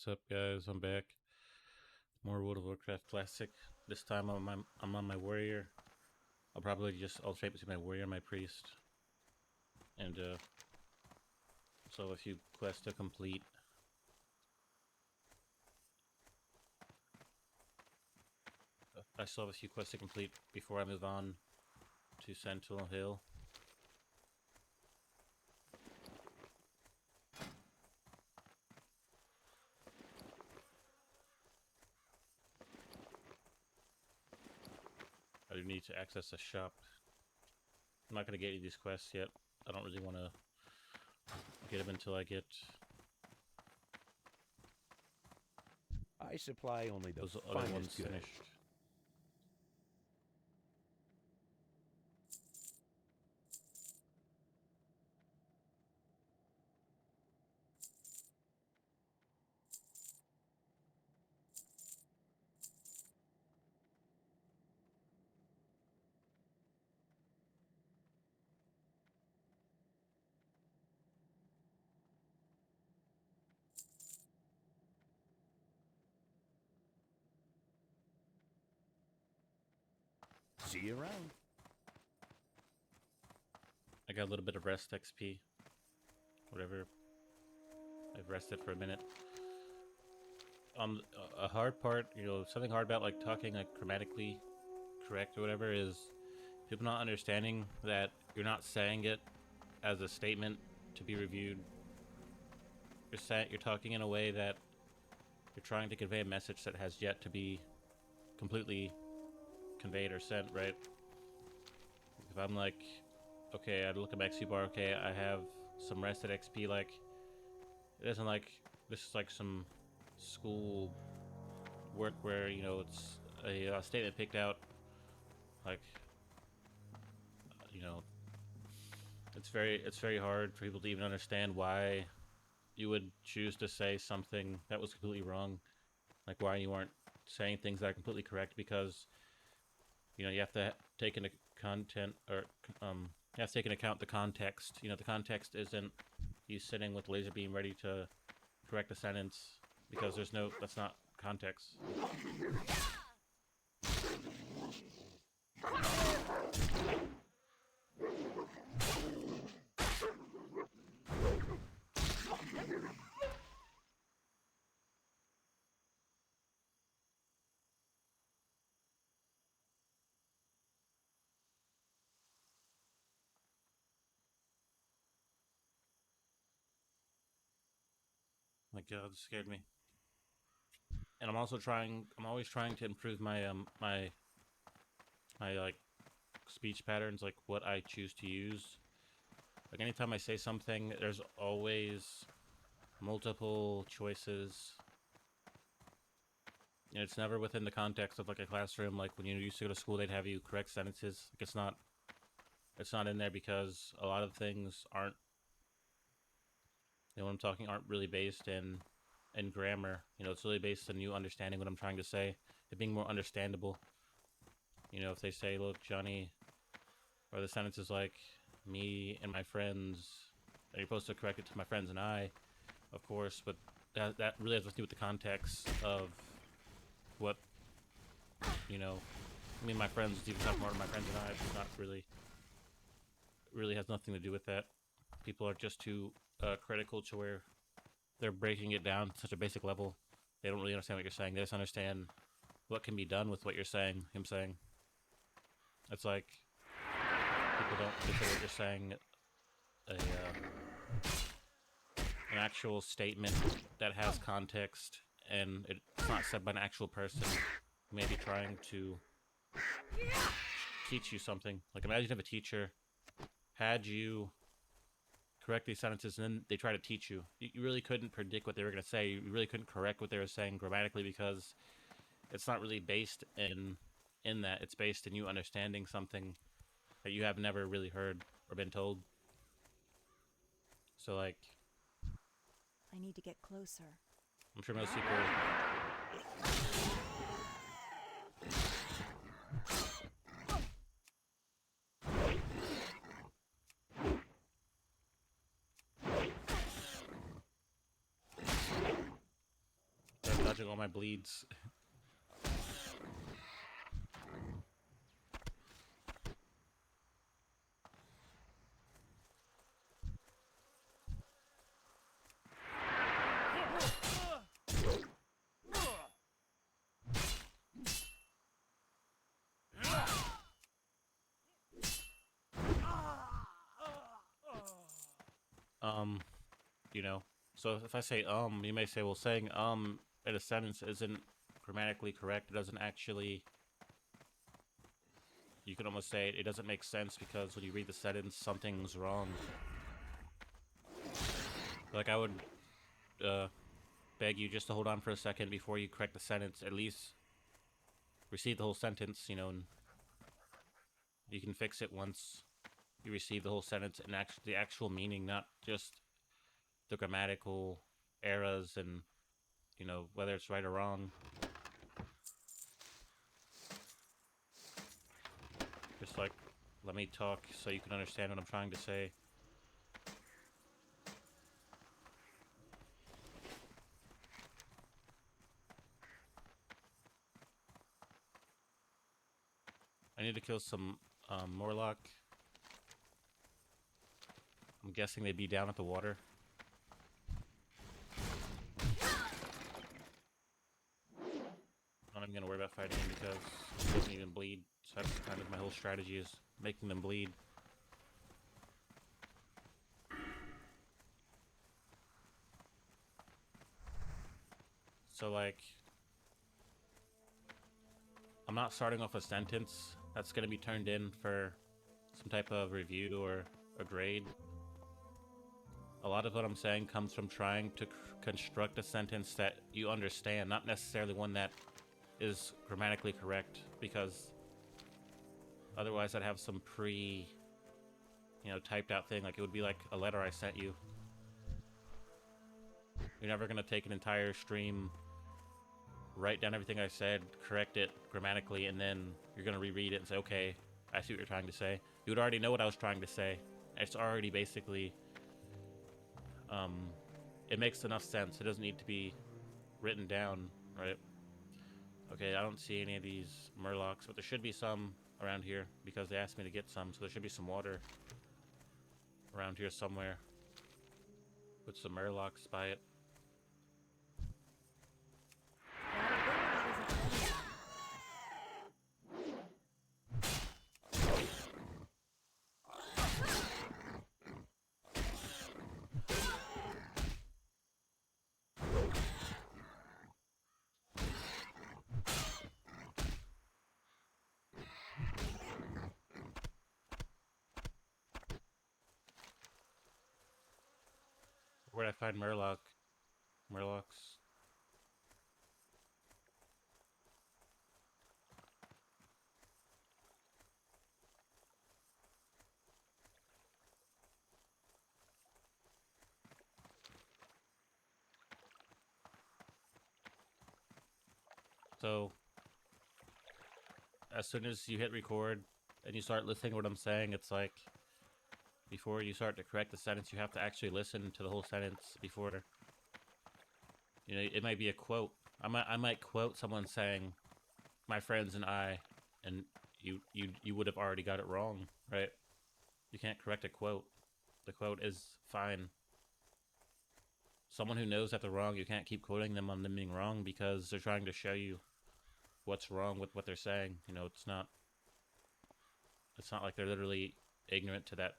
What's up, guys? I'm back. More World of Warcraft Classic. This time I'm on my warrior. I'll probably just alternate between my warrior and my priest. And still have a few quests to complete. I still have a few quests to complete before I move on to Sentinel Hill. I do need to access the shop. I'm not going to get any of these quests yet. I don't really want to get them until I get I supply only the those other ones finest goods. finished. See you around. I got a little bit of rest XP. Whatever. I've rested for a minute. A hard part, something hard about like talking like grammatically correct or whatever is people not understanding that you're not saying it as a statement to be reviewed. You're talking in a way that you're trying to convey a message that has yet to be completely conveyed or sent, right? If I'm like, okay, I look at my XP bar, okay, I have some rested XP, like, it isn't like this is like some school work where, it's a statement picked out, like, it's very hard for people to even understand why you would choose to say something that was completely wrong, like why you aren't saying things that are completely correct, because you have to take into content or you have to take into account the context. The context isn't you sitting with laser beam ready to correct a sentence, because that's not context. My God, it scared me. And I'm always trying to improve my like speech patterns, like what I choose to use. Like anytime I say something, there's always multiple choices. And it's never within the context of like a classroom. Like when you used to go to school, they'd have you correct sentences. Like it's not in there because a lot of things aren't, what I'm talking aren't really based in grammar. It's really based on you understanding what I'm trying to say, it being more understandable. If they say, look, Johnny, or the sentence is like, me and my friends, and you're supposed to correct it to my friends and I, of course, but that really has to do with the context of what, me and my friends is even talking more to my friends and I. It's not really has nothing to do with that. People are just too critical to where they're breaking it down to such a basic level. They don't really understand what you're saying. They just understand what can be done with what you're saying, him saying. It's like people don't consider what you're saying an actual statement that has context, and it's not said by an actual person who may be trying to teach you something. Like imagine if a teacher had you correct these sentences and then they try to teach you. You really couldn't predict what they were going to say. You really couldn't correct what they were saying grammatically, because it's not really based in that. It's based in you understanding something that you have never really heard or been told. So like, I need to get closer. I'm sure most people Dodging all my bleeds. You know. So if I say you may say, well, saying in a sentence isn't grammatically correct. It doesn't actually. You can almost say it doesn't make sense because when you read the sentence, something's wrong. Like I would beg you just to hold on for a second before you correct the sentence. At least receive the whole sentence, you know, and you can fix it once you receive the whole sentence and the actual meaning, not just the grammatical errors and, you know, whether it's right or wrong. Just like, let me talk so you can understand what I'm trying to say. I need to kill some Morlock. I'm guessing they'd be down at the water. I'm not even gonna worry about fighting him because he doesn't even bleed. So that's kind of my whole strategy, is making them bleed. So like, I'm not starting off a sentence that's gonna be turned in for some type of review or a grade. A lot of what I'm saying comes from trying to construct a sentence that you understand, not necessarily one that is grammatically correct, because otherwise I'd have some typed out thing. Like, it would be like a letter I sent you. You're never gonna take an entire stream, write down everything I said, correct it grammatically, and then you're gonna reread it and say, okay, I see what you're trying to say. You would already know what I was trying to say. It's already basically, it makes enough sense. It doesn't need to be written down, right? Okay, I don't see any of these Murlocs, but there should be some around here because they asked me to get some, so there should be some water around here somewhere with some Murlocs by it. Where'd I find Murlocs? So, as soon as you hit record and you start listening to what I'm saying, it's like, before you start to correct the sentence, you have to actually listen to the whole sentence before, you know, it might be a quote. I might quote someone saying, "My friends and I," and you would have already got it wrong, right? You can't correct a quote. The quote is fine. Someone who knows that they're wrong, you can't keep quoting them on them being wrong because they're trying to show you what's wrong with what they're saying. You know, it's not like they're literally ignorant to that.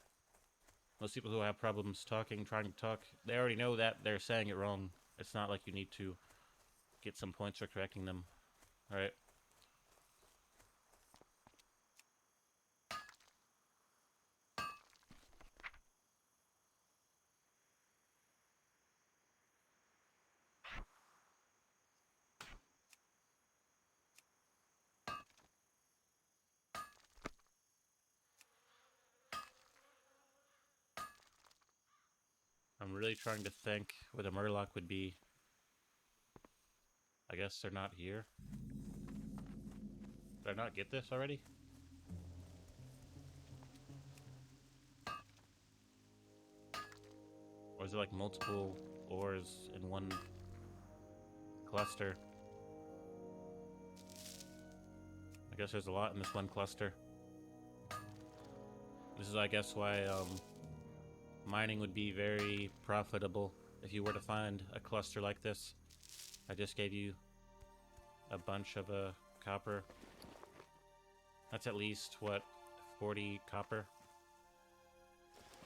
Most people who have problems trying to talk, they already know that they're saying it wrong. It's not like you need to get some points for correcting them. Alright? I'm really trying to think where the Murloc would be. I guess they're not here. Did I not get this already? Or is it like multiple ores in one cluster. I guess there's a lot in this one cluster. This is, I guess, why mining would be very profitable if you were to find a cluster like this. I just gave you a bunch of copper. That's at least, what, 40 copper?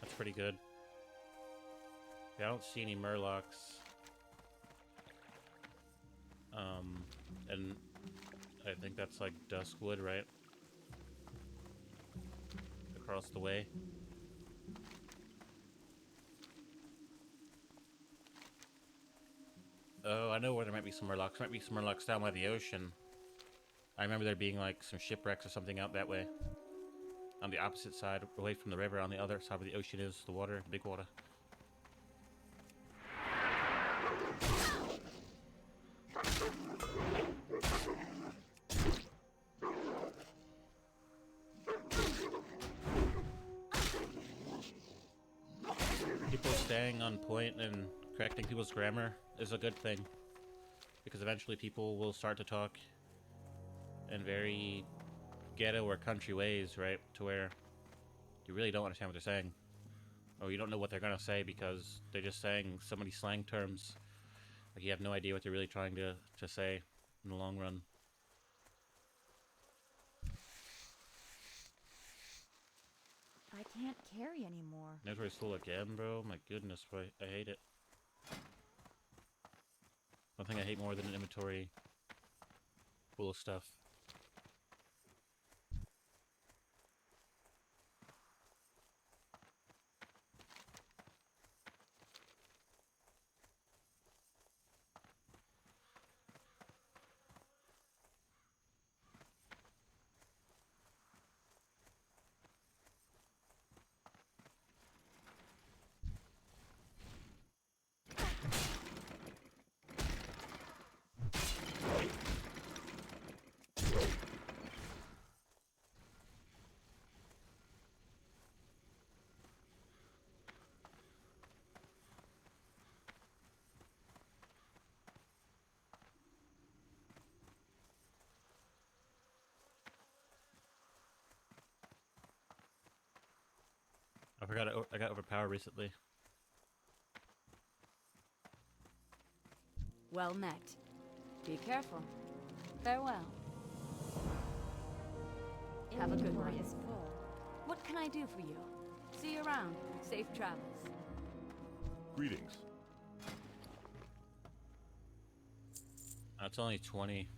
That's pretty good. Yeah, I don't see any murlocs. And I think that's like duskwood, right? Across the way. Oh, I know where there might be some murlocs. There might be some murlocs down by the ocean. I remember there being like some shipwrecks or something out that way. On the opposite side, away from the river, on the other side of the ocean is the water, big water. People staying on point and correcting people's grammar is a good thing, because eventually people will start to talk in very ghetto or country ways, right? To where you really don't understand what they're saying, or you don't know what they're gonna say because they're just saying so many slang terms. Like you have no idea what they're really trying to say in the long run. I can't carry anymore. Inventory's full again, bro. My goodness, bro. I hate it. One thing I hate more than an inventory full of stuff. I forgot I got overpowered recently. Well met. Be careful. Farewell. Have a good one. Inventory is full. What can I do for you? See you around. Safe travels. Greetings. It's only 20.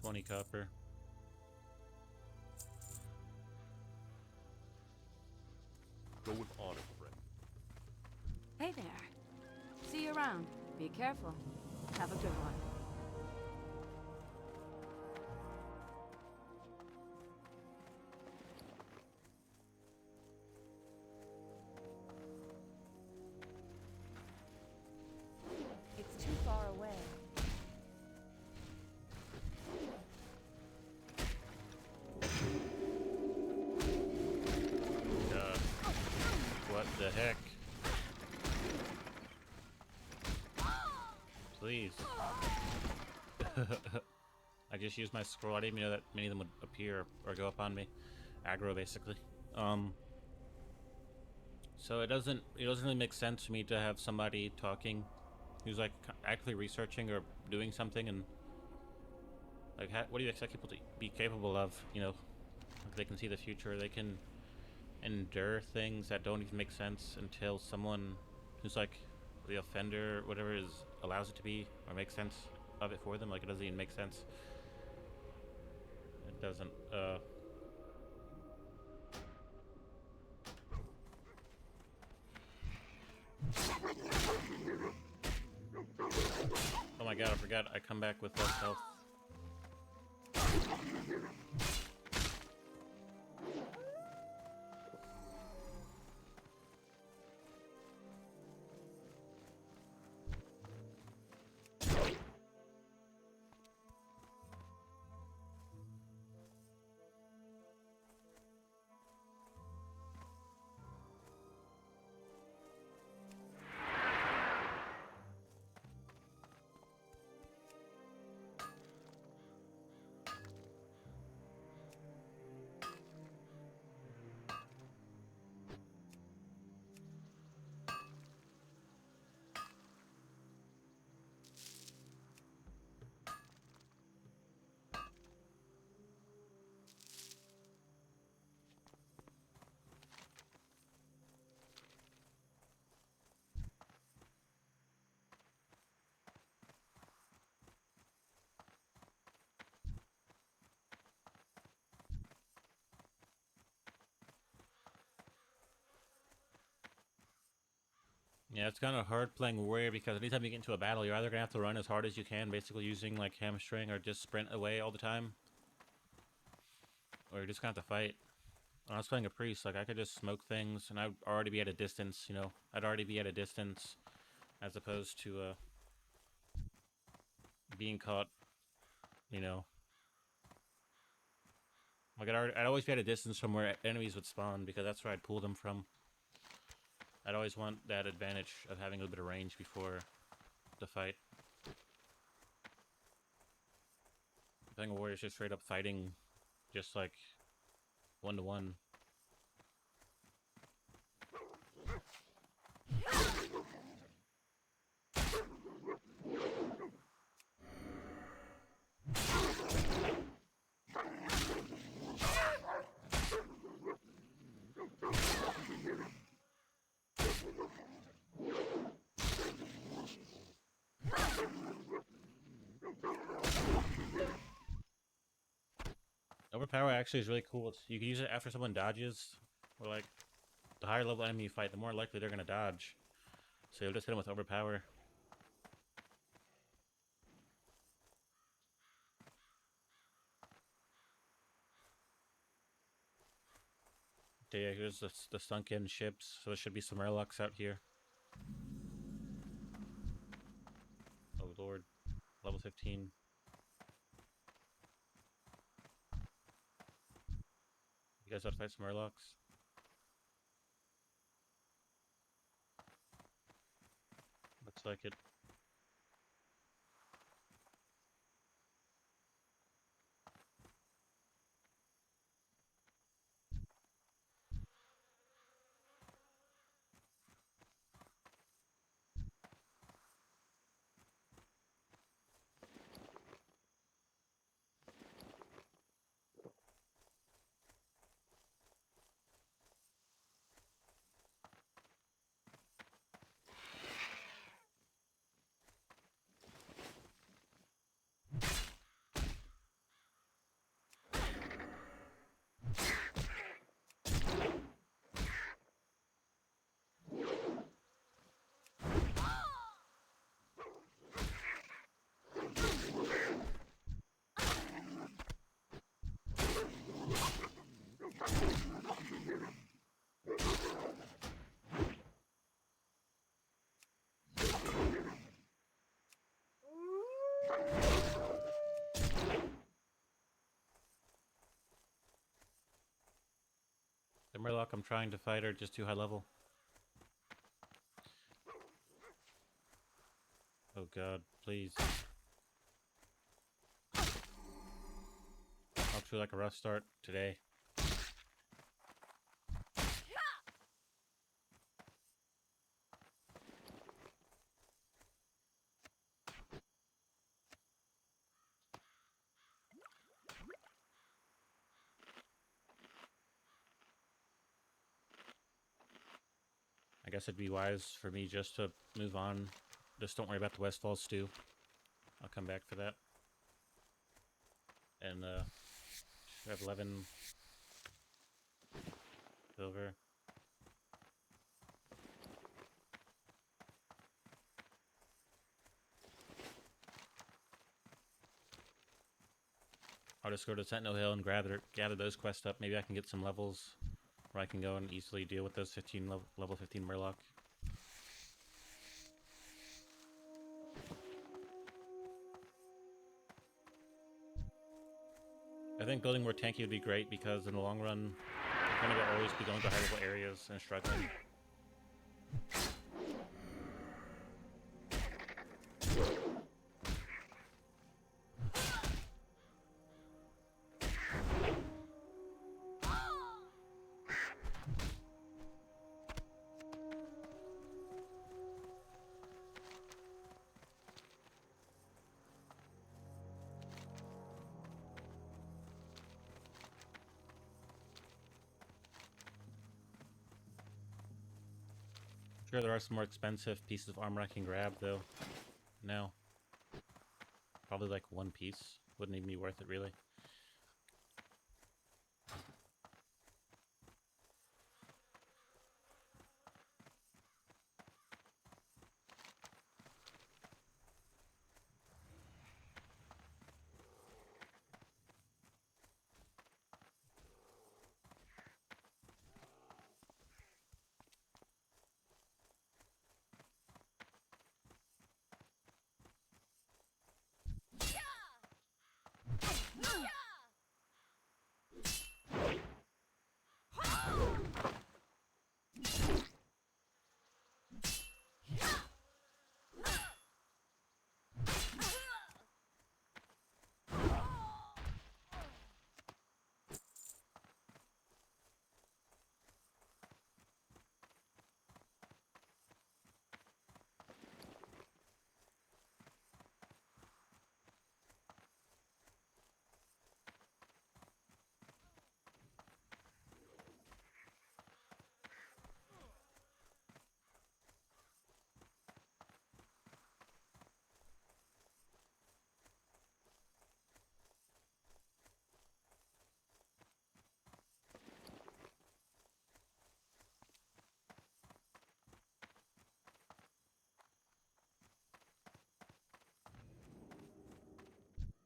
20 copper. Go with honor, friend. Hey there. See you around. Be careful. Have a good one. It's too far away. What the heck? Please. I just used my scroll. I didn't even know that many of them would appear or go up on me. Aggro, basically. So it doesn't really make sense to me to have somebody talking who's like actually researching or doing something, and like what do you expect people to be capable of? You know, like they can see the future, they can endure things that don't even make sense until someone who's like the offender or whatever allows it to be or makes sense of it for them. Like it doesn't even make sense. It doesn't. Oh my god, I forgot I come back with less health. Yeah, it's kind of hard playing warrior because anytime you get into a battle, you're either gonna have to run as hard as you can, basically using like hamstring, or just sprint away all the time, or you're just gonna have to fight. When I was playing a priest, like I could just smoke things, and I'd already be at a distance. You know, I'd already be at a distance, as opposed to being caught. You know, like I'd always be at a distance from where enemies would spawn because that's where I'd pull them from. I'd always want that advantage of having a little bit of range before the fight. Playing a warrior is just straight up fighting, just like 1-to-1. Overpower actually is really cool. You can use it after someone dodges, or like the higher level enemy you fight, the more likely they're gonna dodge. So you'll just hit them with overpower. Okay, yeah, here's the sunken ships. So there should be some airlocks out here. Oh lord, level 15. You guys want to fight some airlocks? Looks like it. The Murloc I'm trying to fight are just too high level. Oh god, please. Off to like a rough start today. I guess it'd be wise for me just to move on. Just don't worry about the Westfall stew. I'll come back for that. And should have 11 silver. I'll just go to Sentinel Hill and gather those quests up. Maybe I can get some levels where I can go and easily deal with those level 15 Murloc. I think building more tanky would be great because in the long run, you're going to always be going to high level areas and struggling. Sure, there are some more expensive pieces of armor I can grab, though. No. Probably like one piece. Wouldn't even be worth it, really.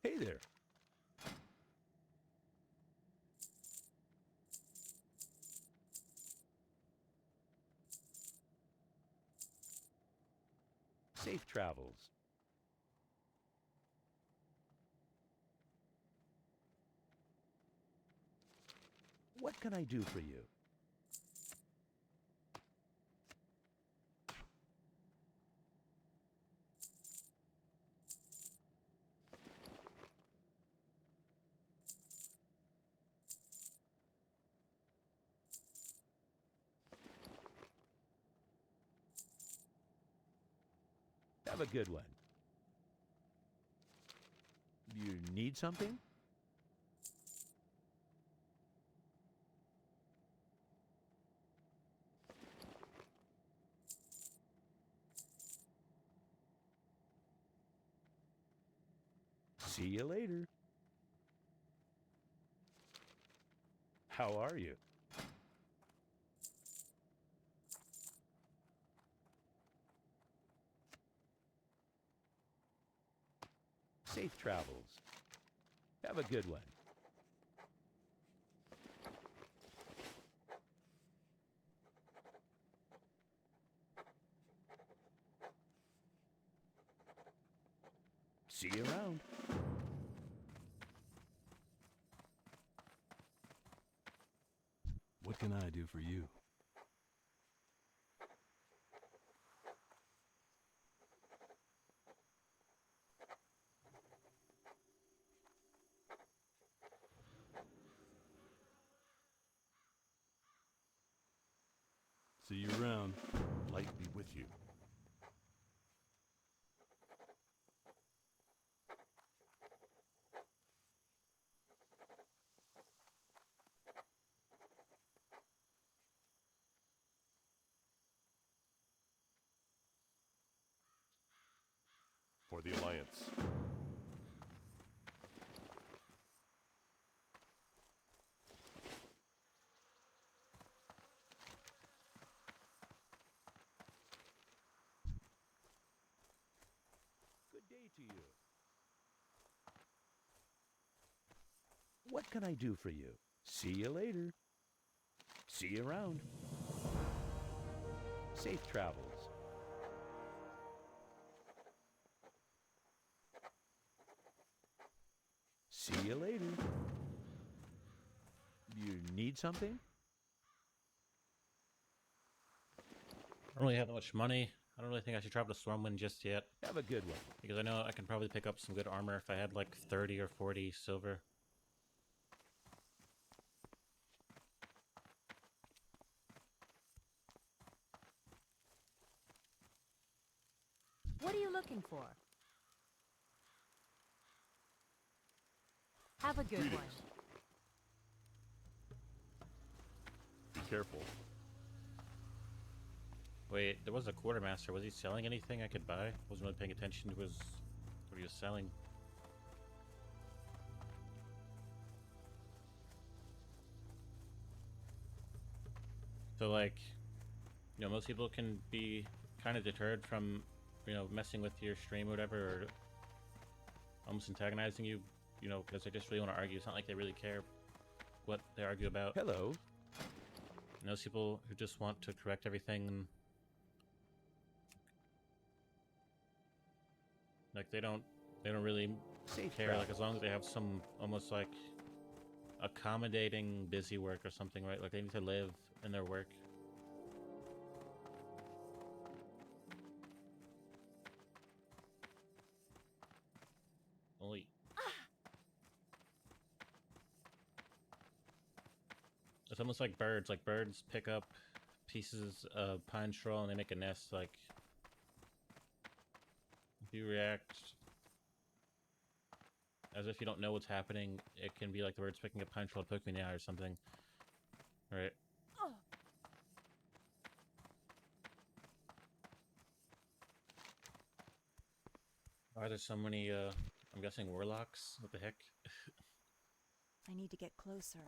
Hey there. Safe travels. What can I do for you? Have a good one. You need something? See you later. How are you? Safe travels. Have a good one. See you around. What can I do for you? See you around. Light be with you. For the Alliance. Good day to you. What can I do for you? See you later. See you around. Safe travels. See you later. You need something? I don't really have that much money. I don't really think I should travel to Stormwind just yet, Have a good one. because I know I can probably pick up some good armor if I had like 30 or 40 silver. What are you looking for? Have a good one. Greetings. Be careful. Wait, there was a quartermaster. Was he selling anything I could buy? Wasn't really paying attention to his what he was selling. So like, most people can be kind of deterred from, messing with your stream or whatever, or almost antagonizing you, because they just really want to argue. It's not like they really care what they argue about. Hello. And those people who just want to correct everything, and like they don't really Safe care. travels. Like as long as they have some almost like accommodating busy work or something, right? Like they need to live in their work. Only it's almost like birds. Like birds pick up pieces of pine straw and they make a nest. Like if you react as if you don't know what's happening, it can be like the birds picking up pine straw, poking me in the eye or something. Right? Why are there so many, I'm guessing warlocks? What the heck? I need to get closer.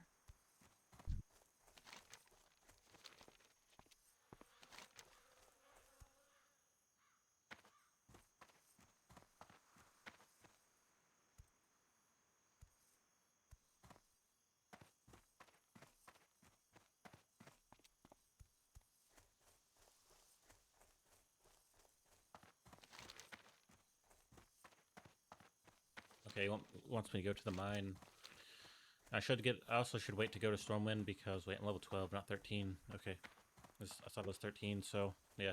Okay, wants me to go to the mine. I also should wait to go to Stormwind because wait, I'm level 12, not 13. Okay, I thought it was 13. So yeah,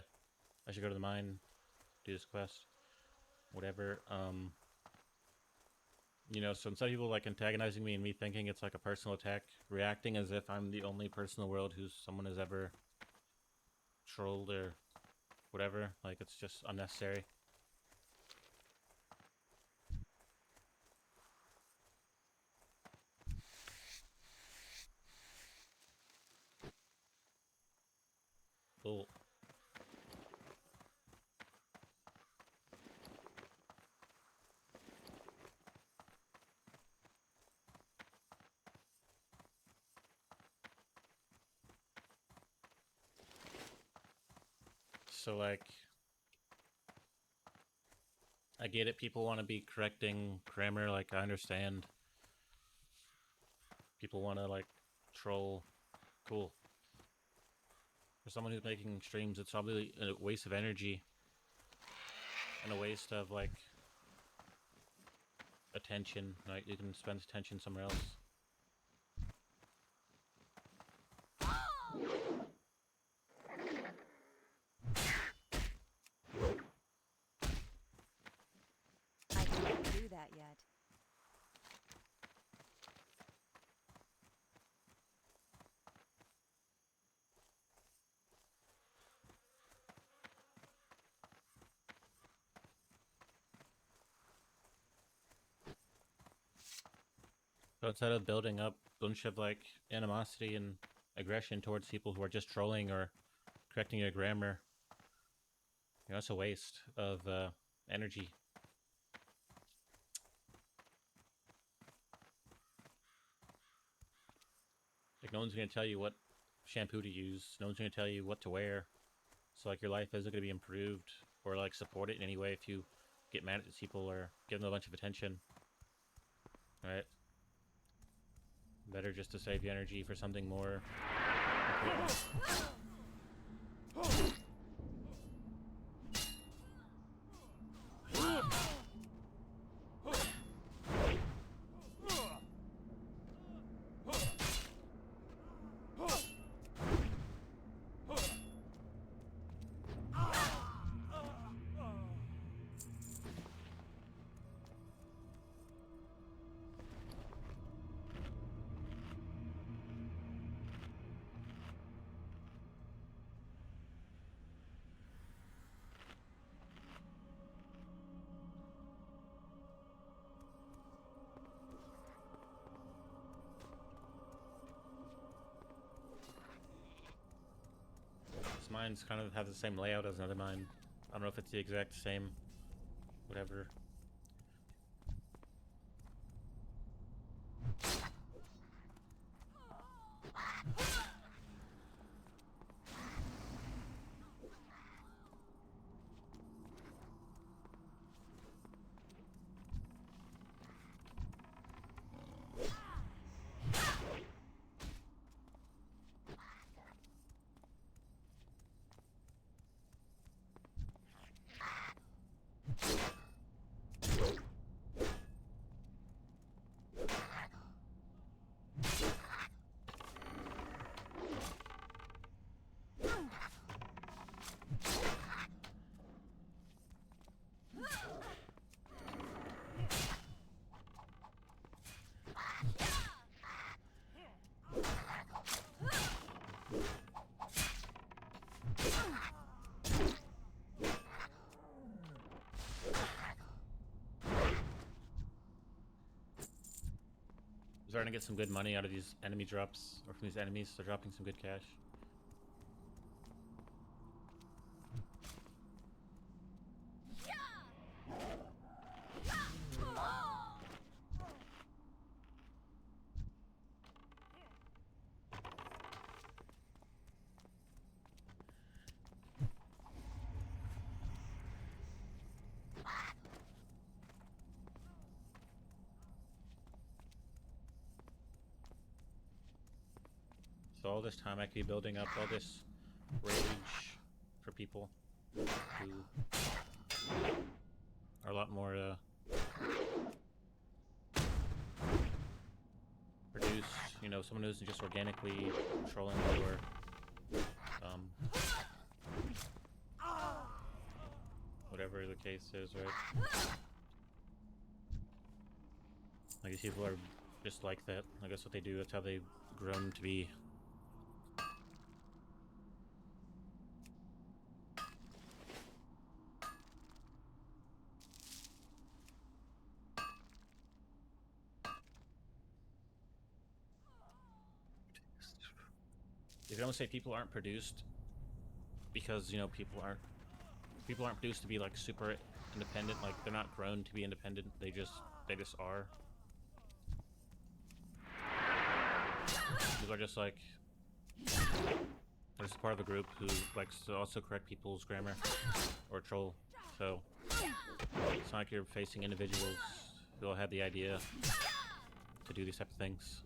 I should go to the mine, do this quest, whatever. You know, so instead of people like antagonizing me and me thinking it's like a personal attack, reacting as if I'm the only person in the world who someone has ever trolled or whatever, like it's just unnecessary. Cool. So like, I get it, people want to be correcting grammar, like I understand. People want to like troll, cool. For someone who's making streams, it's probably a waste of energy and a waste of like attention. Like you can spend attention somewhere else. I can't do that yet. So instead of building up a bunch of like animosity and aggression towards people who are just trolling or correcting your grammar, you know, it's a waste of energy. Like no one's gonna tell you what shampoo to use. No one's gonna tell you what to wear. So like your life isn't gonna be improved or like support it in any way if you get mad at these people or give them a bunch of attention. Right? Better just to save your energy for something more important. This mine's kind of has the same layout as another mine. I don't know if it's the exact same, whatever. I'm starting to get some good money out of these enemy drops, or from these enemies. They're dropping some good cash. So all this time I could be building up all this rage for people who are a lot more you know, someone who's just organically trolling or whatever the case is, right? Like these people are just like that. I guess what they do, that's how they've grown to be. You can almost say people aren't produced because, you know, people aren't produced to be like super independent. Like they're not grown to be independent. They just are. People are just like, they're just part of a group who likes to also correct people's grammar or troll. So it's not like you're facing individuals who all had the idea to do these type of things.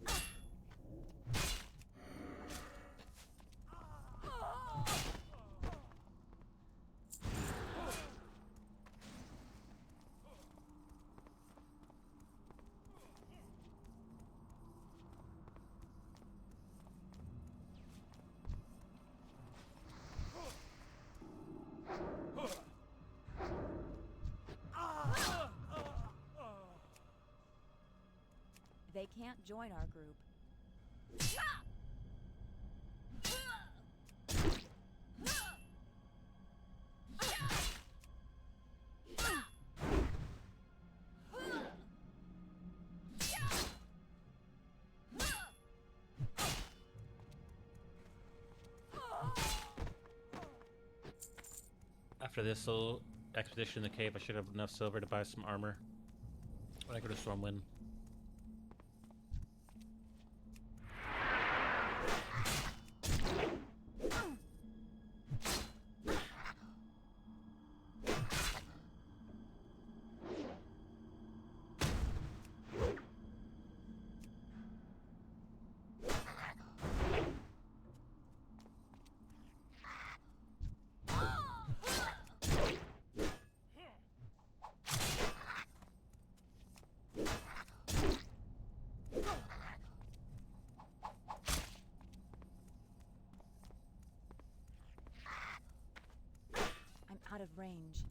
They can't join our group. After this little expedition in the cave, I should have enough silver to buy some armor when I go to Stormwind. I'm out of range.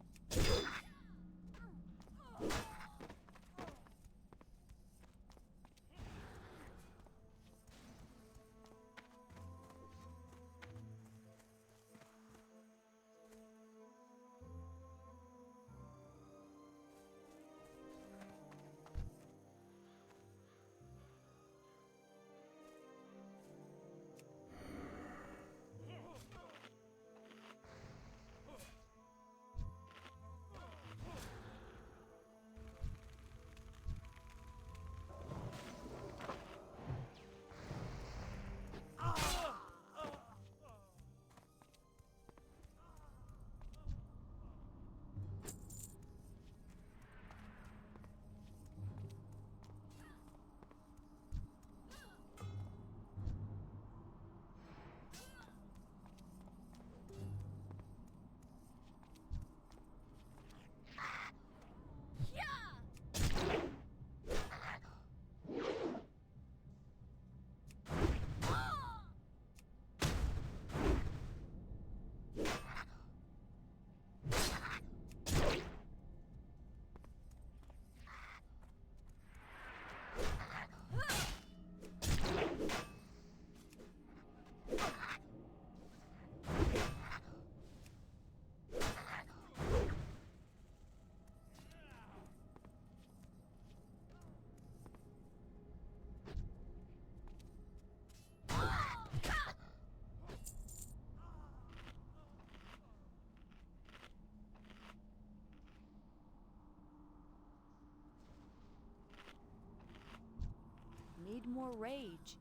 Need more rage.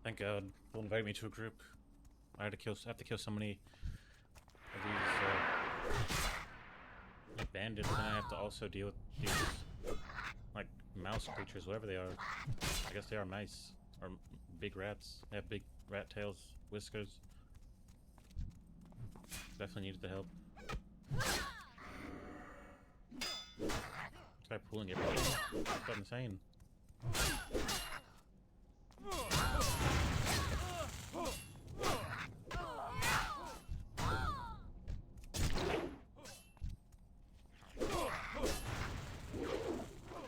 Thank God, they'll invite me to a group. I have to kill so many of these like bandits, and I have to also deal with these like mouse creatures, whatever they are. I guess they are mice or big rats. They have big rat tails, whiskers. Definitely needed the help. Try pulling everything. That's insane.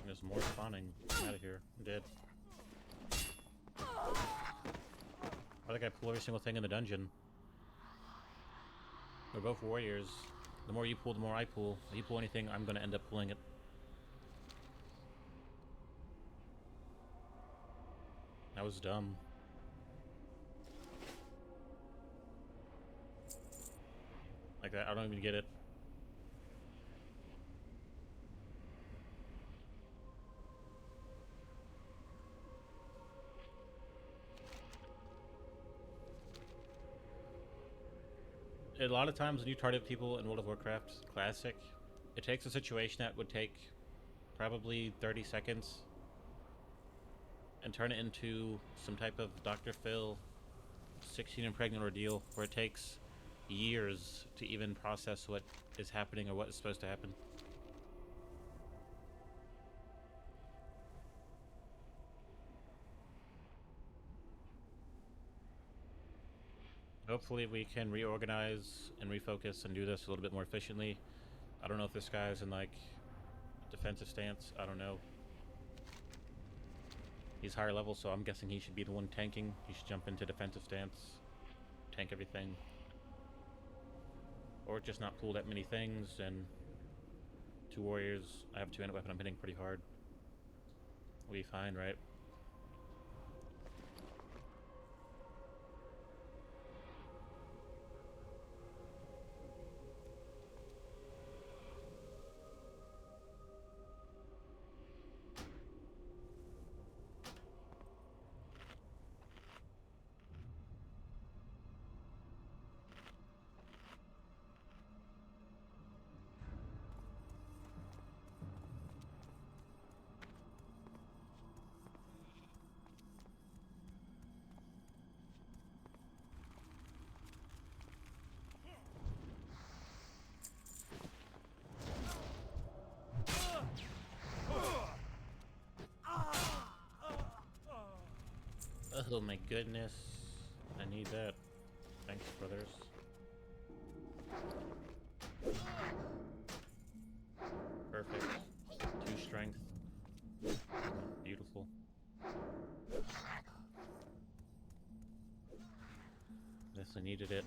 There's more spawning. I'm out of here. I'm dead. Why think I pull every single thing in the dungeon? We're both warriors. The more you pull, the more I pull. If you pull anything, I'm gonna end up pulling it. That was dumb. Like that, I don't even get it. A lot of times when you target people in World of Warcraft Classic, it takes a situation that would take probably 30 seconds and turn it into some type of Dr. Phil 16 and pregnant ordeal where it takes years to even process what is happening or what is supposed to happen. Hopefully we can reorganize and refocus and do this a little bit more efficiently. I don't know if this guy's in like defensive stance. I don't know. He's higher level, so I'm guessing he should be the one tanking. He should jump into defensive stance, tank everything. Or just not pull that many things, and 2 warriors. I have a 2-handed weapon, I'm hitting pretty hard. We'll be fine, right? Oh my goodness. I need that. Thanks, brothers. Perfect. 2 strength. Beautiful. Guess I needed it.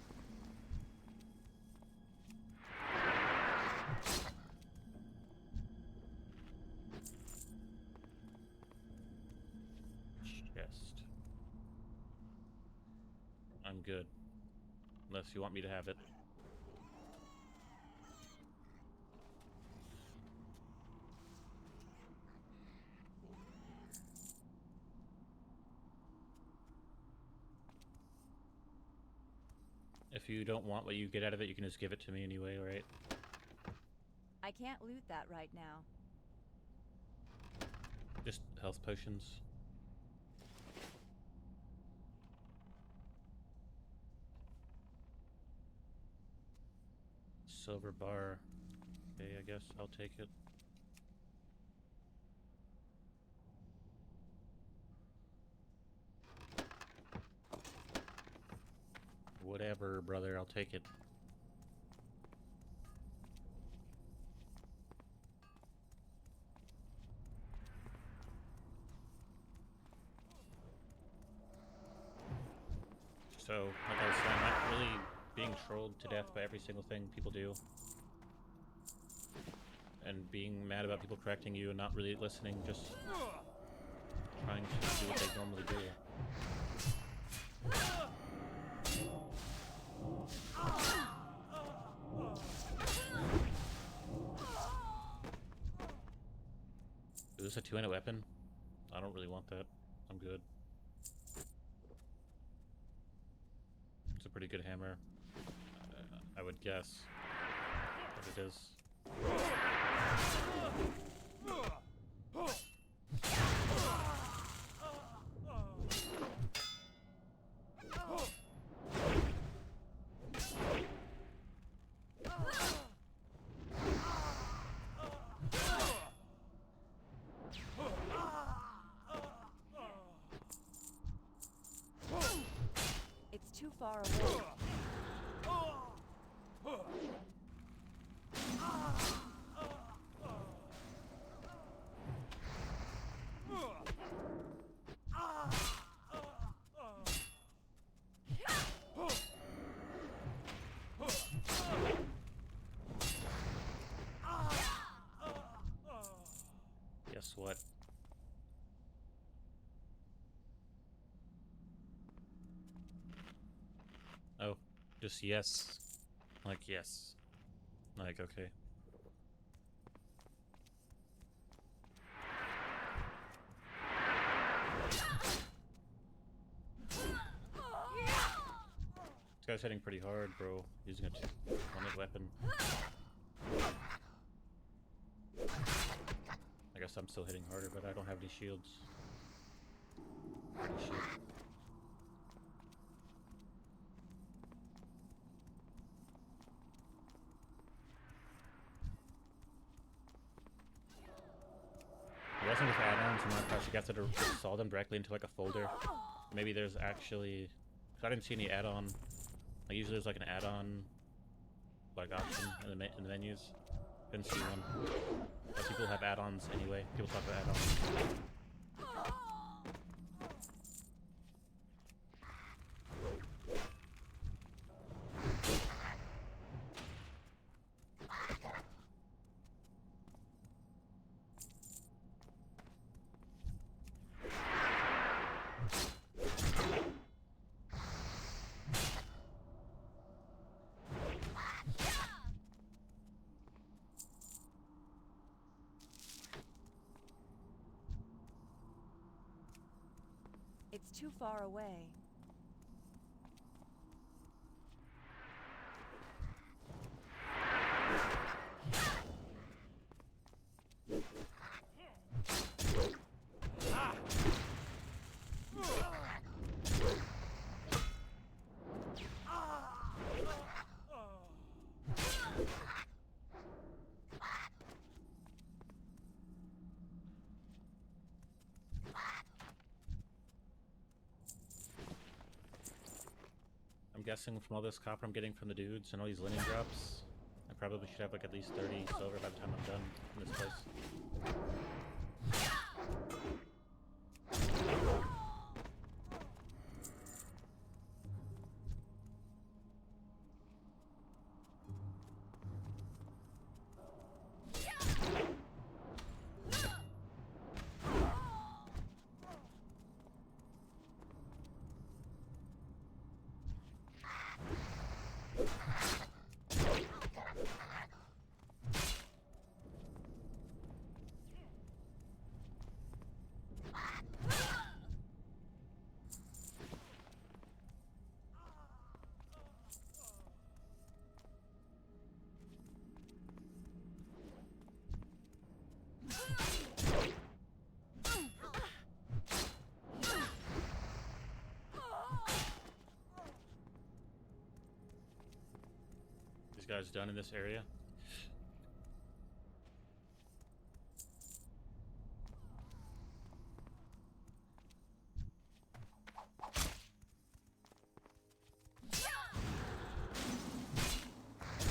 Chest. I'm good. Unless you want me to have it. If you don't want what you get out of it, you can just give it to me anyway, right? I can't loot that right now. Just health potions. Silver bar. Okay, I guess I'll take it. Whatever, brother, I'll take it. So, like I was saying, I'm not really being trolled to death by every single thing people do. And being mad about people correcting you and not really listening, just trying to do what they normally do. Is this a 2-handed weapon? I don't really want that. I'm good. It's a pretty good hammer. I would guess. But it is. far away. Guess what? Oh, just yes. Like, yes. Like, okay. This guy's hitting pretty hard, bro. Using a one-hit weapon. I guess I'm still hitting harder, but I don't have any shields. Any shield. I'm guessing with add-ons, I'm not actually have to install them directly into like a folder. Maybe there's actually, cause I didn't see any add-on. Like usually there's like an add-on like option in the menus. Didn't see one. But people have add-ons anyway. People talk about add-ons. It's too far away. I'm guessing from all this copper I'm getting from the dudes and all these linen drops, I probably should have like at least 30 silver by the time I'm done in this place. These guys done in this area.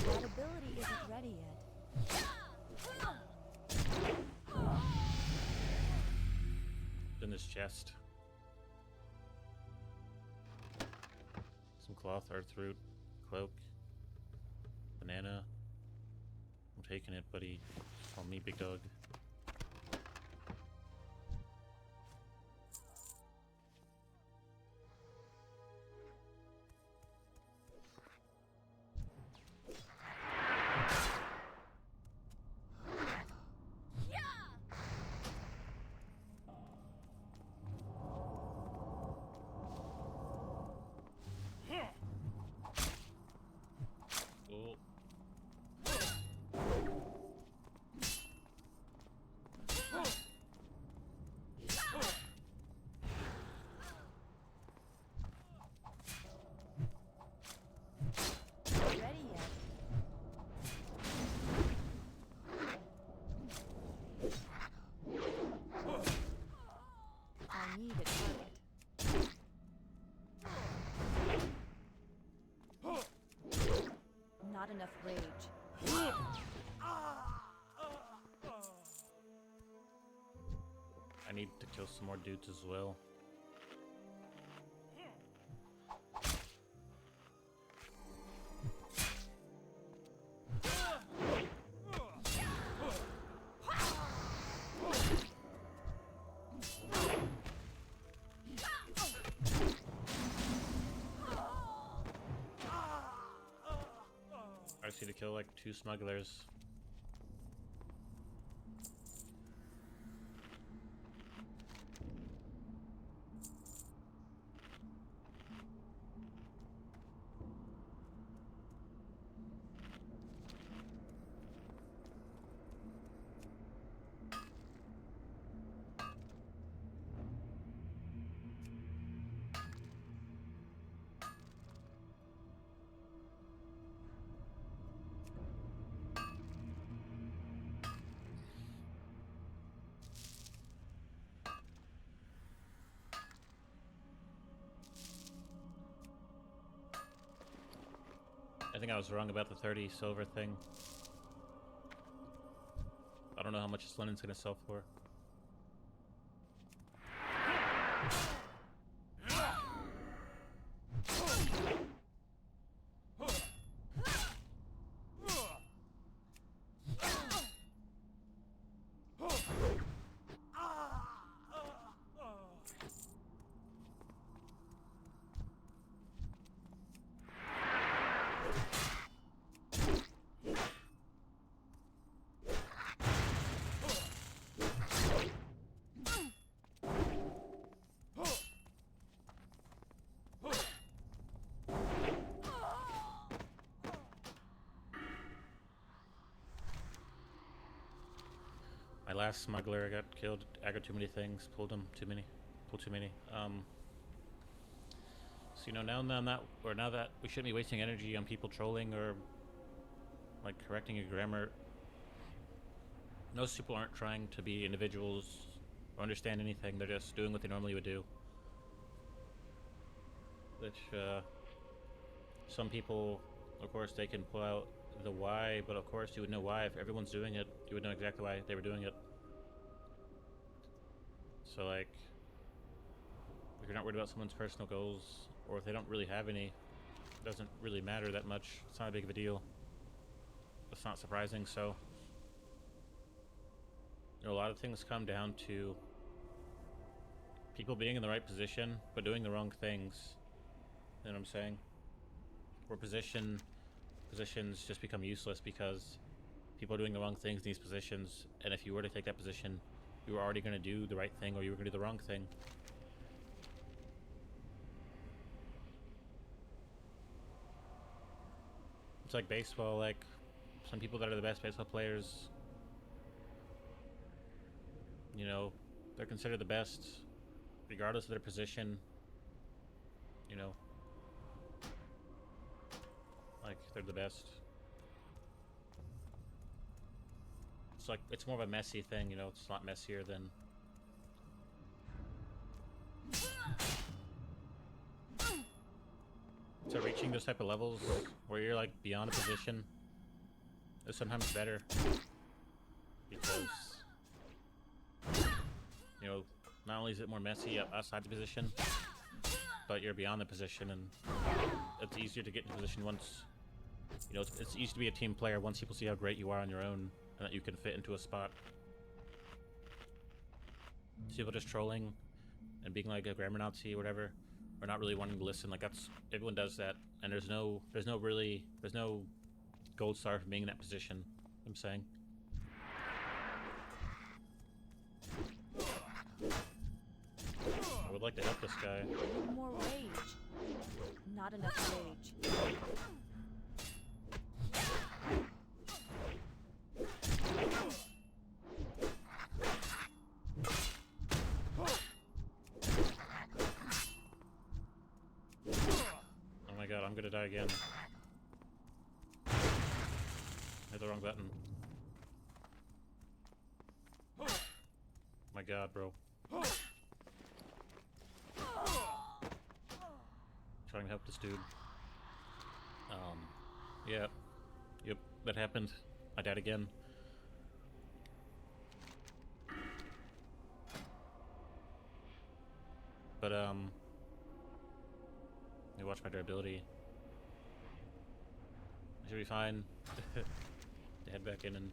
That ability isn't ready yet. In this chest. Some cloth, earth root, cloak, banana. I'm taking it, buddy. Call me big dog. Oh. Not enough rage. I need to kill some more dudes as well. I just need to kill like 2 smugglers. I think I was wrong about the 30 silver thing. I don't know how much this linen's gonna sell for. My last smuggler got killed. I got too many things. Pulled too many. So now that we shouldn't be wasting energy on people trolling or like correcting your grammar. Most people aren't trying to be individuals or understand anything. They're just doing what they normally would do. Which some people, of course, they can pull out the why, but of course you would know why. If everyone's doing it, you would know exactly why they were doing it. So like, if you're not worried about someone's personal goals, or if they don't really have any, it doesn't really matter that much. It's not a big of a deal. It's not surprising. So a lot of things come down to people being in the right position but doing the wrong things. You know what I'm saying? Where positions just become useless because people are doing the wrong things in these positions, and if you were to take that position, you were already going to do the right thing or you were going to do the wrong thing. It's like baseball. Like, some people that are the best baseball players, they're considered the best regardless of their position. Like, they're the best. It's like, it's more of a messy thing, it's a lot messier than... So reaching those type of levels where you're like beyond a position is sometimes better, because not only is it more messy outside the position, but you're beyond the position, and it's easier to get into position once it's easy to be a team player once people see how great you are on your own and that you can fit into a spot. People just trolling and being like a grammar Nazi or whatever, or not really wanting to listen, like everyone does that, and there's no gold star for being in that position. I'm saying. I would like to help this guy. More rage. Not enough rage. Oh my god, I'm gonna die again. Hit the wrong button. My god, bro. Trying to help this dude. Yeah. Yep, that happened. I died again. But, let me watch my durability. I should be fine. To head back in and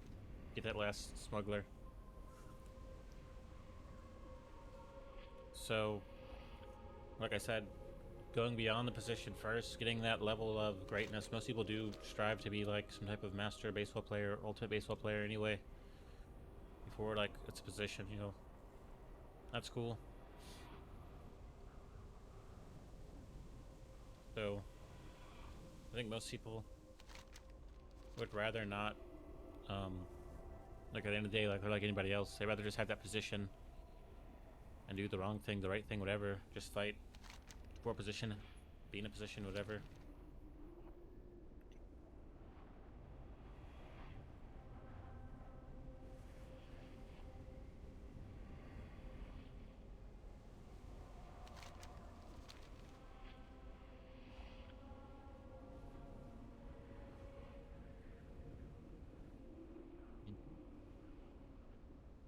get that last smuggler. So, like I said, going beyond the position first, getting that level of greatness. Most people do strive to be like some type of master baseball player, ultimate baseball player anyway. Before like it's a position, you know. That's cool. So, I think most people would rather not, like at the end of the day, like they're like anybody else. They'd rather just have that position and do the wrong thing, the right thing, whatever. Just fight for a position, be in a position, whatever.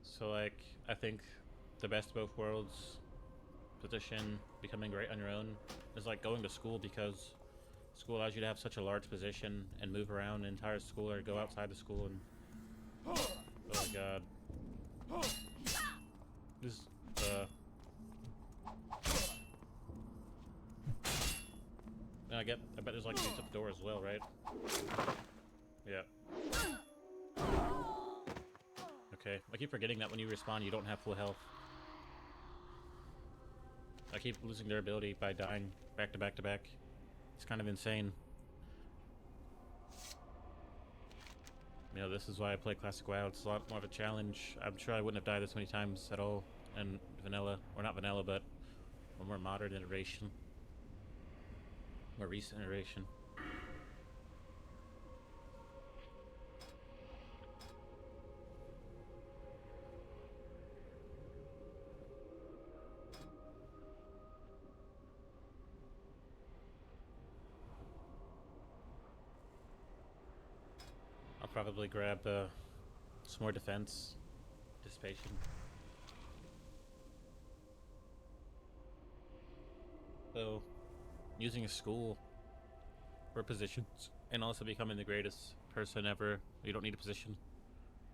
So like, I think the best of both worlds position, becoming great on your own, is like going to school, because school allows you to have such a large position and move around the entire school or go outside the school and... Oh my god. This, and I bet there's like dudes at the door as well, right? Yeah. Okay, I keep forgetting that when you respawn you don't have full health. I keep losing their ability by dying back to back to back. It's kind of insane. You know, this is why I play Classic WoW. It's a lot more of a challenge. I'm sure I wouldn't have died this many times at all in vanilla, or not vanilla, but a more modern iteration. More recent iteration. I'll probably grab some more defense, dissipation. So, using a school for positions and also becoming the greatest person ever, you don't need a position.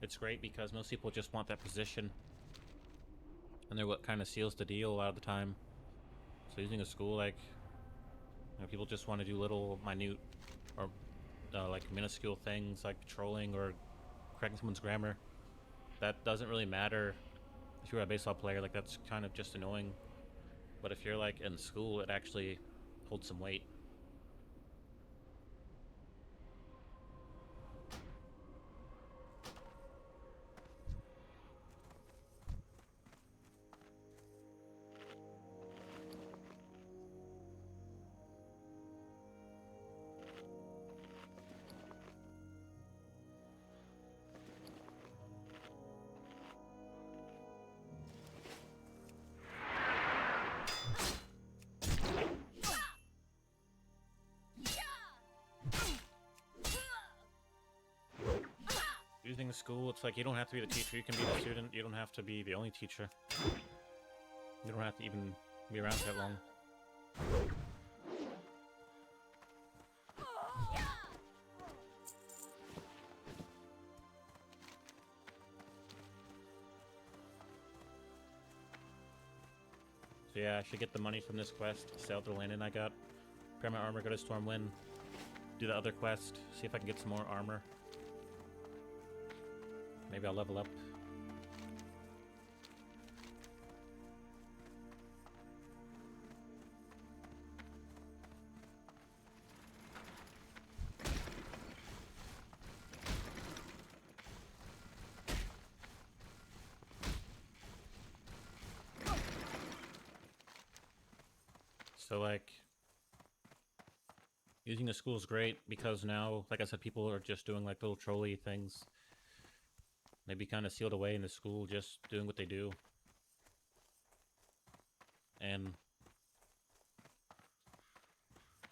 It's great because most people just want that position, and they're what kind of seals the deal a lot of the time. So using a school, like, you know, people just want to do little minute or like minuscule things like patrolling or correcting someone's grammar. That doesn't really matter if you're a baseball player. Like, that's kind of just annoying. But if you're like in school, it actually holds some weight. Using school, it's like you don't have to be the teacher, you can be the student, you don't have to be the only teacher. You don't have to even be around that long. So yeah, I should get the money from this quest, sell the land I got, grab my armor, go to Stormwind, do the other quest, see if I can get some more armor. Maybe I'll level up. So like, using the school is great because now, like I said, people are just doing like little trolley things. They'd be kind of sealed away in the school, just doing what they do. And,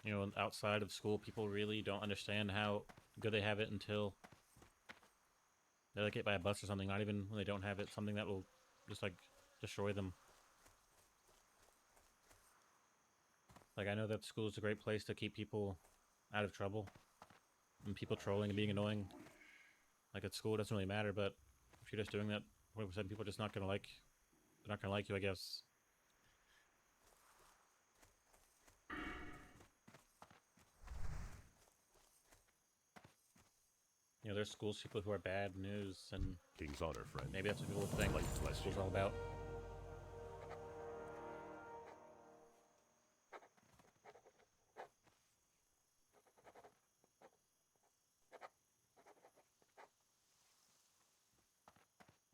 you know, outside of school, people really don't understand how good they have it until they like get by a bus or something. Not even when they don't have it, something that will just like destroy them. Like I know that school is a great place to keep people out of trouble and people trolling and being annoying. Like at school, it doesn't really matter, but if you're just doing that, 40% people are just not gonna like. They're not gonna like you, I guess. You know, there's schools people who are bad news, and King's honor, friend. maybe that's what people think Light bless school's you. all about.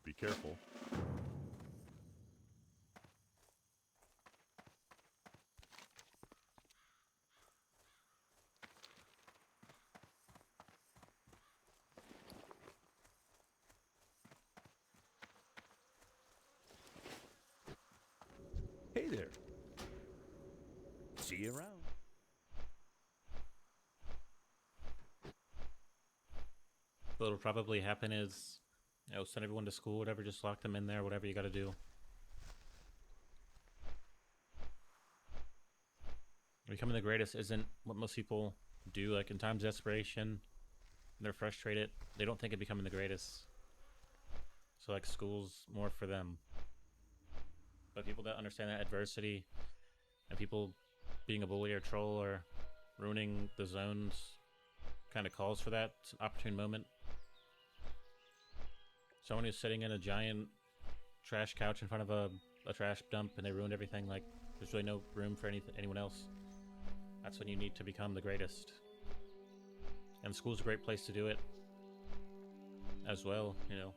Be careful. Hey there. See you around. What'll probably happen is, you know, send everyone to school, whatever, just lock them in there, whatever you gotta do. Becoming the greatest isn't what most people do. Like in times of desperation, they're frustrated, they don't think of becoming the greatest. So like school's more for them. But people that understand that adversity and people being a bully or troll or ruining the zones kind of calls for that opportune moment. Someone who's sitting in a giant trash couch in front of a trash dump and they ruined everything, like there's really no room for anyone else. That's when you need to become the greatest. And school's a great place to do it as well, you know.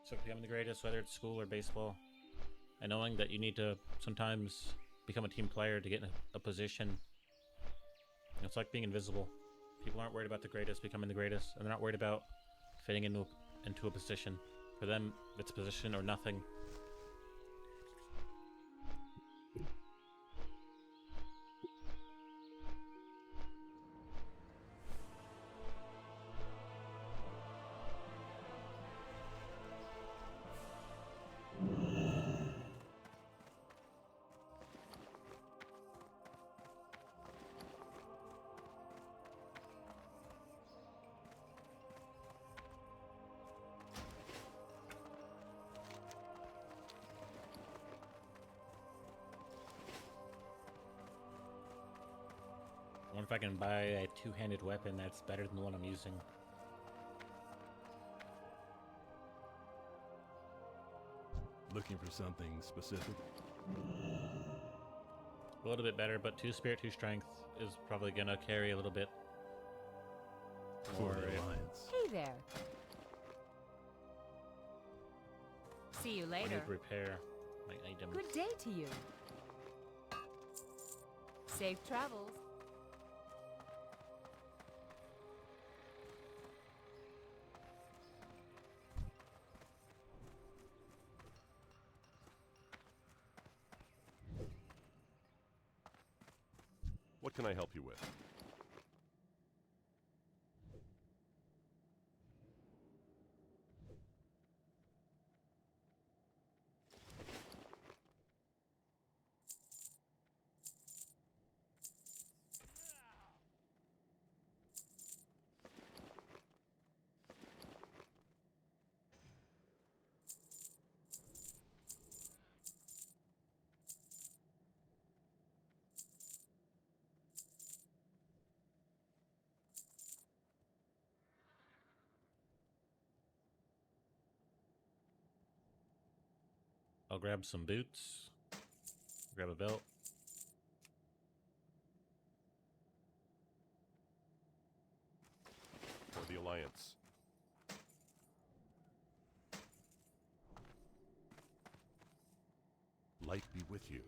So becoming the greatest, whether it's school or baseball, and knowing that you need to sometimes become a team player to get in a position. It's like being invisible. People aren't worried about the greatest becoming the greatest, and they're not worried about fitting into a position. For them, it's position or nothing. I wonder if I can buy a two-handed weapon that's better than the one I'm using. Looking for something specific? A little bit better, but 2 spirit, 2 strength is probably gonna carry a little bit. For Or the if Alliance. Hey there. See you I later. need repair my item. Good day to you. Safe travels. What can I help you with? I'll grab some boots. Grab a belt. For the Alliance. Light be with you.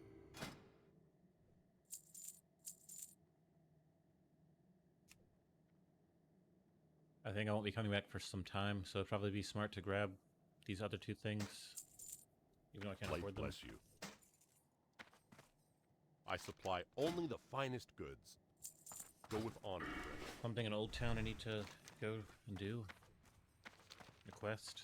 I think I won't be coming back for some time, so it'd probably be smart to grab these other 2 things. Even though I can't Light afford them. bless you. I supply only the finest goods. Go with honor, friend. Something in Old Town I need to go and do. A quest.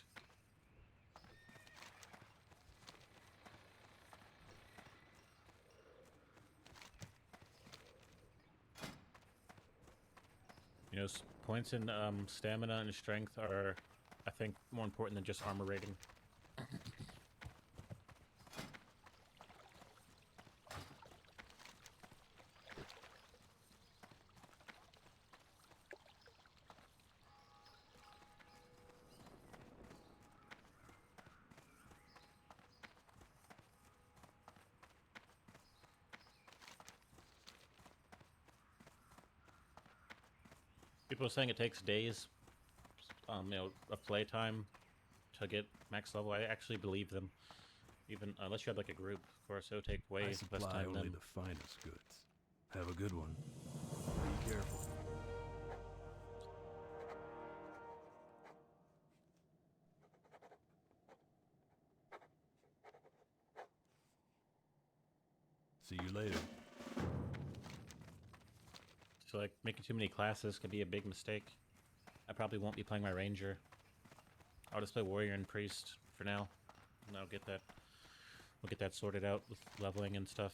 You know, points in stamina and strength are, I think, more important than just armor rating. People are saying it takes days, you know, of playtime to get max level. I actually believe them. Even unless you have like a group, of course, it would take way I less supply time only than. the finest goods. Have a good one. Be careful. See you later. So like making too many classes could be a big mistake. I probably won't be playing my ranger. I'll just play warrior and priest for now, and I'll get that. We'll get that sorted out with leveling and stuff.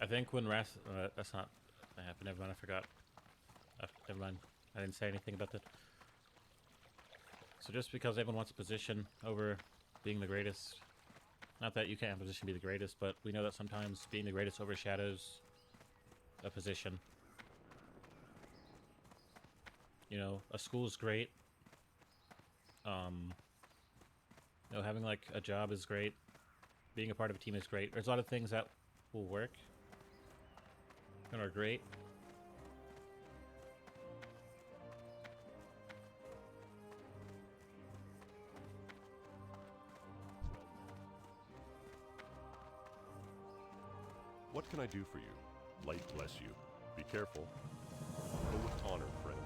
I think when Wrath... that's not... That happened. Never mind, I forgot. Never mind. I didn't say anything about that. So just because everyone wants a position over being the greatest... Not that you can't have a position be the greatest, but we know that sometimes being the greatest overshadows a position. You know, a school's great. You know, having like a job is great. Being a part of a team is great. There's a lot of things that will work and are great. What can I do for you? Light bless you. Be careful. Go with honor, friend.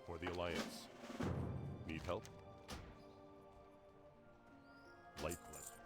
For the Alliance. Need help? Light bless you.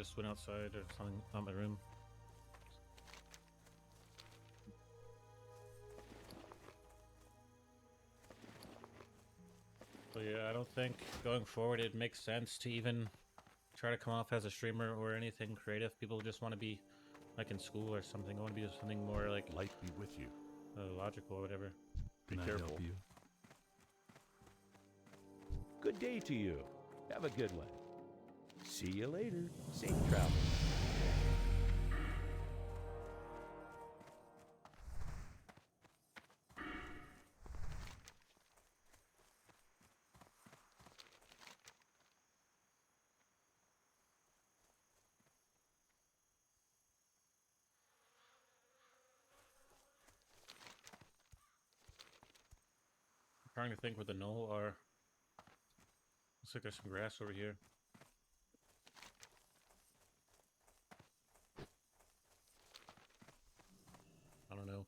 just went outside or something, not my room. So yeah, I don't think going forward it makes sense to even try to come off as a streamer or anything creative. People just want to be like in school or something. I want to be something more like Light be with you. logical or whatever. Be Can I careful. help you? Good day to you. Have a good one. See you later. Safe travel. I'm trying to think where the knoll are. Looks like there's some grass over here. I don't know.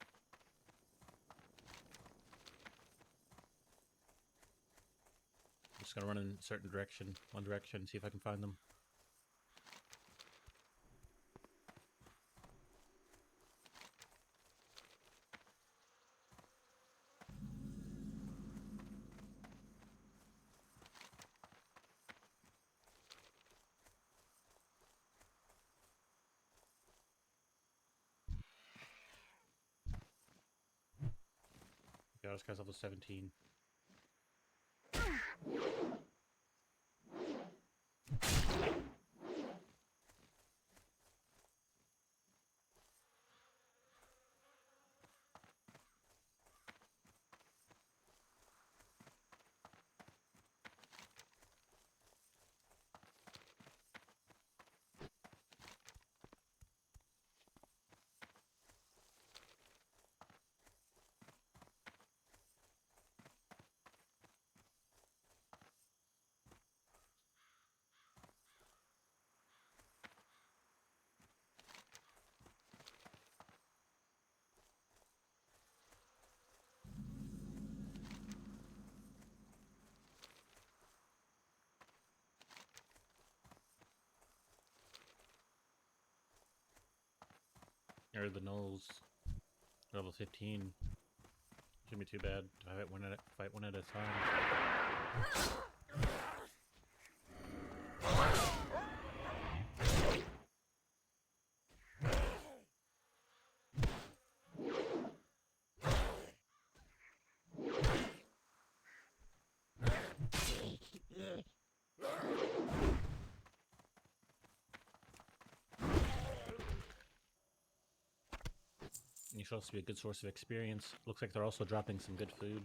I'm just gonna run in a certain direction, one direction, see if I can find them. Yeah, this guy's level 17. Or the gnolls. Level 15. Shouldn't be too bad. Fight one at a time. And you should also be a good source of experience. Looks like they're also dropping some good food.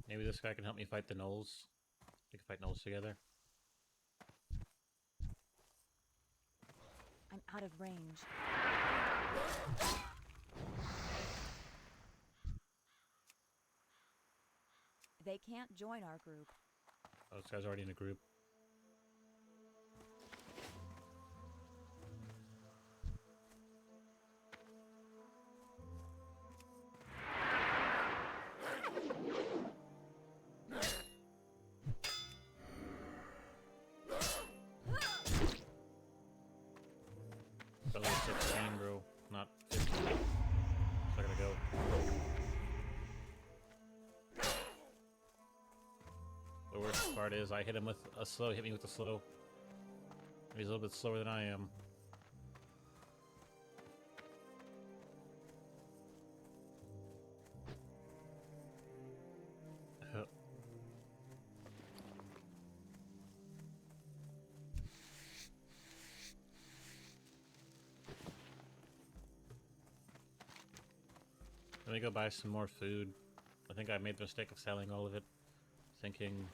Maybe this guy can help me fight the gnolls. We can fight gnolls together. I'm out of range. They can't join our group. Oh, this guy's already in a group. Level 16, bro. Not 15. So I gotta go. The worst part is I hit him with a slow. Hit me with a slow. He's a little bit slower than I am. Let me go buy some more food. I think I made the mistake of selling all of it, thinking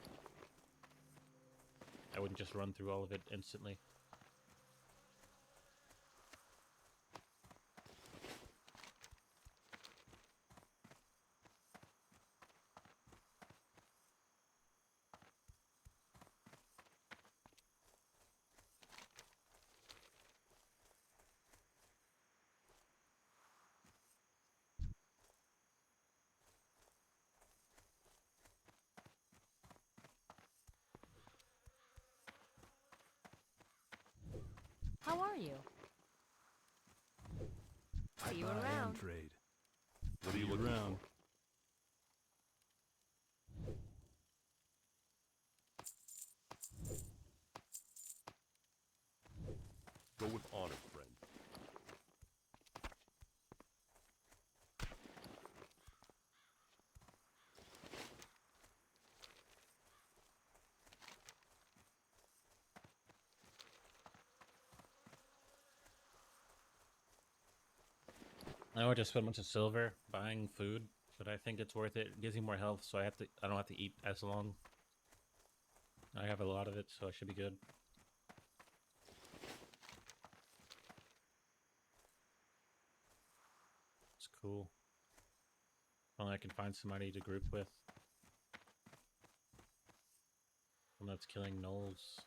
I wouldn't just run through all of it instantly. How are you? See you Buy and around. trade. What are you looking around? for? Go with honor, friend. I know I just spent a bunch of silver buying food, but I think it's worth it. It gives me more health, so I don't have to eat as long. I have a lot of it, so I should be good. It's cool. Only I can find somebody to group with. One that's killing gnolls.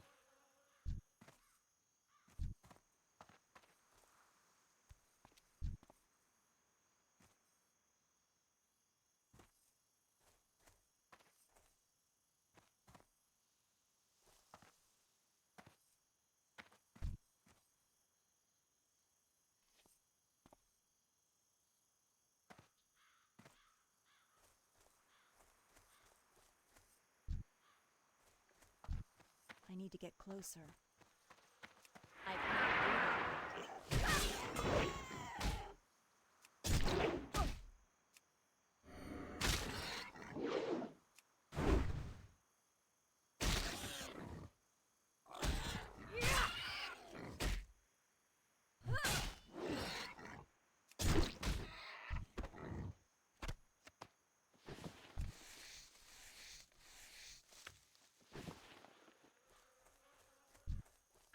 I need to get closer. I can't do that.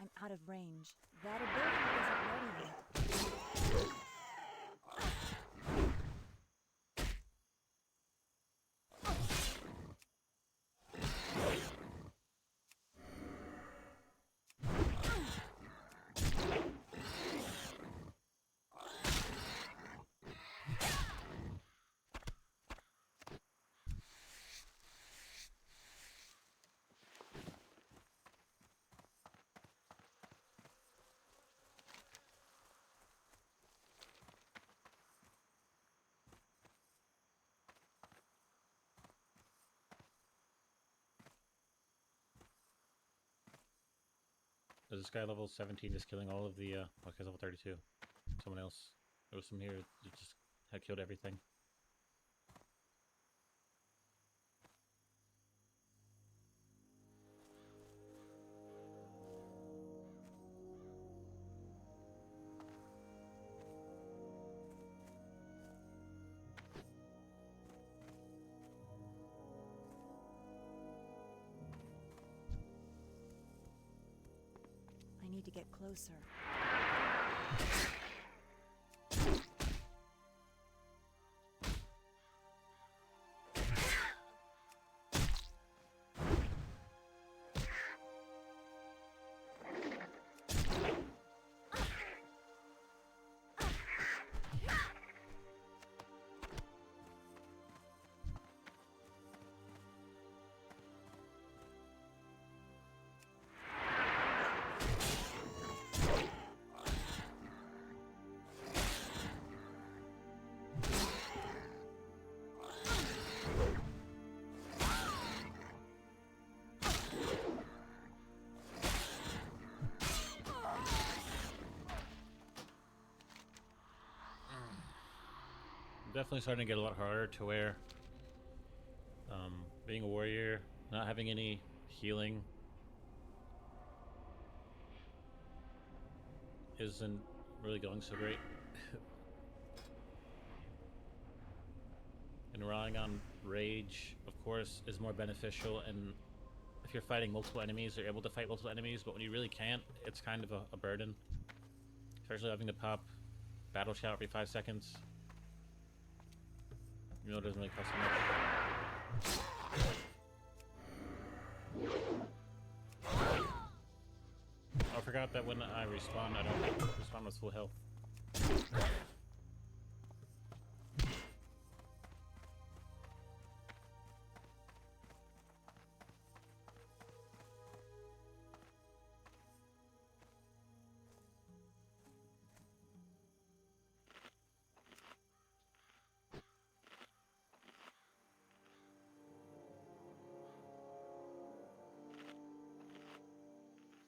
I'm out of range. That ability isn't ready yet. Is this guy level 17 just killing all of the, okay, level 32. Someone else. There was some here that just had killed everything. I need to get closer. Definitely starting to get a lot harder to wear. Being a warrior, not having any healing isn't really going so great. and relying on rage, of course, is more beneficial. And if you're fighting multiple enemies, you're able to fight multiple enemies. But when you really can't, it's kind of a burden. Especially having to pop battle shout every 5 seconds. You know, it doesn't really cost so much. I forgot that when I respawn, I don't respawn with full health.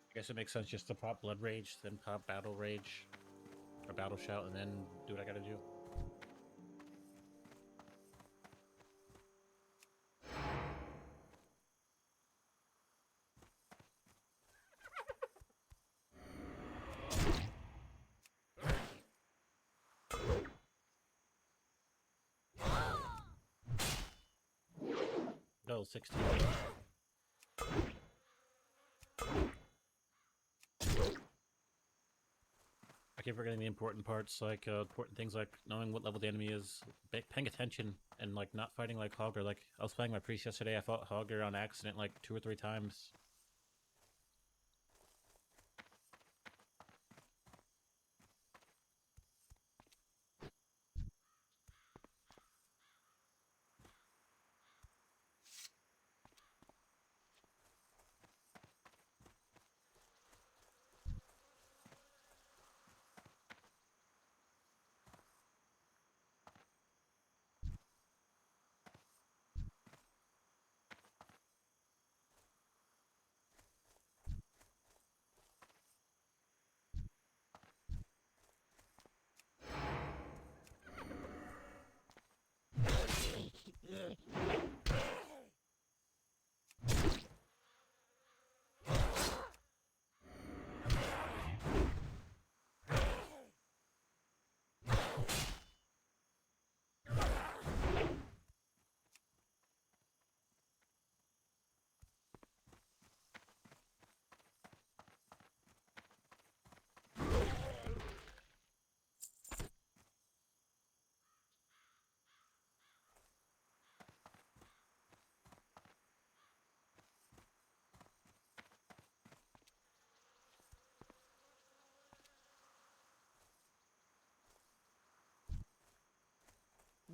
I guess it makes sense just to pop blood rage, then pop battle rage, or battle shout, and then do what I gotta do. Level 16. I keep forgetting the important parts, like important things like knowing what level the enemy is, paying attention, and like not fighting like Hogger. Like I was playing my priest yesterday, I fought Hogger on accident like 2 or 3 times.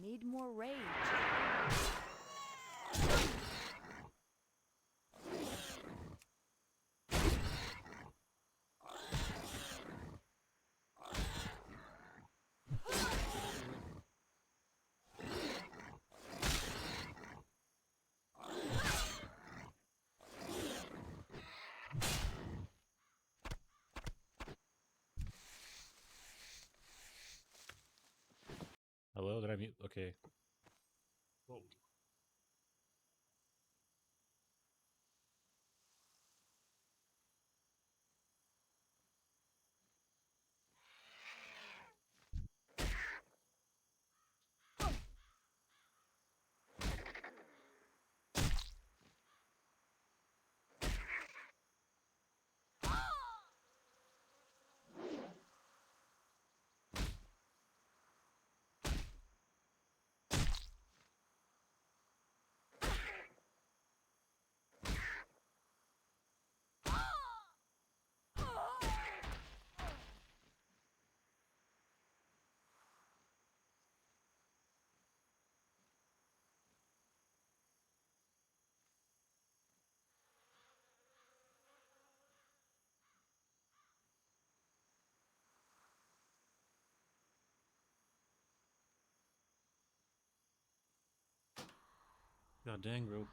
Need more rage. Hello, did I mute? Okay. Whoa. God dang, bro.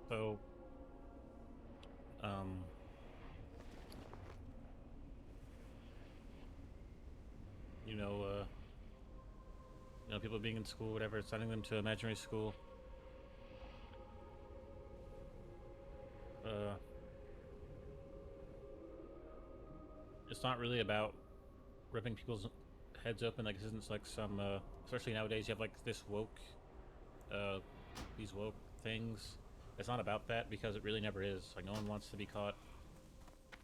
So, um, you know, people being in school, whatever, sending them to imaginary school. it's not really about ripping people's heads open. Like, this isn't like some, especially nowadays, you have like this woke, these woke things. It's not about that because it really never is. Like, no one wants to be caught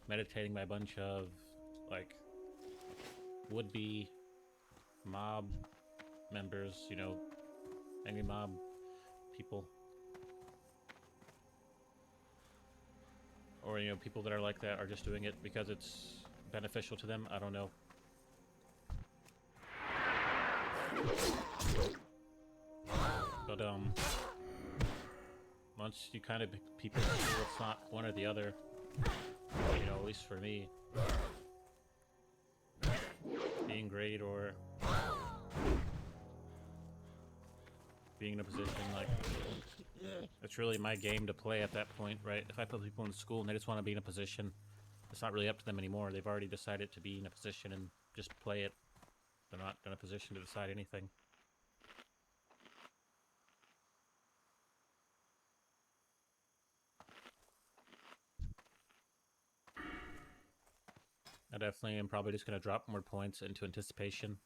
meditating by a bunch of, like, would-be mob members, you know, angry mob people. Or, you know, people that are like that are just doing it because it's beneficial to them. I don't know. But, once you kind of people feel it's not one or the other, you know, at least for me, being great or being in a position, like, it's really my game to play at that point, right? If I put people in school and they just want to be in a position, it's not really up to them anymore. They've already decided to be in a position and just play it. They're not in a position to decide anything. I definitely am probably just going to drop more points into anticipation.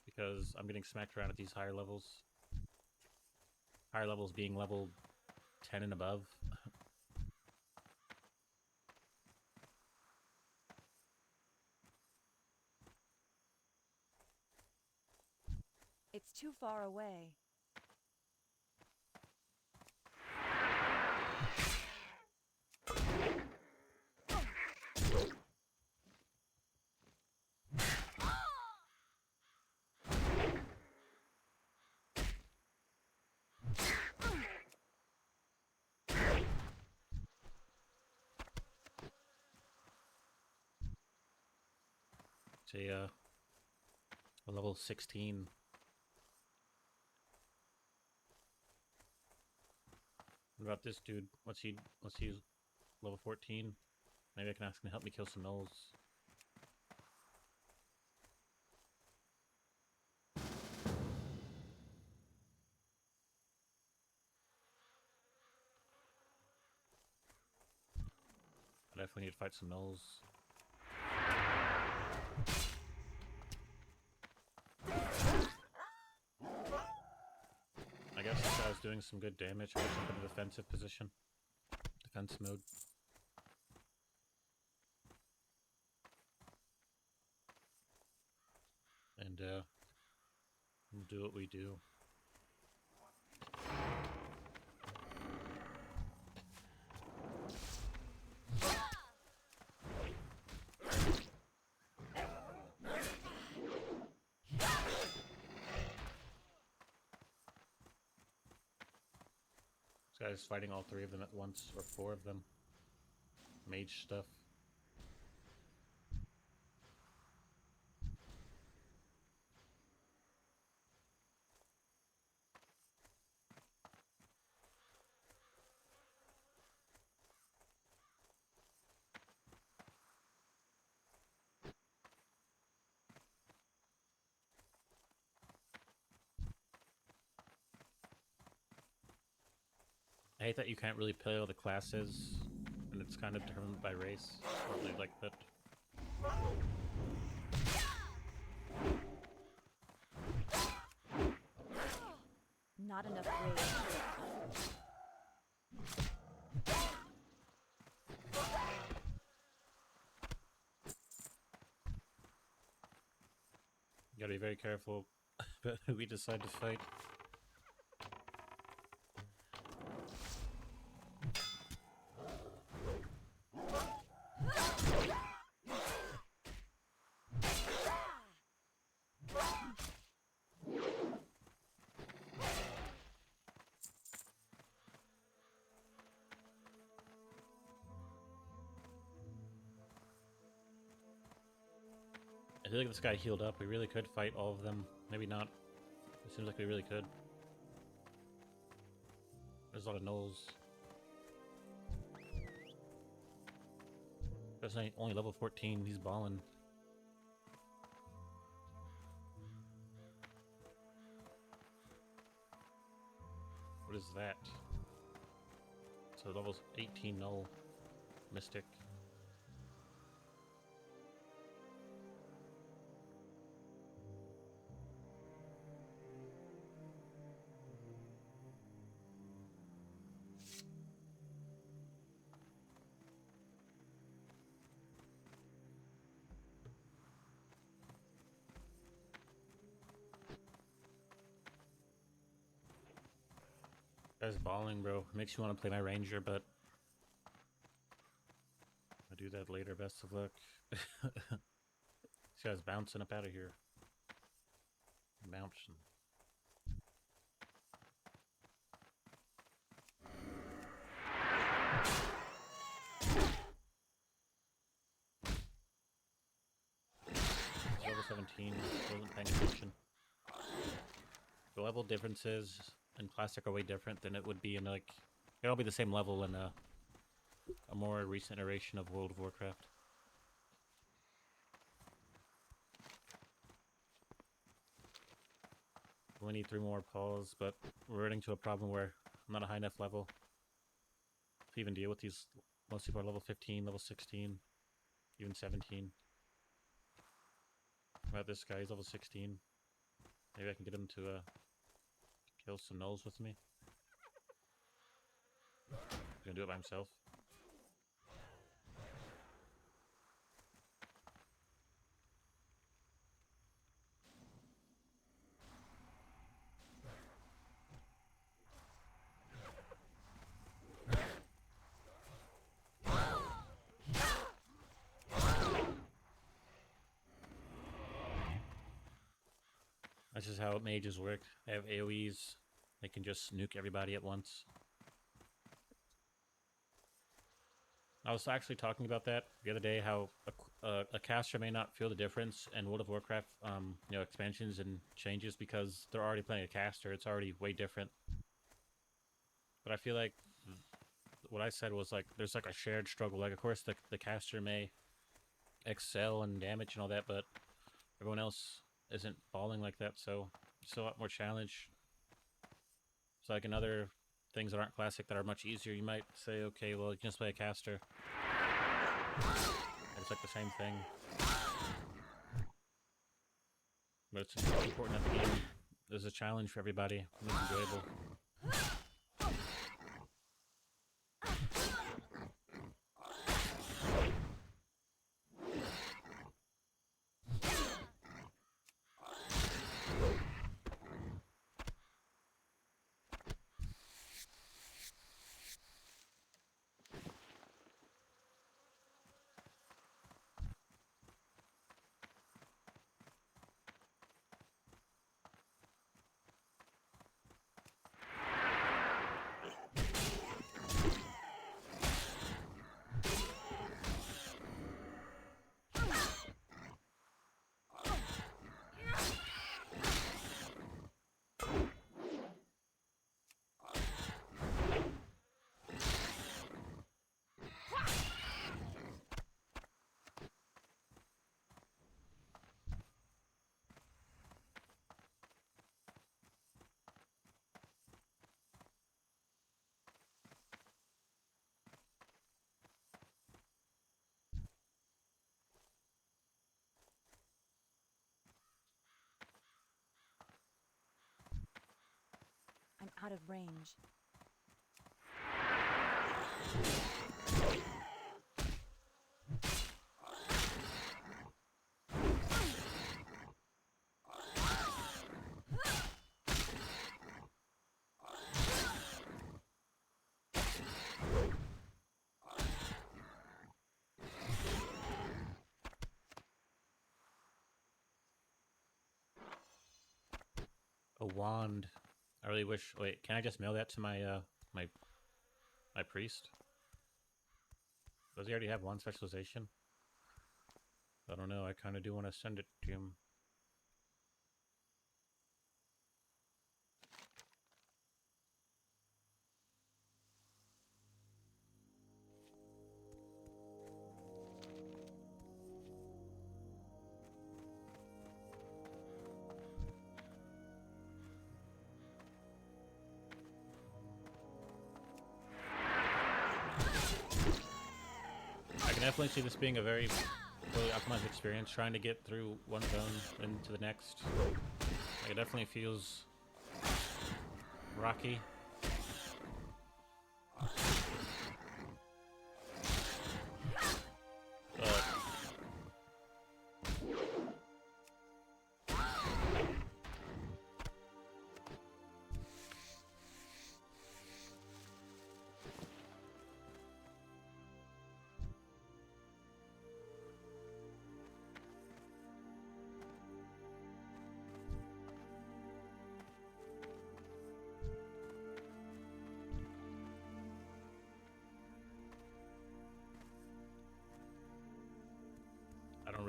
Because I'm getting smacked around at these higher levels. Higher levels being level 10 and above. It's too far away. It's a level 16. What about this dude? What's he level 14? Maybe I can ask him to help me kill some gnolls. I definitely need to fight some gnolls. I guess this guy's doing some good damage. I guess I'm in a defensive position. Defense mode. And, we'll do what we do. This guy's fighting all three of them at once, or four of them. Mage stuff. I hate that you can't really play all the classes, and it's kind of determined by race. Probably like that. Not enough rage. You gotta be very careful about who we decide to fight. I feel like this guy healed up. We really could fight all of them. Maybe not. It seems like we really could. There's a lot of gnolls. That's only level 14. He's balling. What is that? So level 18 gnoll. Mystic. Guy's balling, bro. Makes you want to play my ranger, but I'll do that later. Best of luck. This guy's bouncing up out of here. Bouncing. It's level 17. Wasn't paying attention. The level differences in Classic are way different than it would be in, like, it'll be the same level in a more recent iteration of World of Warcraft. We need 3 more pawns, but we're running to a problem where I'm not a high enough level to even deal with these. Most people are level 15, level 16, even 17. What about this guy? He's level 16. Maybe I can get him to kill some gnolls with me. He's gonna do it by himself. That's just how mages work. They have AoEs. They can just nuke everybody at once. I was actually talking about that the other day, how a caster may not feel the difference in World of Warcraft, you know, expansions and changes because they're already playing a caster. It's already way different. But I feel like what I said was like there's like a shared struggle. Like, of course, the caster may excel in damage and all that, but everyone else isn't balling like that, so it's a lot more challenge. It's like in other things that aren't classic that are much easier, you might say, okay, well, you can just play a caster. And it's like the same thing. But it's important that the game is a challenge for everybody. And it's enjoyable. I'm out of range. A wand. I really wish. Wait, can I just mail that to my my priest? Does he already have wand specialization? I don't know. I kind of do want to send it to him. I can definitely see this being a very fully optimized experience, trying to get through one zone into the next. Like, it definitely feels rocky. But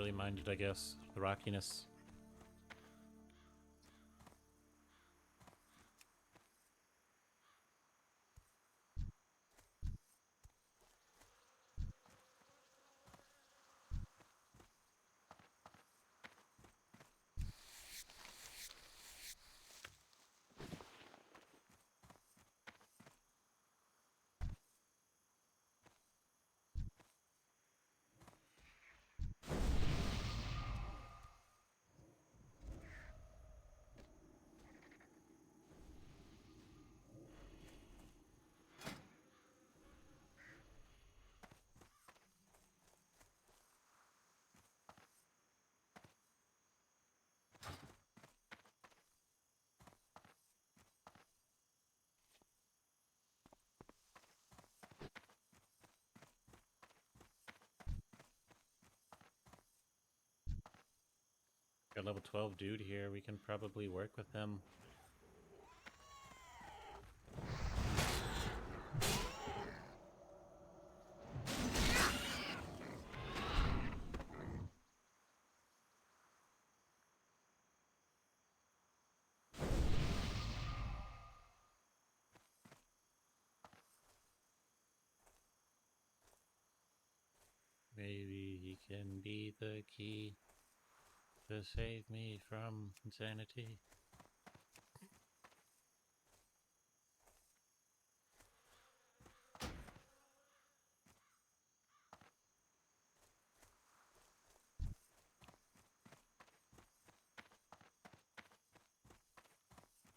really mind it, I guess. The rockiness. Got a level 12 dude here. We can probably work with him. Maybe he can be the key to save me from insanity.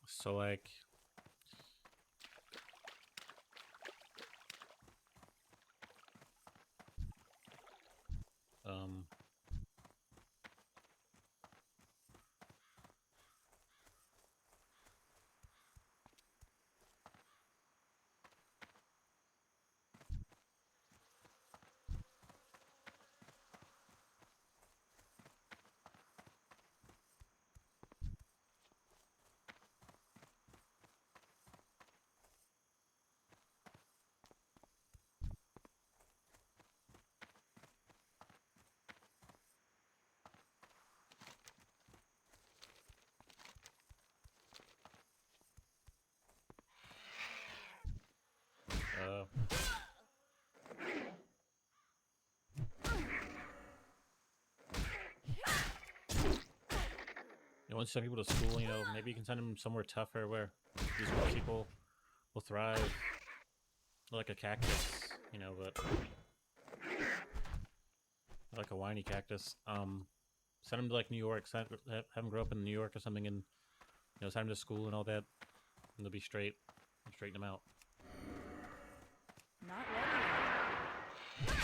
So like you want to send people to school, maybe you can send them somewhere tougher where these people will thrive. Like a cactus, but like a whiny cactus. Send them to like New York, have them grow up in New York or something, and send them to school and all that, and they'll be straight. Straighten them out. Not ready yet.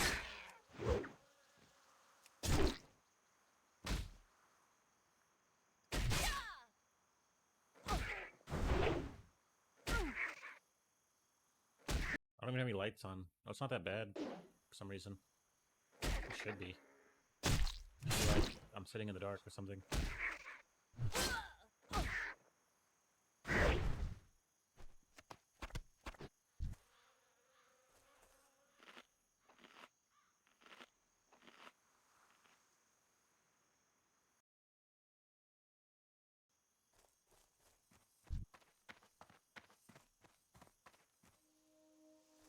I don't even have any lights on. Oh, it's not that bad for some reason. It should be. I feel like I'm sitting in the dark or something.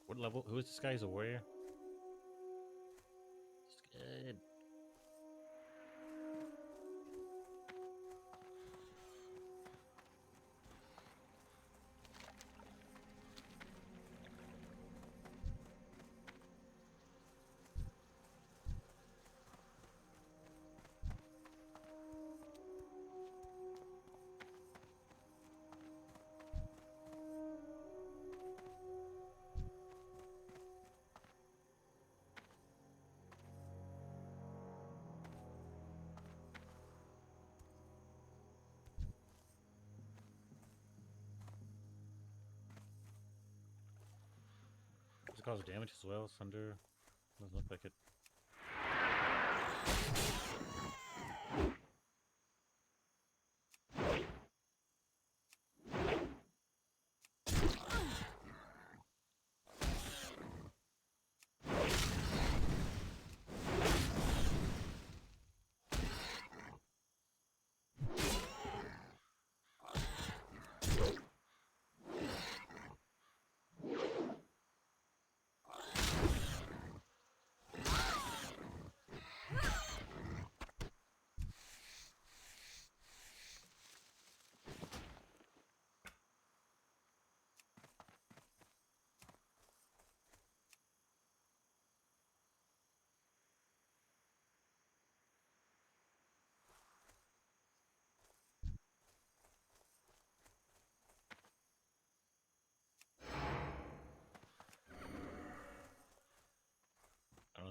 What level? Who is this guy? He's a warrior? It's good. Does it cause damage as well? Thunder? Doesn't look like it.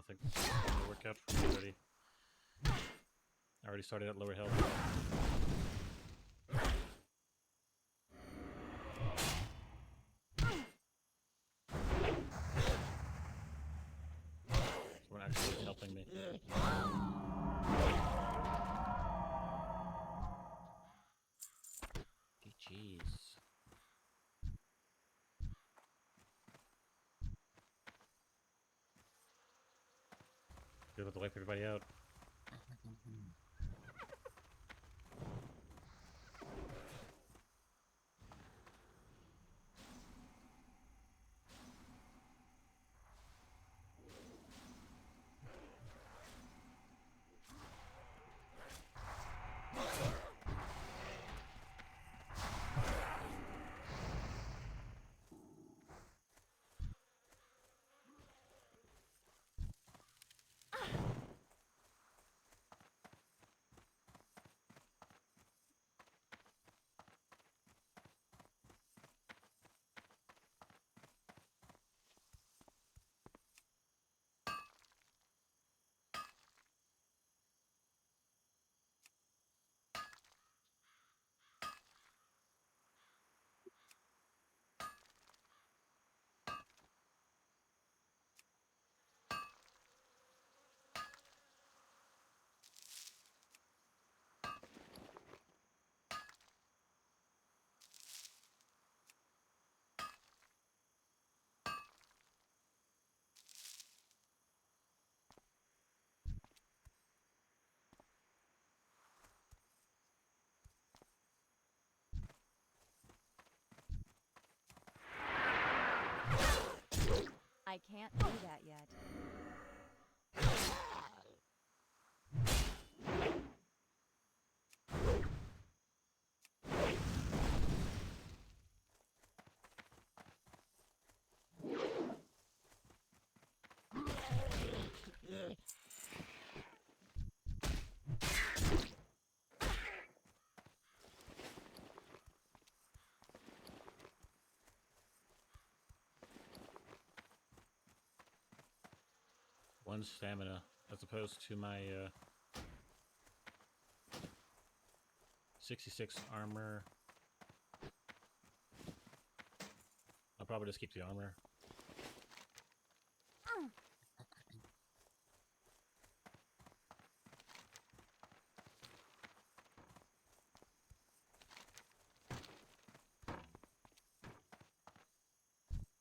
think it's gonna work out for me already. I already started at lower health. Someone actually is helping me. Jeez. Be able to wipe everybody out. I can't do that yet. One stamina, as opposed to my 66 armor. I'll probably just keep the armor.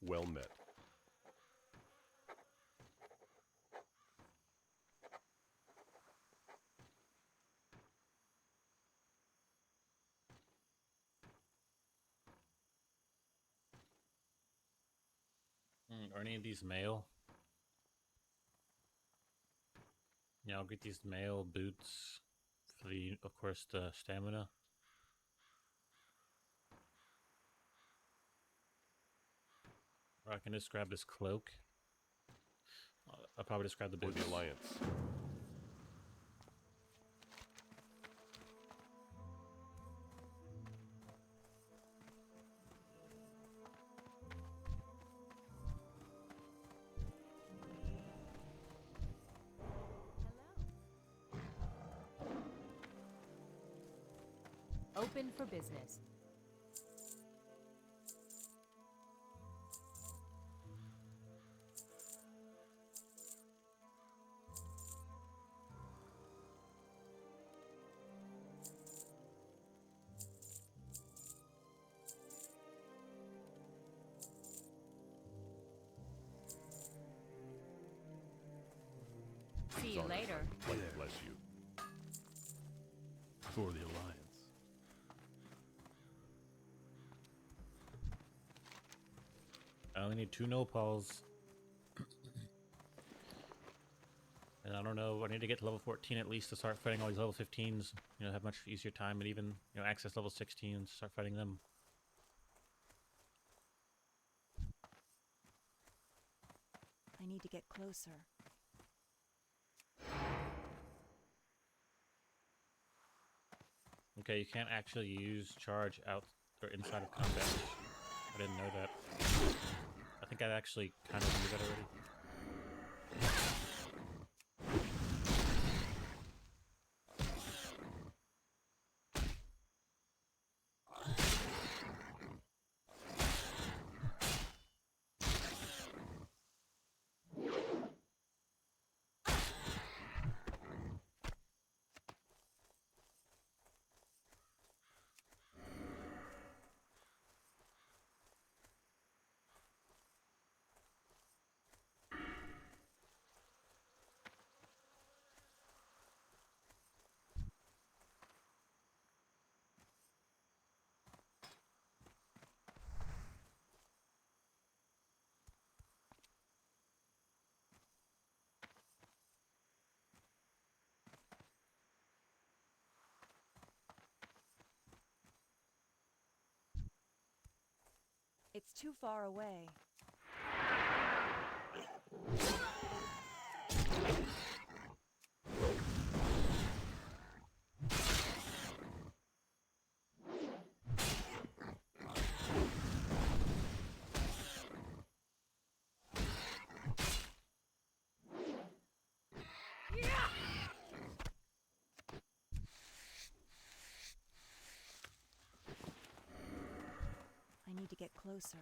Well met. Are any of these male? Yeah, I'll get these male boots for the, of course, the stamina. Or I can just grab this cloak. I'll probably just grab the For boots. the Alliance. Open for business. See you later. Light bless you. For the Alliance. I only need 2 nopals. And I don't know, I need to get to level 14 at least to start fighting all these level 15s. You know, have much easier time and even, you know, access level 16s, start fighting them. I need to get closer. Okay, you can't actually use charge out or inside of combat. I didn't know that. I think I actually kind of knew that already. It's too far away. I need to get closer.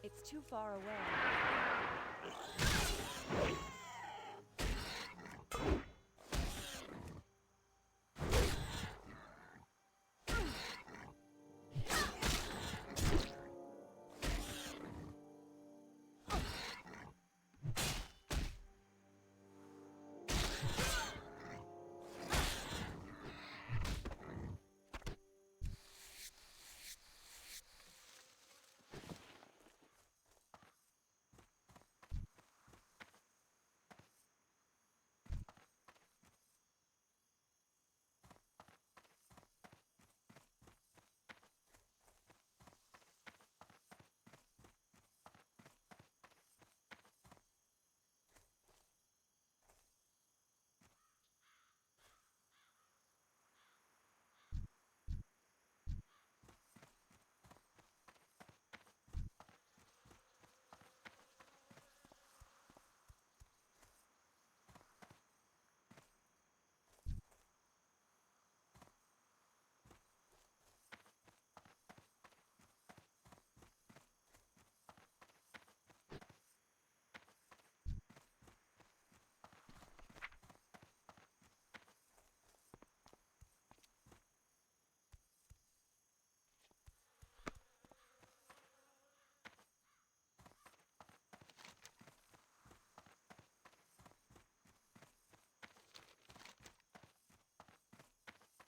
It's too far away.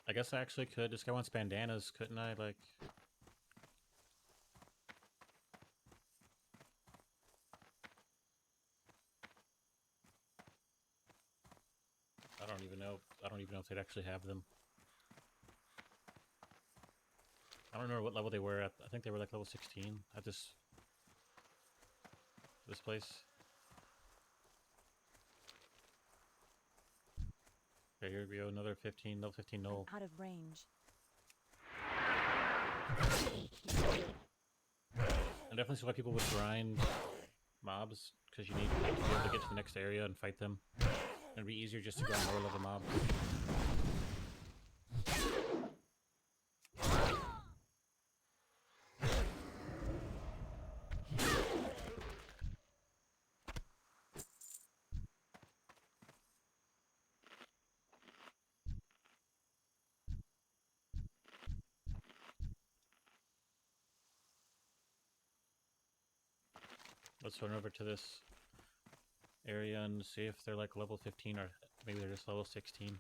I guess I actually could. This guy wants bandanas, couldn't I? Like, I don't even know. I don't even know if they'd actually have them. I don't remember what level they were at. I think they were like level 16 at this place. Okay, here we go. Another 15. Level 15 null. Out of range. I definitely see why people would grind mobs, because you need to be able to get to the next area and fight them. It'd be easier just to grind lower level mobs. Let's run over to this area and see if they're like level 15 or maybe they're just level 16.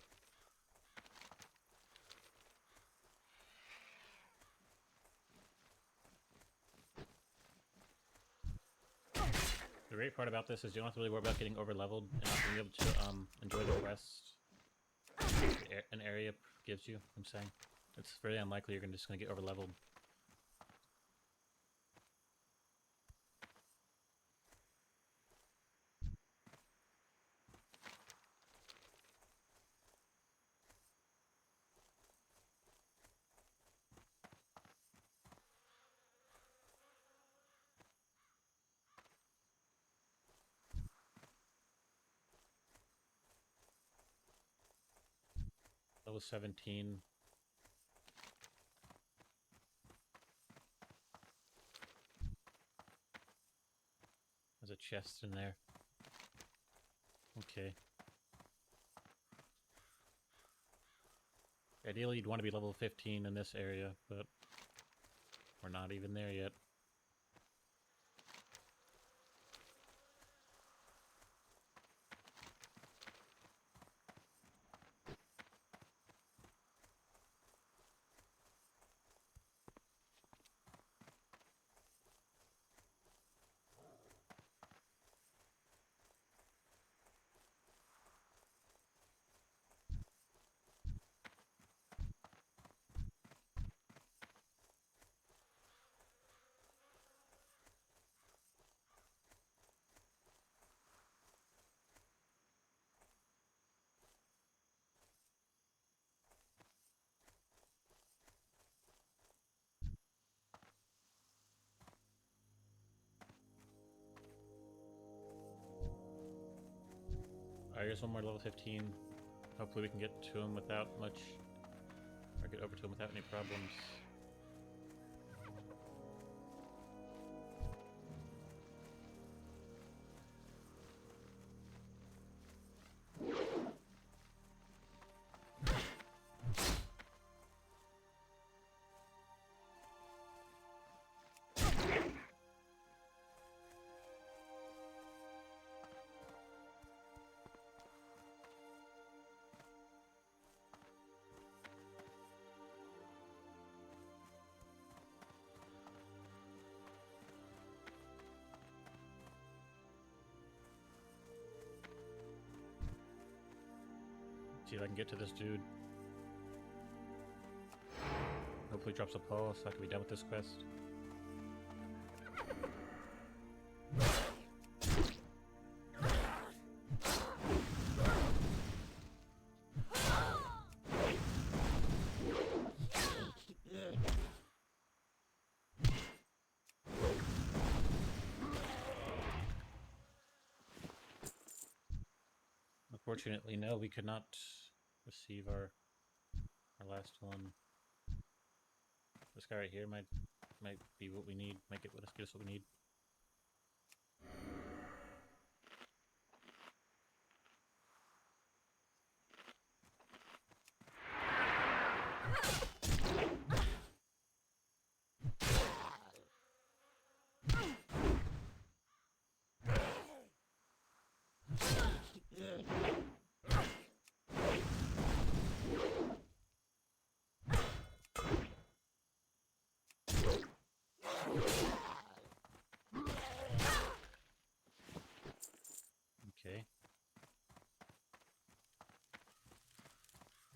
The great part about this is you don't have to really worry about getting over leveled and not being able to enjoy the quest an area gives you. I'm saying it's very unlikely you're just gonna get over leveled. Level 17. There's a chest in there. Okay. Ideally, you'd want to be level 15 in this area, but we're not even there yet. Alright, here's one more level 15. Hopefully we can get to him without much, or get over to him without any problems. See if I can get to this dude. Hopefully drops a pole so I can be done with this quest. Unfortunately, no, we could not receive our last one. This guy right here might be what we need. Might get us what we need. Okay.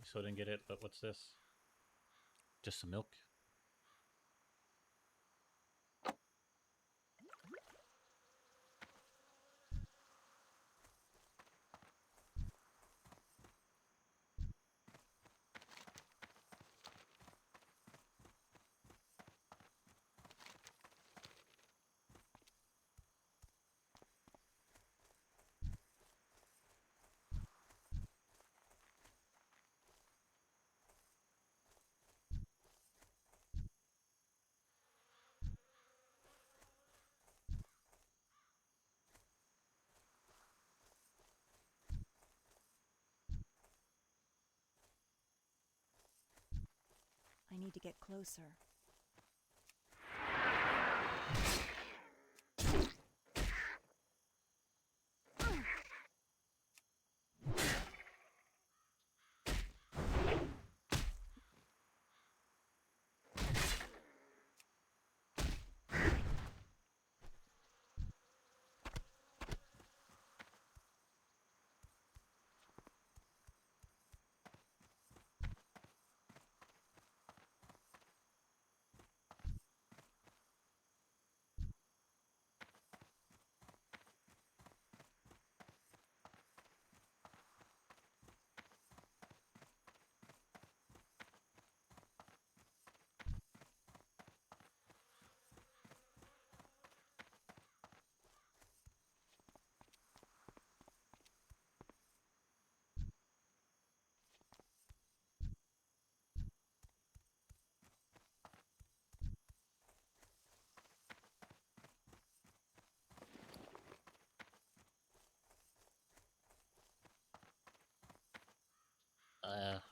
So I didn't get it, but what's this? Just some milk. I need to get closer.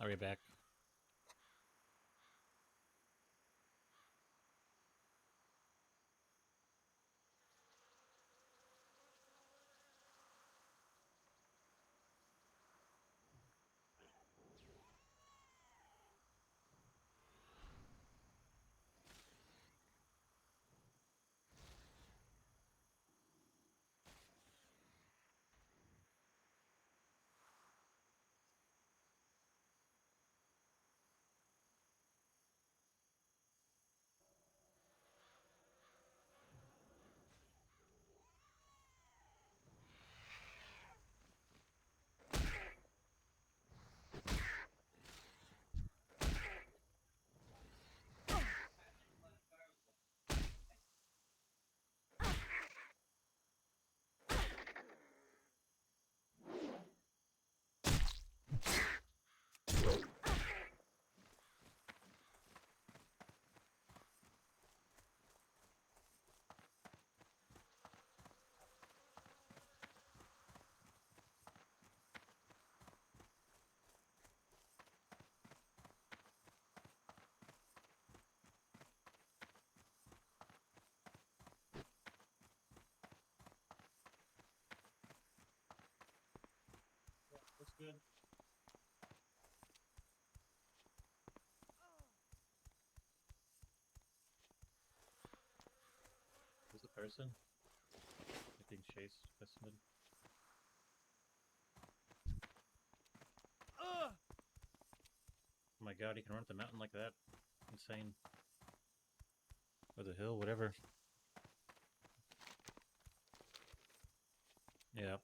I'll be back. That's good. Who's the person? Being chased, Pessimid. Oh my god, he can run up the mountain like that. Insane. Or the hill, whatever. Yeah.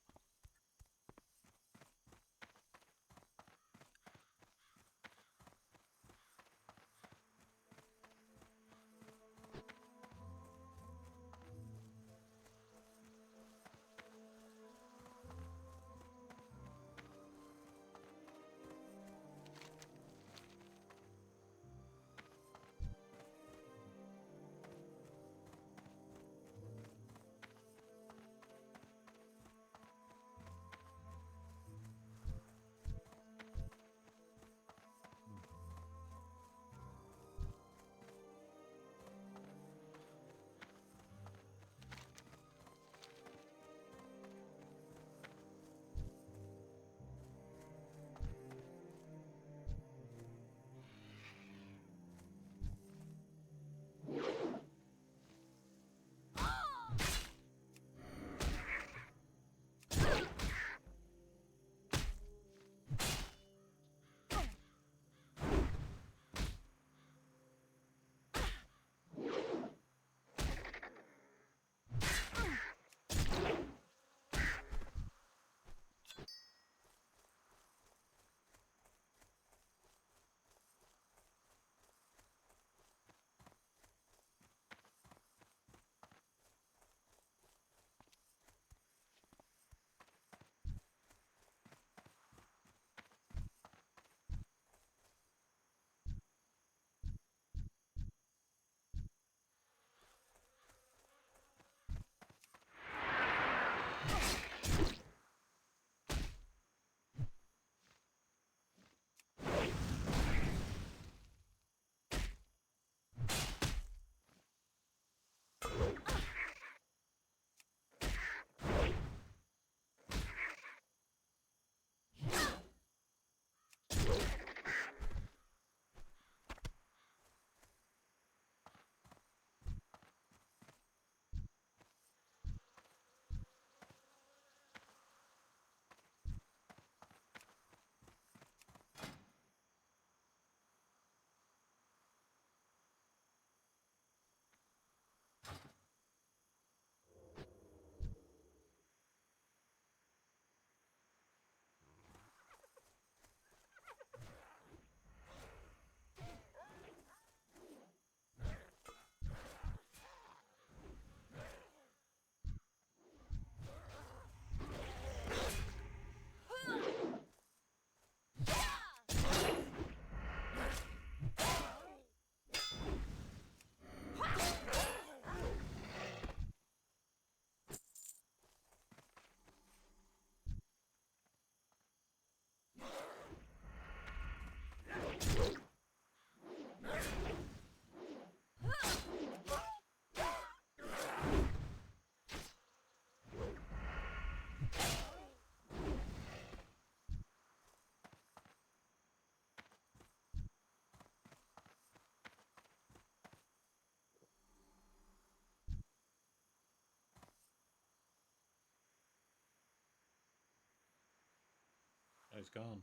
He's gone.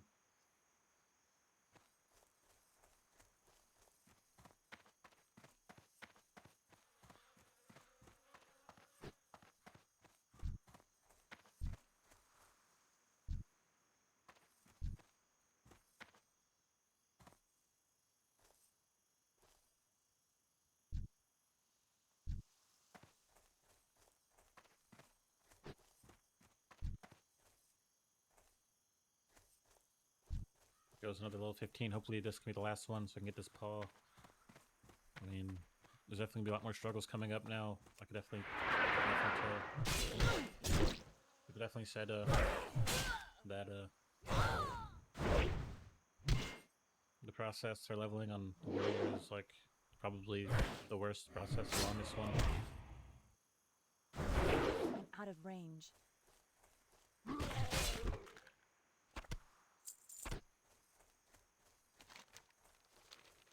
Goes another level 15. Hopefully this can be the last one so I can get this paw. I mean, there's definitely gonna be a lot more struggles coming up now. I could definitely tell. People definitely said that the process for leveling on the warrior is like probably the worst process on this one. I'm out of range.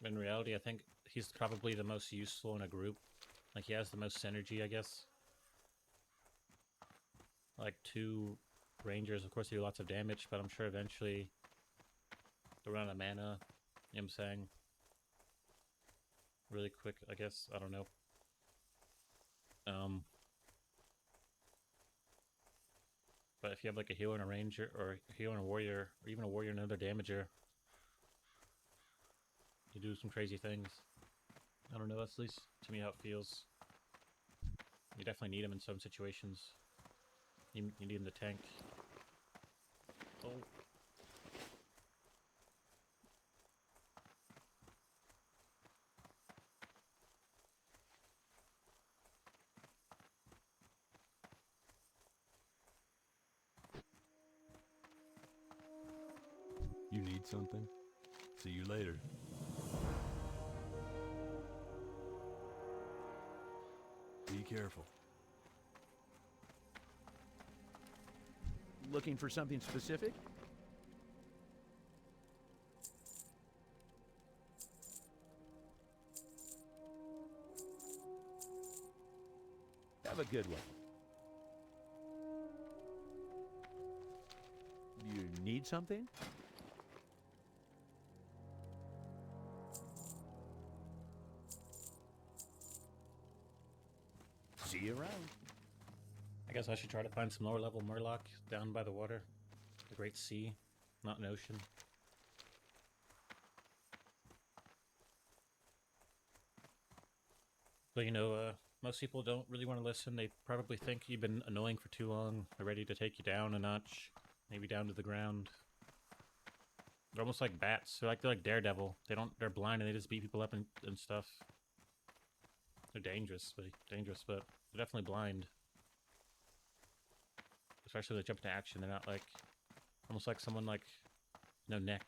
In reality, I think he's probably the most useful in a group. Like, he has the most synergy, I guess. Like, 2 rangers, of course, they do lots of damage, but I'm sure eventually they'll run out of mana. You know what I'm saying? Really quick, I guess. I don't know. But if you have, like, a healer and a ranger, or a healer and a warrior, or even a warrior and another damager, you do some crazy things. I don't know, that's at least to me how it feels. You definitely need him in some situations. You need him to tank. Oh. You need something? See you later. Be careful. Looking for something specific? Have a good one. You need something? See you around. I guess I should try to find some lower level Murloc down by the water. The Great Sea, not an ocean. But you know, most people don't really want to listen. They probably think you've been annoying for too long. They're ready to take you down a notch, maybe down to the ground. They're almost like bats. They're like Daredevil. They're blind and they just beat people up and stuff. They're dangerous, but they're definitely blind. Especially when they jump into action. They're not like, almost like someone like, no neck.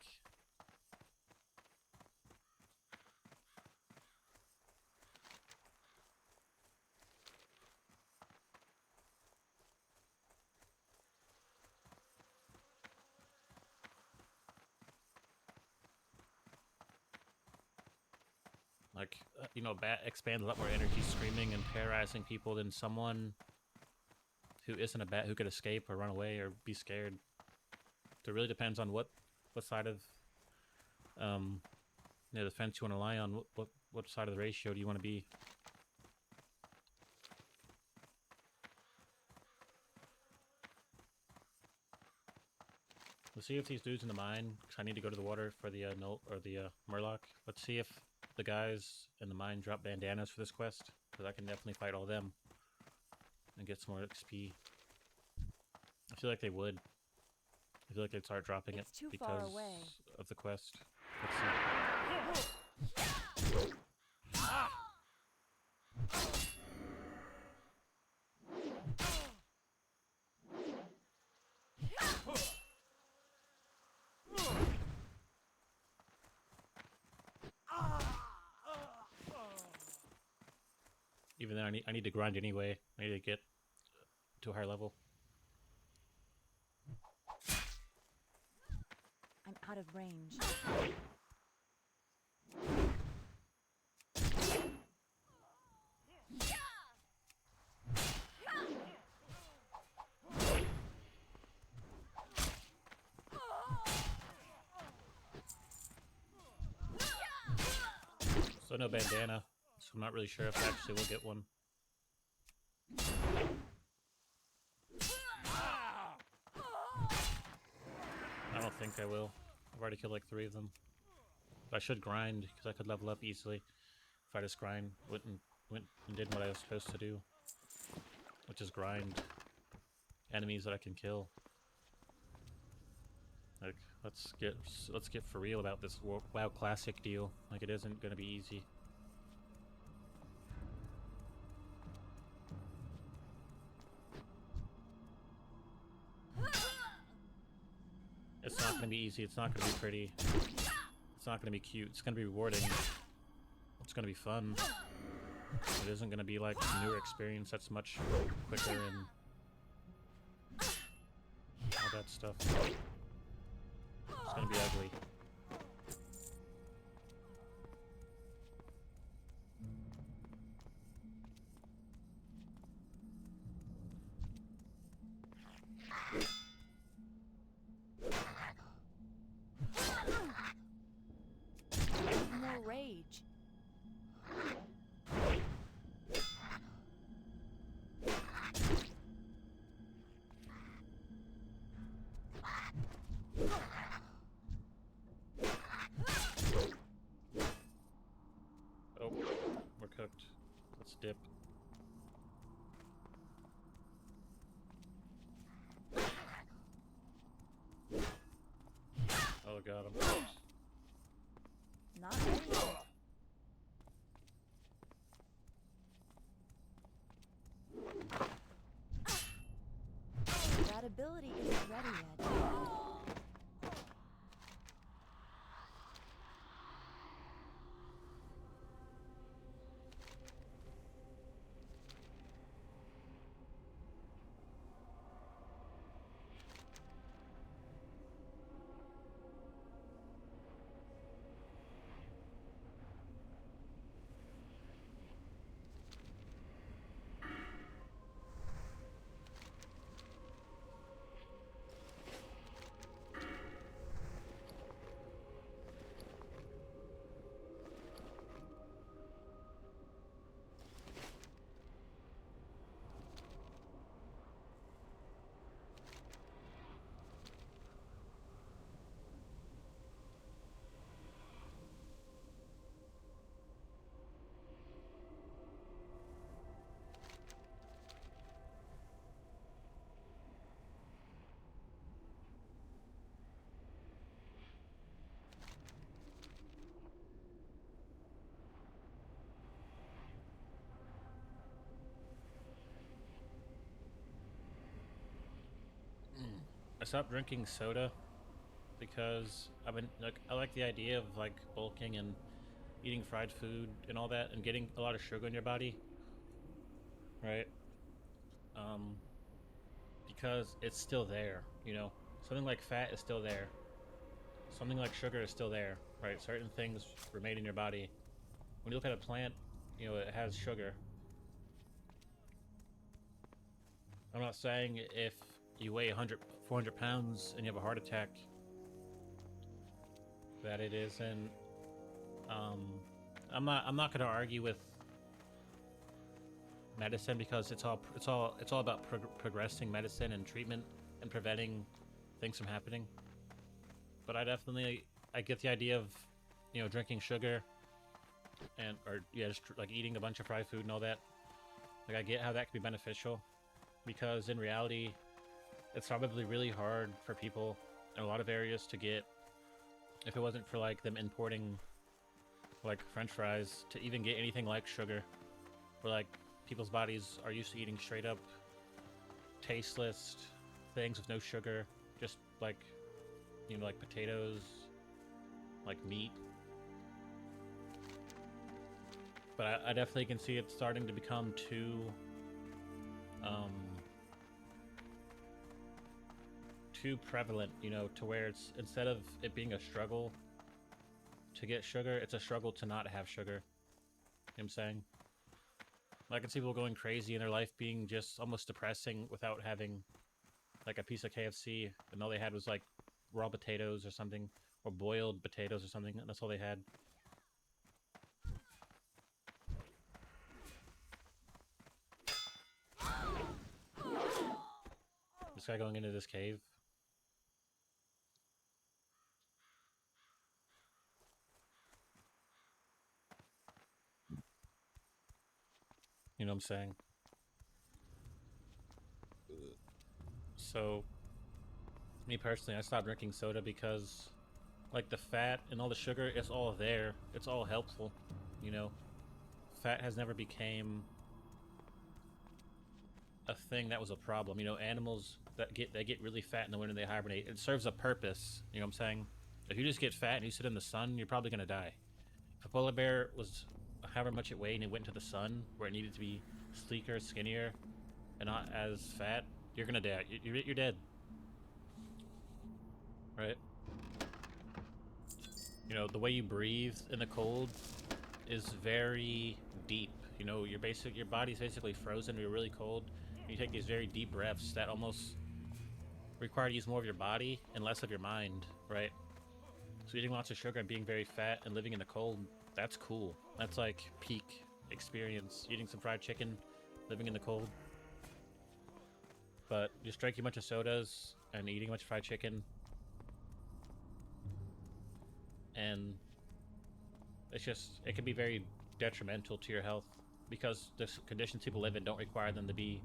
Like, you know, a bat expands a lot more energy screaming and terrorizing people than someone who isn't a bat who could escape or run away or be scared. So it really depends on what side of you know, the fence you want to lie on. What side of the ratio do you want to be? Let's see if these dudes in the mine, because I need to go to the water for the Murloc. Let's see if the guys in the mine drop bandanas for this quest, because I can definitely fight all them and get some more XP. I feel like they would. I feel like they'd start dropping It's it too because far away. of the quest. Let's see. Even then, I need to grind anyway. I need to get to a higher level. I'm out of range. So no bandana, so I'm not really sure if I actually will get one. I don't think I will. I've already killed like 3 of them. But I should grind, because I could level up easily if I just went and did what I was supposed to do. Which is grind enemies that I can kill. Like, let's get for real about this WoW Classic deal. Like, it isn't gonna be easy. It's not gonna be easy, it's not gonna be pretty. It's not gonna be cute, it's gonna be rewarding. It's gonna be fun. It isn't gonna be like a newer experience that's much quicker and all that stuff. It's gonna be ugly. More rage. Oh, we're cooked. Let's dip. Oh god, I'm cooked. Not ready yet. That ability isn't ready yet. I stopped drinking soda because I like the idea of like bulking and eating fried food and all that and getting a lot of sugar in your body, right? Because it's still there, you know. Something like fat is still there. Something like sugar is still there, right? Certain things remain in your body. When you look at a plant, you know, it has sugar. I'm not saying if you weigh 400 pounds and you have a heart attack that it isn't. I'm not going to argue with medicine because it's all about progressing medicine and treatment and preventing things from happening. But I get the idea of, you know, drinking sugar or just like eating a bunch of fried food and all that. Like, I get how that could be beneficial, because in reality, it's probably really hard for people in a lot of areas to get, if it wasn't for like them importing like French fries, to even get anything like sugar, where like people's bodies are used to eating straight up tasteless things with no sugar, just like, you know, like potatoes, like meat. But I definitely can see it starting to become too prevalent, you know, to where it's, instead of it being a struggle to get sugar, it's a struggle to not have sugar. You know what I'm saying? I can see people going crazy in their life being just almost depressing without having like a piece of KFC, and all they had was like raw potatoes or something, or boiled potatoes or something, and that's all they had. This guy going into this cave. You know what I'm saying? So, me personally, I stopped drinking soda because, like, the fat and all the sugar, it's all there. It's all helpful, you know? Fat has never became a thing that was a problem. You know, animals that get really fat in the winter, they hibernate. It serves a purpose, you know what I'm saying? If you just get fat and you sit in the sun, you're probably gonna die. If a polar bear was however much it weighed and it went to the sun, where it needed to be sleeker, skinnier, and not as fat, you're gonna die. You're dead. Right? You know, the way you breathe in the cold is very deep. You know, your body's basically frozen. You're really cold. You take these very deep breaths that almost require to use more of your body and less of your mind, right? So eating lots of sugar and being very fat and living in the cold, that's cool. That's like peak experience. Eating some fried chicken, living in the cold. But just drinking a bunch of sodas and eating a bunch of fried chicken, and it can be very detrimental to your health because the conditions people live in don't require them to be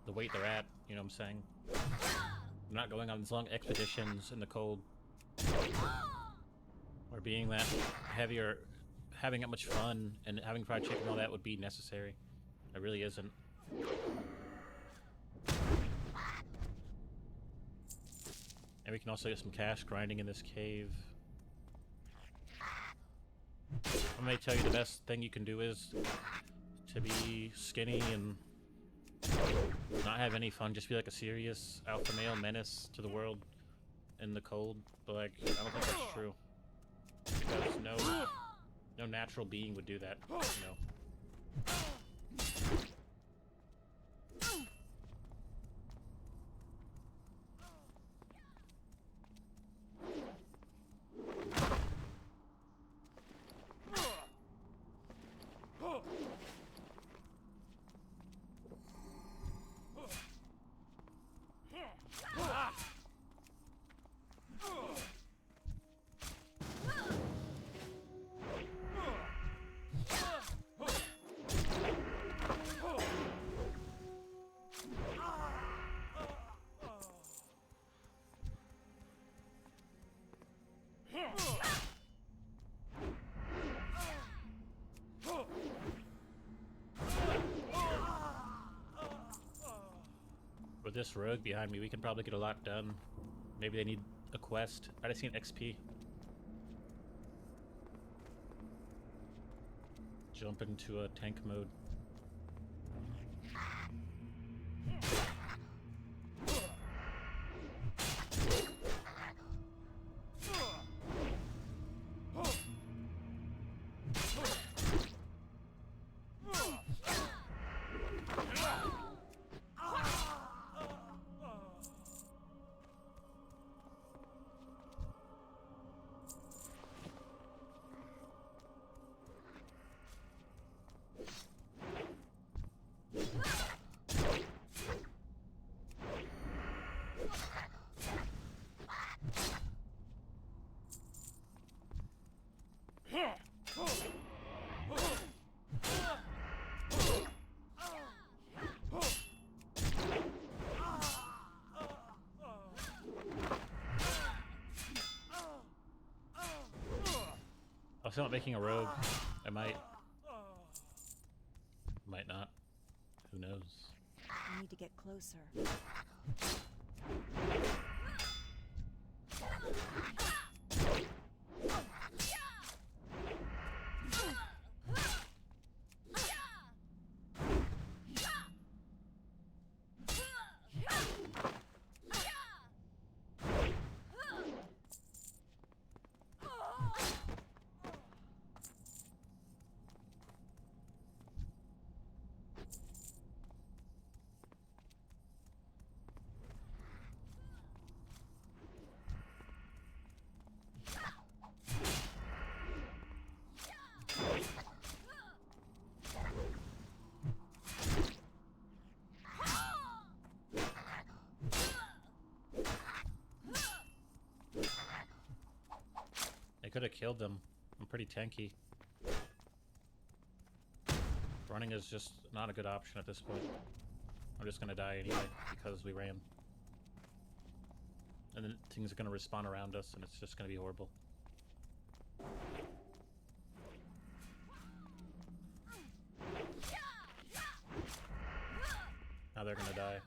the weight they're at, you know what I'm saying? I'm not going on these long expeditions in the cold or being that heavy or having that much fun and having fried chicken and all that would be necessary. It really isn't. And we can also get some cash grinding in this cave. I'm gonna tell you the best thing you can do is to be skinny and not have any fun, just be like a serious alpha male menace to the world in the cold. But like, I don't think that's true. Because no natural being would do that, you know. With this rogue behind me, we can probably get a lot done. Maybe they need a quest. I just need XP. Jump into a tank mode. I'm still not making a rogue. I might. Might not. Who knows? I need to get closer. could have killed them. I'm pretty tanky. Running is just not a good option at this point. I'm just gonna die anyway because we ran. And then things are gonna respawn around us and it's just gonna be horrible. Now they're gonna die.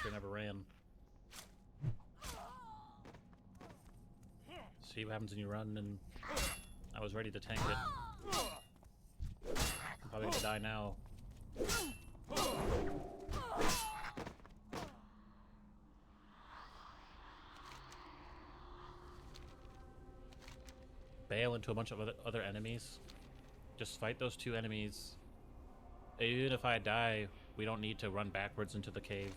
They never ran. See what happens when you run, and I was ready to tank it. I'm probably gonna die now. Bail into a bunch of other enemies. Just fight those two enemies. Even if I die, we don't need to run backwards into the cave.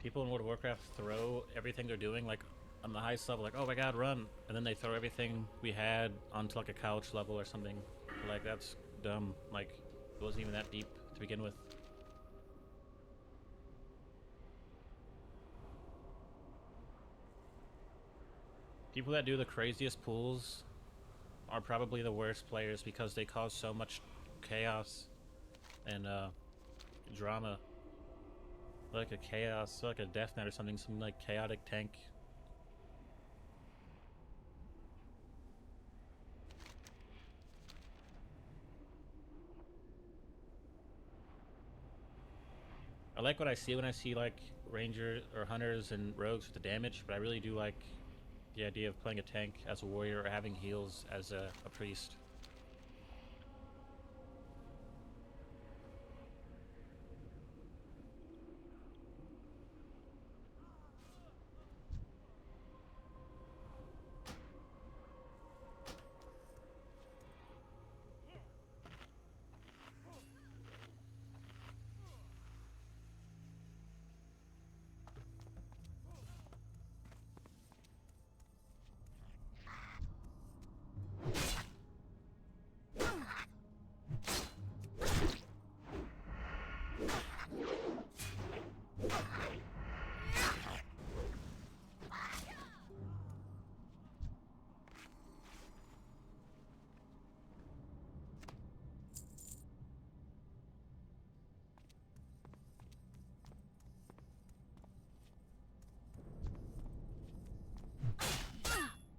People in World of Warcraft throw everything they're doing, like, on the highest level, like, oh my god, run! And then they throw everything we had onto, like, a couch level or something. Like, that's dumb. Like, it wasn't even that deep to begin with. People that do the craziest pulls are probably the worst players because they cause so much chaos and drama. Like a chaos, like a death knight or something, some like chaotic tank. I like what I see when I see like rangers or hunters and rogues with the damage, but I really do like the idea of playing a tank as a warrior or having heals as a priest.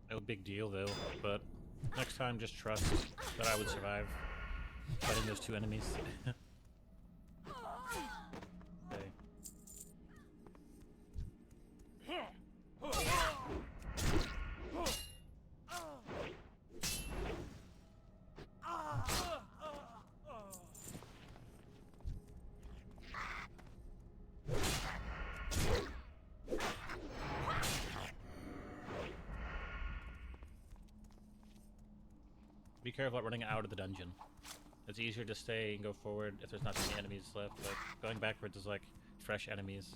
No big deal though, but next time just trust that I would survive fighting those two enemies. Okay. Be careful about running out of the dungeon. It's easier to stay and go forward if there's not many enemies left. Like, going backwards is like fresh enemies.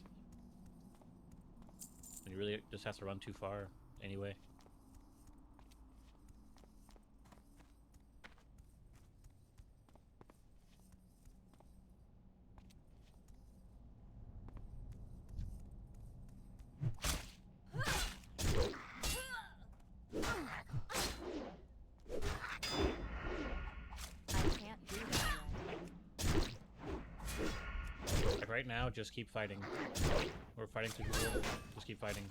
And you really just have to run too far anyway. Like right now, just keep fighting. We're fighting through the world. Just keep fighting.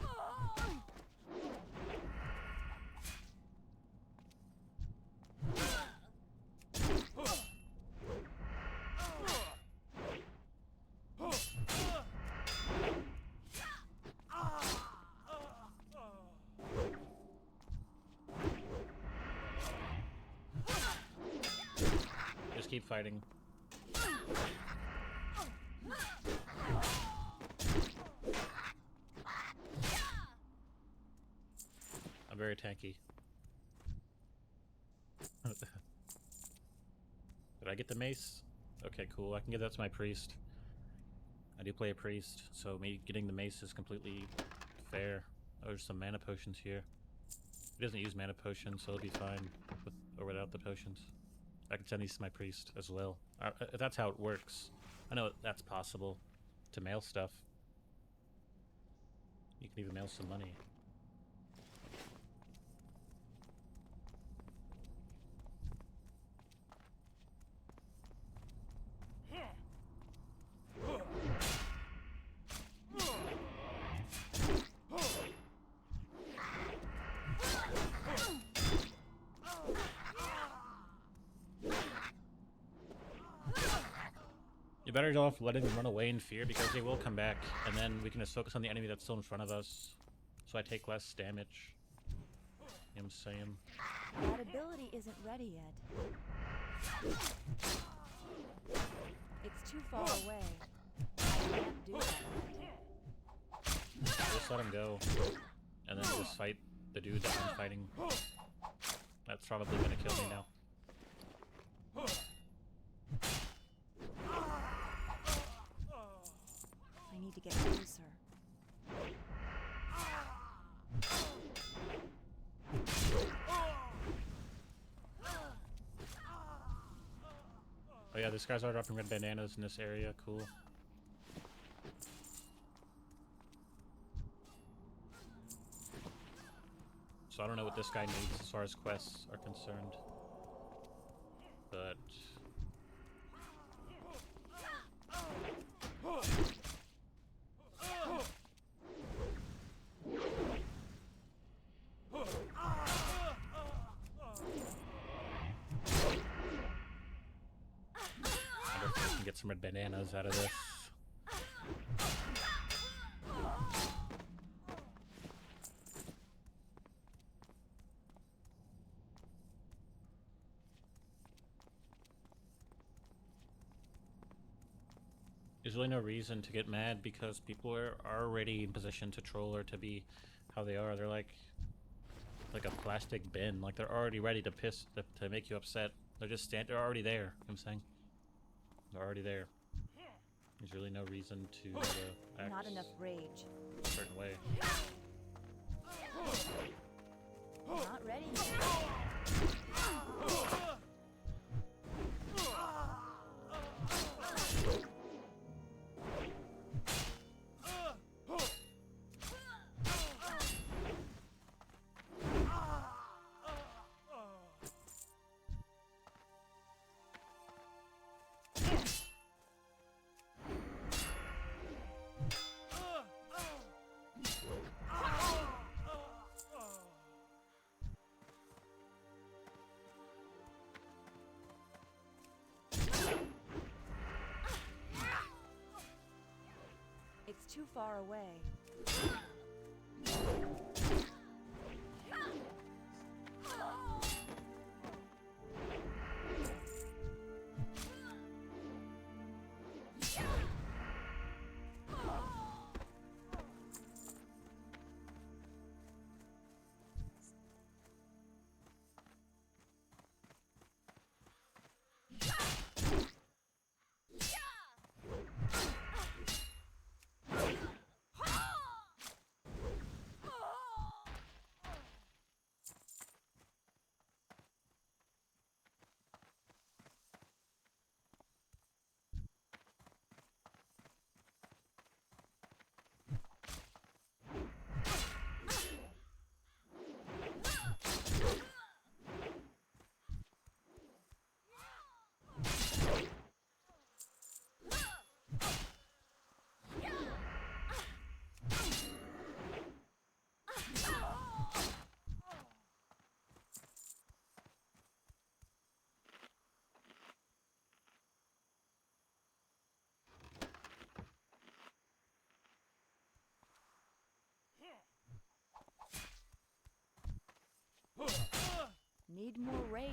Just keep fighting. I'm very tanky. Did I get the mace? Okay, cool. I can give that to my priest. I do play a priest, so me getting the mace is completely fair. Oh, there's some mana potions here. He doesn't use mana potions, so he'll be fine with or without the potions. I can send these to my priest as well. If that's how it works. I know that's possible to mail stuff. You can even mail some money. You're better off letting them run away in fear because they will come back, and then we can just focus on the enemy that's still in front of us. So I take less damage. You know what I'm saying? That ability isn't ready yet. It's too far away. I can't do that yet. Just let him go, and then just fight the dude that I'm fighting. That's probably gonna kill me now. I need to get closer. Oh yeah, this guy's already dropping red bananas in this area. Cool. So I don't know what this guy needs as far as quests are concerned. But... I wonder if I can get some red bananas out of this. There's really no reason to get mad because people are already in position to troll or to be how they are. They're like a plastic bin. Like they're already ready to to make you upset. They're already there. You know what I'm saying? They're already there. There's really no reason to act Not enough rage. a certain way. Not ready yet. It's too far away. Need more rage.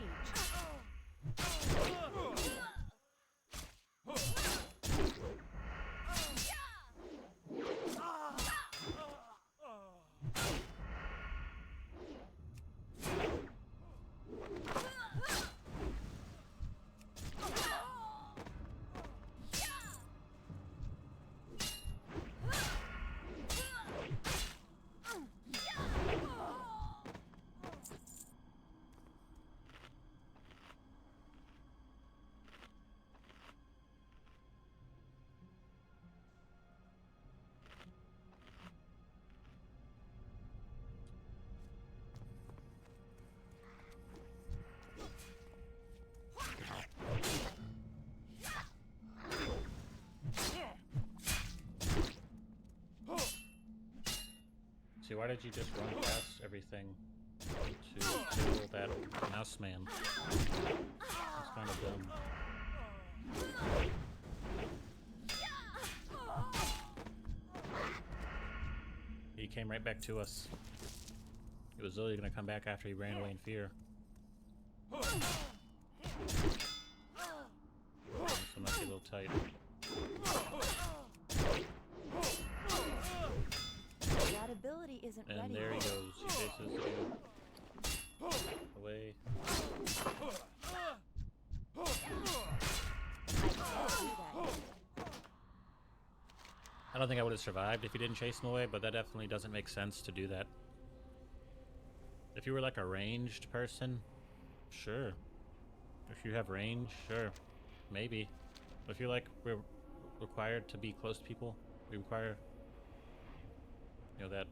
See, why did you just run past everything to kill that mouse man? That's kind of dumb. He came right back to us. He was literally gonna come back after he ran away in fear. So might be a little tight. That ability isn't And ready. there he goes. He faces away. I don't think I would have survived if he didn't chase him away, but that definitely doesn't make sense to do that. If you were like a ranged person, sure. If you have range, sure. Maybe. But if you're like required to be close to people, we require, you know, that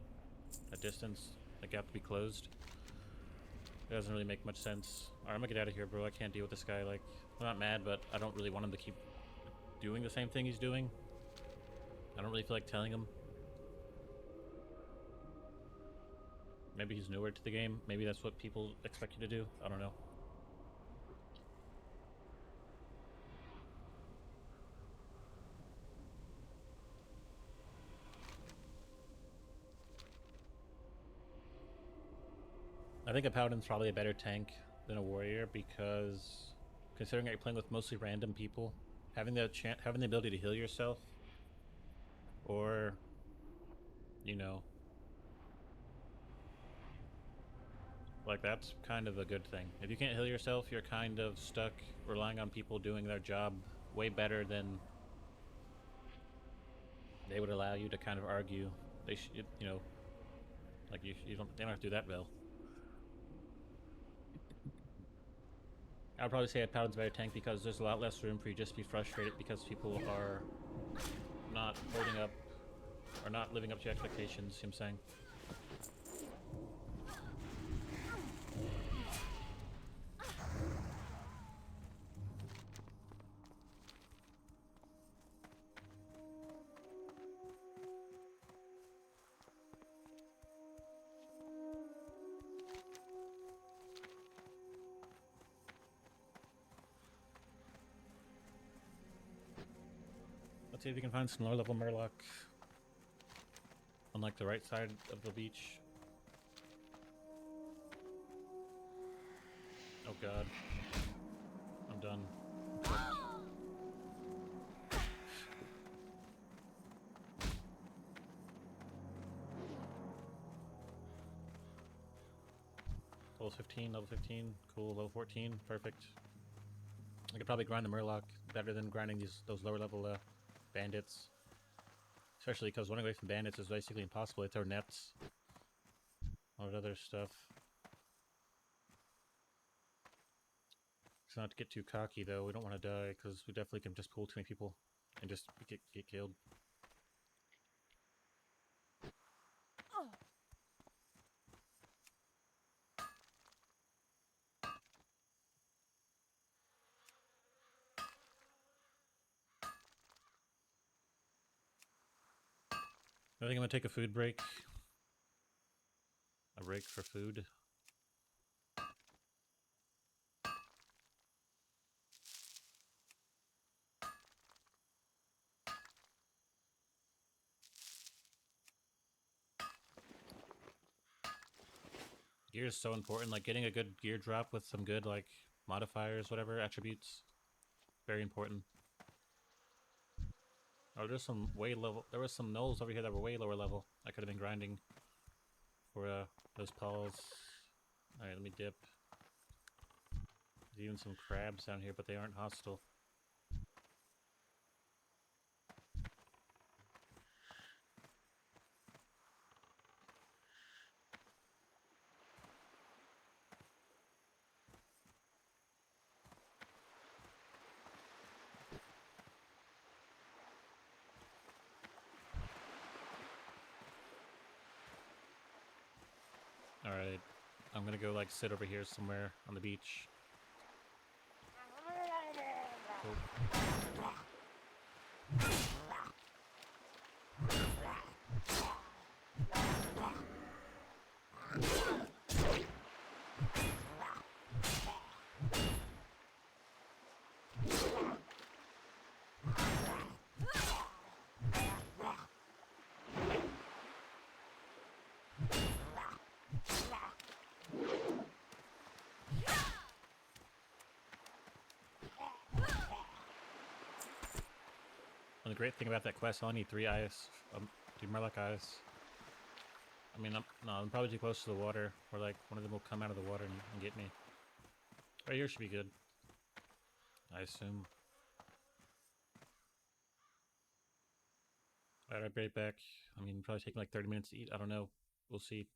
distance, that gap to be closed. It doesn't really make much sense. Alright, I'm gonna get out of here, bro. I can't deal with this guy. Like, I'm not mad, but I don't really want him to keep doing the same thing he's doing. I don't really feel like telling him. Maybe he's newer to the game. Maybe that's what people expect you to do. I don't know. I think a paladin's probably a better tank than a warrior because, considering that you're playing with mostly random people, having the ability to heal yourself, or, you know, like, that's kind of a good thing. If you can't heal yourself, you're kind of stuck relying on people doing their job way better than they would allow you to kind of argue. They should, you know, like they don't have to do that well. I would probably say a paladin's a better tank because there's a lot less room for you just to be frustrated because people are not holding up or not living up to your expectations, you know what I'm saying? Let's see if we can find some lower level Murloc on like the right side of the beach. Oh god. I'm done. Level 15, level 15, cool, level 14, perfect. I could probably grind the Murloc better than grinding those lower level bandits. Especially because running away from bandits is basically impossible. They throw nets. All that other stuff. So not to get too cocky though, we don't want to die because we definitely can just pull too many people and just get killed. I think I'm gonna take a food break. A break for food. Gear is so important. Like getting a good gear drop with some good like modifiers, whatever attributes, very important. Oh, there's some way level. There was some gnolls over here that were way lower level. I could have been grinding for those pawls. All right, let me dip. There's even some crabs down here, but they aren't hostile. Alright, I'm gonna go like sit over here somewhere on the beach. Cool. And the great thing about that quest, I only need 3 eyes. 3 Murloc eyes. I mean, I'm probably too close to the water, or like one of them will come out of the water and get me. Right here should be good, I assume. Alright, I'll be right back. I mean, probably take like 30 minutes to eat. I don't know. We'll see.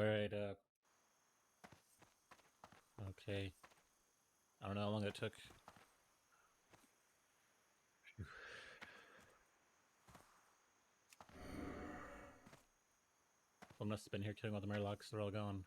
Alright, okay. I don't know how long it took. Phew. I must have been here killing all the murlocs, they're all gone.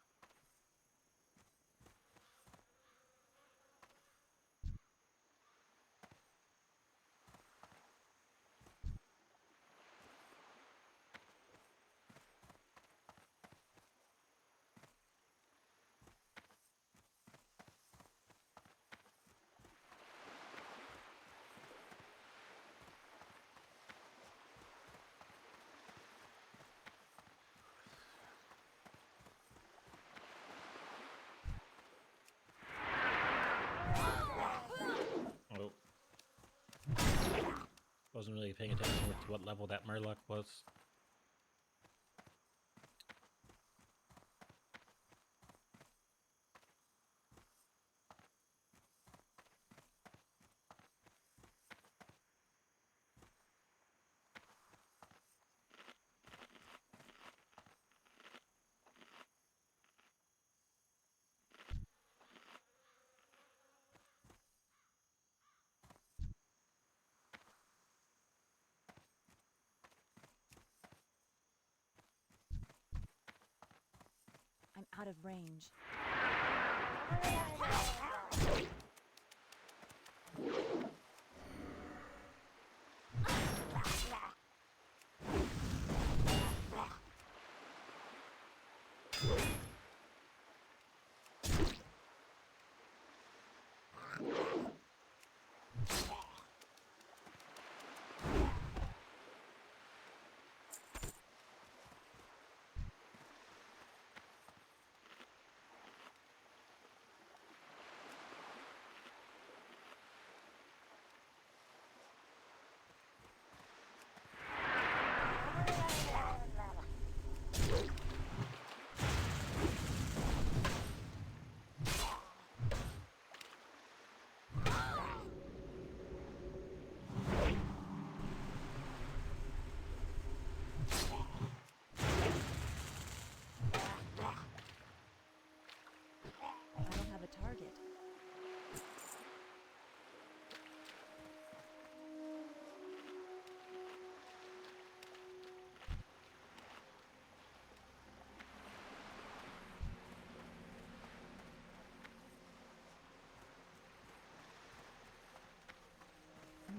Oh. Wasn't really paying attention to what level that murloc was. I'm out of range. I don't have a target.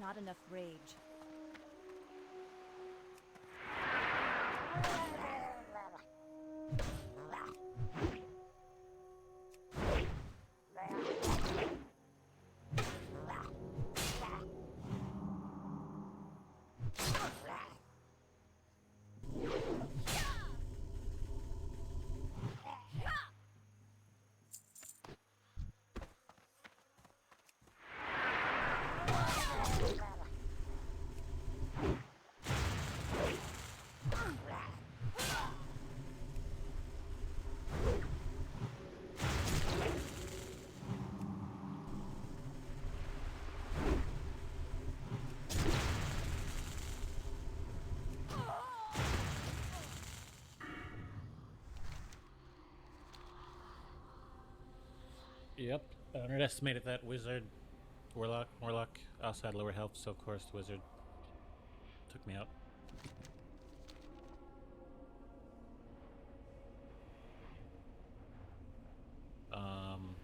Not enough rage. Yep, I underestimated that wizard. Warlock. I also had lower health, so of course the wizard took me out. Um...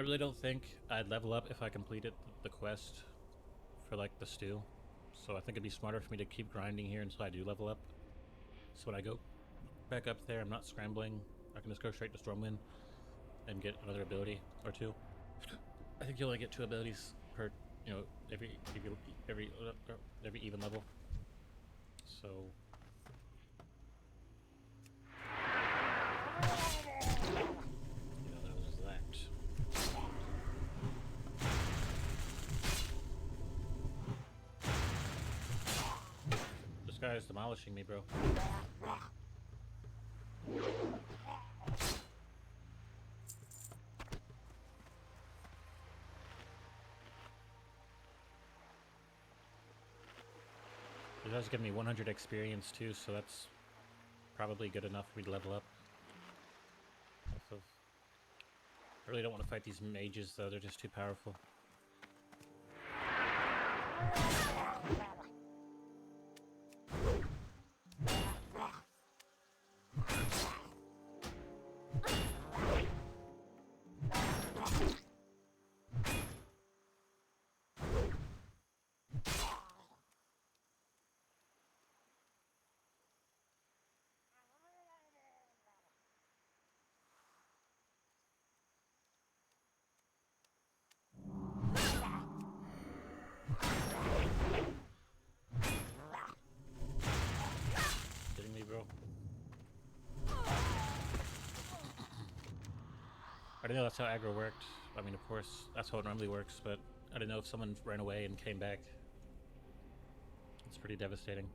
I really don't think I'd level up if I completed the quest for like the stew. So I think it'd be smarter for me to keep grinding here until I do level up. So when I go back up there, I'm not scrambling. I can just go straight to Stormwind and get another ability or two. I think you only get 2 abilities per, you know, every even level. So you know, there's that. This guy is demolishing me, bro. It does give me 100 experience too, so that's probably good enough for me to level up. Also, I really don't want to fight these mages though, they're just too powerful. Kidding me, bro? I didn't know that's how aggro worked. I mean, of course, that's how it normally works, but I didn't know if someone ran away and came back. It's pretty devastating.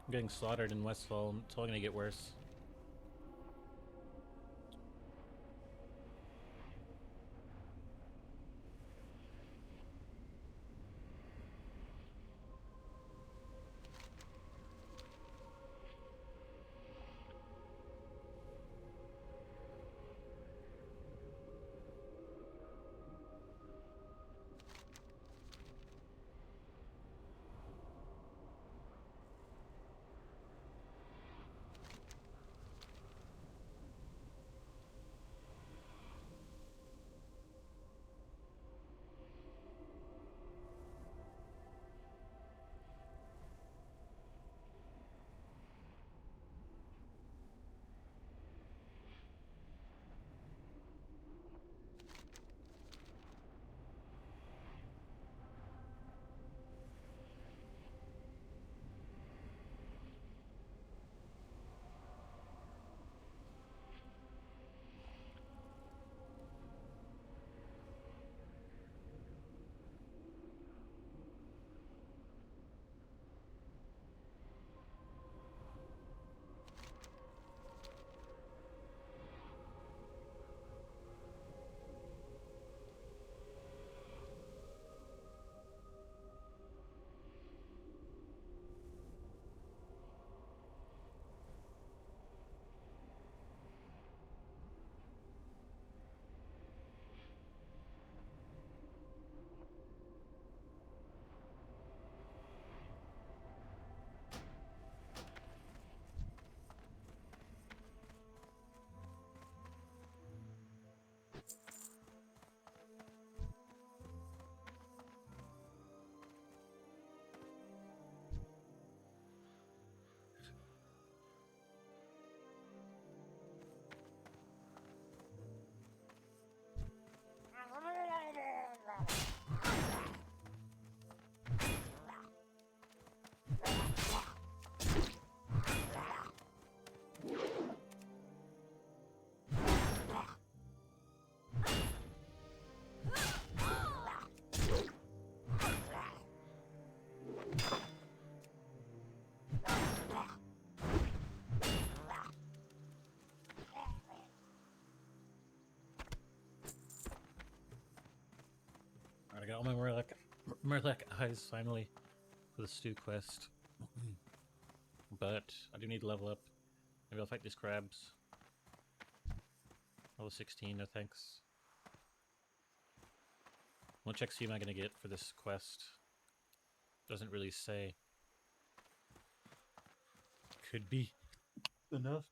I'm getting slaughtered in Westfall, and it's only gonna get worse. I got all my Murloc eyes finally for the stew quest. But I do need to level up. Maybe I'll fight these crabs. Level 16, no thanks. What check am I gonna get for this quest? Doesn't really say. Could be enough.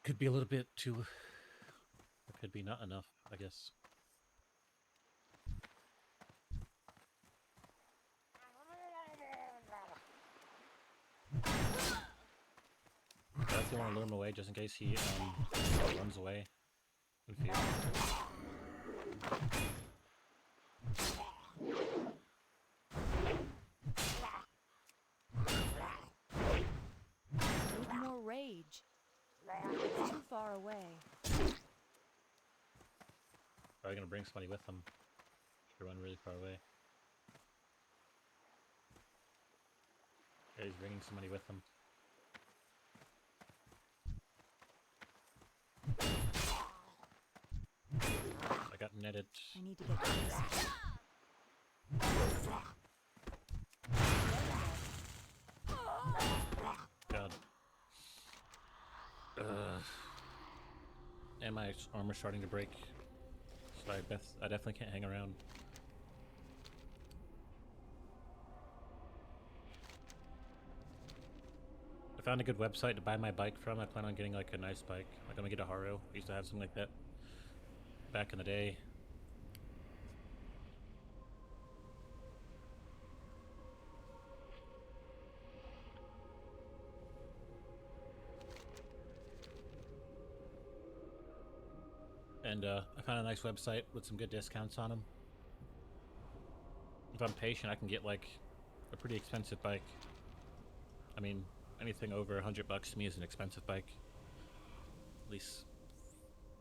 Could be a little bit too. Or could be not enough. I guess. I definitely want to lure him away just in case he runs away in fear. Need more rage. It's too far away. Probably gonna bring somebody with them. Should run really far away. Yeah, he's bringing somebody with him. I got netted. I need to get closer. God. And my armor's starting to break. So I definitely can't hang around. I found a good website to buy my bike from. I plan on getting like a nice bike. Like I'm gonna get a Haro. I used to have something like that back in the day. And I found a nice website with some good discounts on them. If I'm patient, I can get like a pretty expensive bike. I mean, anything over $100 to me is an expensive bike. At least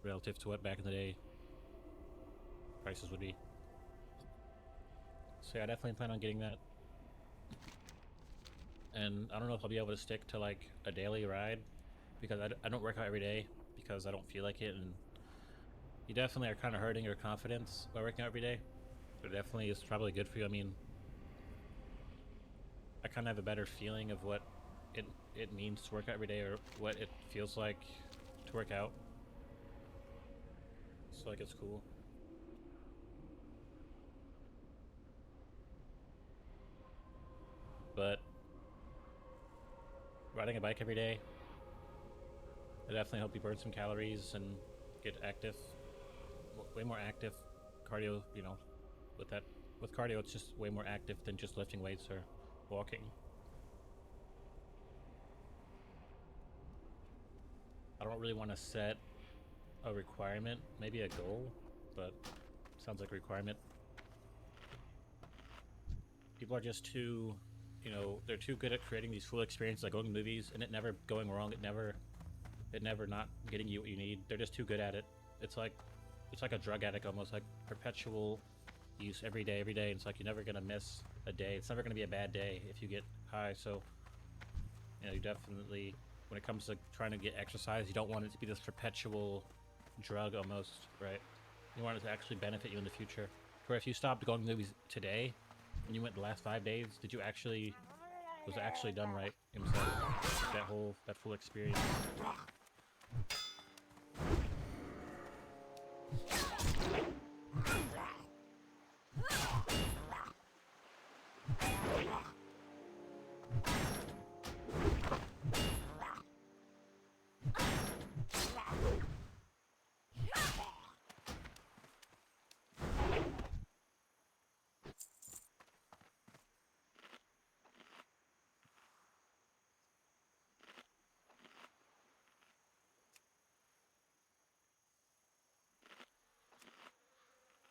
relative to what back in the day prices would be. So yeah, I definitely plan on getting that. And I don't know if I'll be able to stick to like a daily ride because I don't work out every day because I don't feel like it, and you definitely are kind of hurting your confidence by working out every day. But it definitely is probably good for you. I mean, I kind of have a better feeling of what it means to work out every day, or what it feels like to work out. So like it's cool. But riding a bike every day, it definitely help you burn some calories and get active, way more active. Cardio, you know, with cardio, it's just way more active than just lifting weights or walking. I don't really want to set a requirement, maybe a goal, but sounds like a requirement. People are just too, you know, they're too good at creating these full experiences, like going to movies and it never going wrong. It never not getting you what you need. They're just too good at it. It's like a drug addict almost, like perpetual use every day. It's like you're never gonna miss a day. It's never gonna be a bad day if you get high. So, you know, you definitely, when it comes to trying to get exercise, you don't want it to be this perpetual drug almost, right? You want it to actually benefit you in the future. Where if you stopped going to movies today and you went the last 5 days, was it actually done right himself? That full experience.